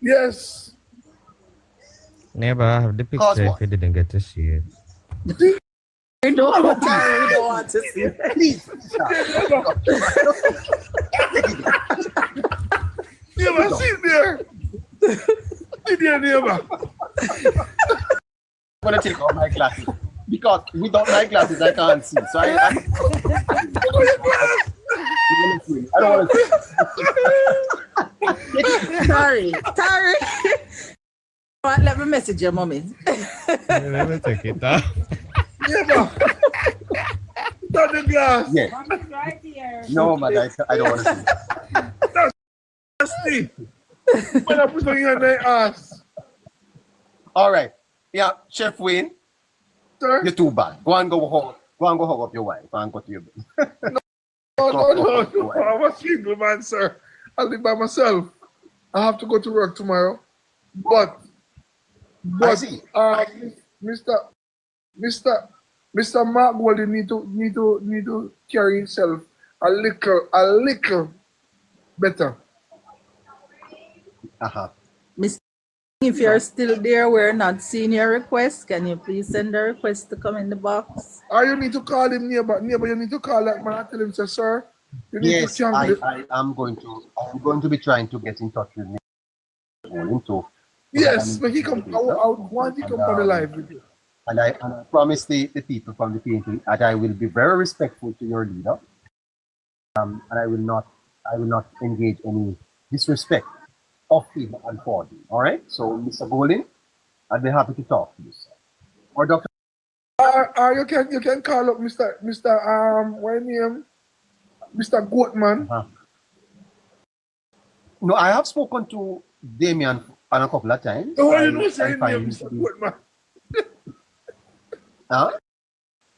Yes. Neighbor, I have the Cause picture what? if you didn't get to see it. We don't want to see it. Please. Neighbor, sit there. Sit there, neighbor. I'm going to take off my glasses. Because without my glasses, I can't see. So I don't want to. Sorry. What, let me message your mommy. Let me take it down. Neighbor. Put on the glass. Yeah. Right here. No, but I don't want to see. Nasty. When I put on your ass. All right. Yeah, Chef Wayne, Sir? you're too bad. Go and go hug up your wife and go to your bed. No. I'm a single man, sir. I live by myself. I have to go to work tomorrow. But I see. Mr. Mark Golding need to carry himself a little better. Uh-huh. Mr. If you're still there, we're not seeing your request. Can you please send a request to come in the box? Or you need to call him neighbor, you need to call that man and tell him, say, sir, you need Yes, to cancel I am going to be trying to get in touch with him too. Yes, but he come. I want he come on the live with you. And I promise the people from the PNP that I will be very respectful to your leader. And I will not engage any disrespect of him and for him. All right. So, Mr. Golding, I'd be happy to talk to you, sir. Or Dr. You can call up Mr. What name? Mr. Goatman. Uh-huh. No, I have spoken to Damien a couple of times. Oh, you know saying name, Mr. Goatman. Huh?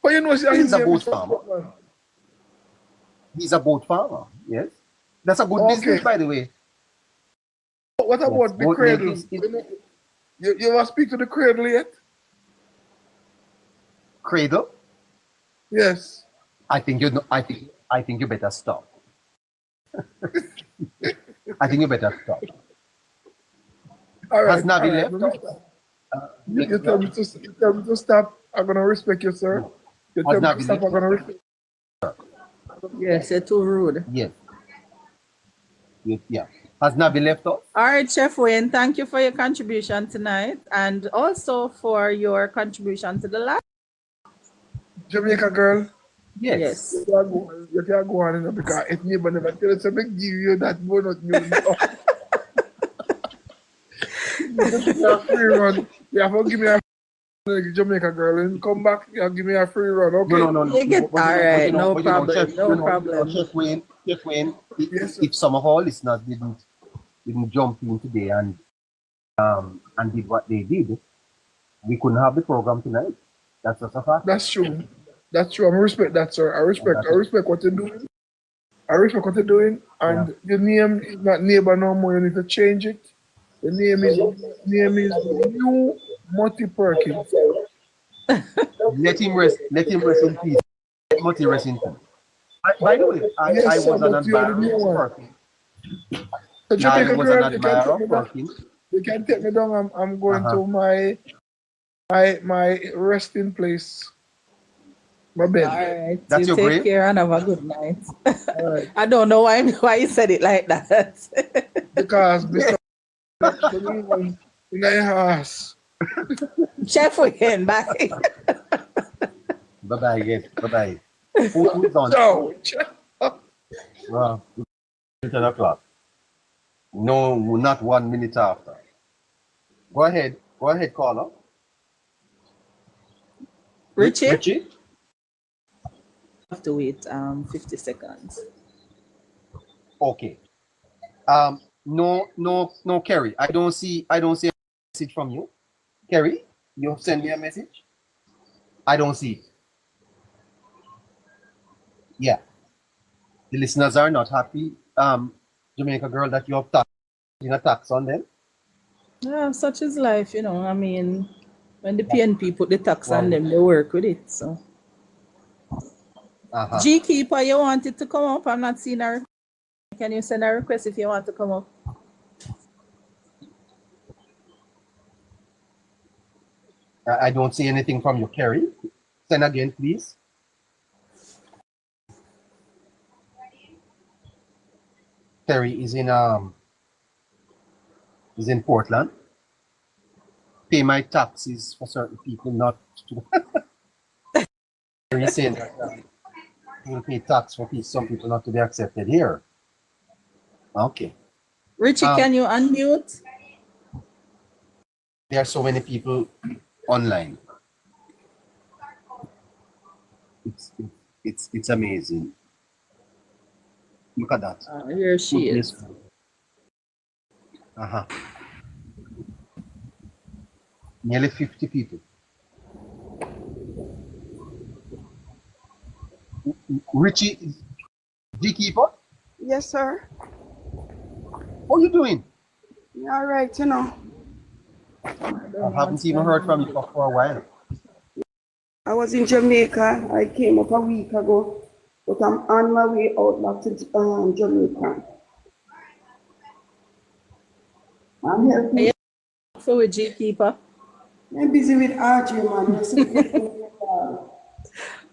Oh, you know saying He's a name, boat Mr. farmer. Goatman. He's a boat farmer. Yes. That's a good business, by the way. What about the boat cradle? making You ever speak to the cradle yet? Cradle? Yes. I think you know. I think you better stop. I think you better stop. All right. Has Nabi all right. left? You tell me to stop. I'm gonna respect you, sir. You tell Has me Nabi to stop. left? I'm gonna respect. Yes, you're too rude. Yes. Yeah. Has Nabi left off? All right, Chef Wayne, thank you for your contribution tonight and also for your contribution to the live. Jamaica girl. Yes. You can't go on, because if neighbor never tell us, I give you that bonus. Free run. You have to give me a Jamaica girl and come back. You give me a free run. Okay. No. All right, no problem. No problem. Chef Wayne, Yes, if some of our listeners didn't jump in today and did what they did, we couldn't have the program tonight. That's just a fact. That's true. That's true. I respect that, sir. I respect what you're doing. And the name is not neighbor no more. You need to change it. The name is New Moti Perkins. Let him rest in peace. Let Moti rest in peace. By the way, I was an admirer of Perkins. So Jamaica I was girl, an admirer of Perkins. you can take me down. I'm going to my resting place. My bed. All right, That's you your take grave? care and have a good night. All right. I don't know why you said it like that. Because Mr. in your house. Chef Wayne, bye. Bye-bye, yes. Bye-bye. Who's on? So, Well, 10 o'clock. No, not 1 minute after. Go ahead, caller. Richie? Richie? Have to wait 50 seconds. Okay. No, Kerry. I don't see a message from you. Kerry, you send me a message? I don't see it. Yeah. The listeners are not happy. Jamaica girl, that you have a tax on them. Yeah, such is life, you know. I mean, when the PNP put the tax on them, they work with it. So, G Keeper, you wanted to come up? I'm not seeing her. Can you send a request if you want to come up? I don't see anything from you, Kerry. Send again, please. Kerry is in Portland. Pay my taxes for certain people not to. Kerry saying that you will pay tax for some people not to be accepted here. Okay. Richie, can you unmute? There are so many people online. It's amazing. Look at that. Here she is. Nearly 50 people. Richie, Keeper? Yes, sir. What are you doing? All right, you know. I haven't even heard from you for a while. I was in Jamaica. I came up a week ago, but I'm on my way out back to Jamaica. I'm helping. So with G Keeper? I'm busy with RJ, man.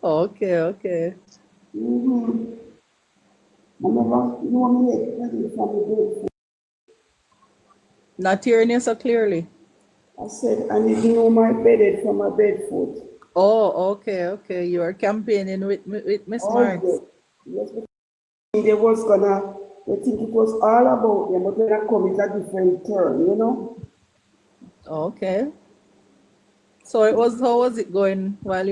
Okay. Not hearing you so clearly. I said, I need to know my bedded from my bed foot. Oh, okay. You are campaigning with Miss Marks. Yes, they was gonna, they think it was all about them, but when I come, it's a different turn, you know? Okay. So how was it going while you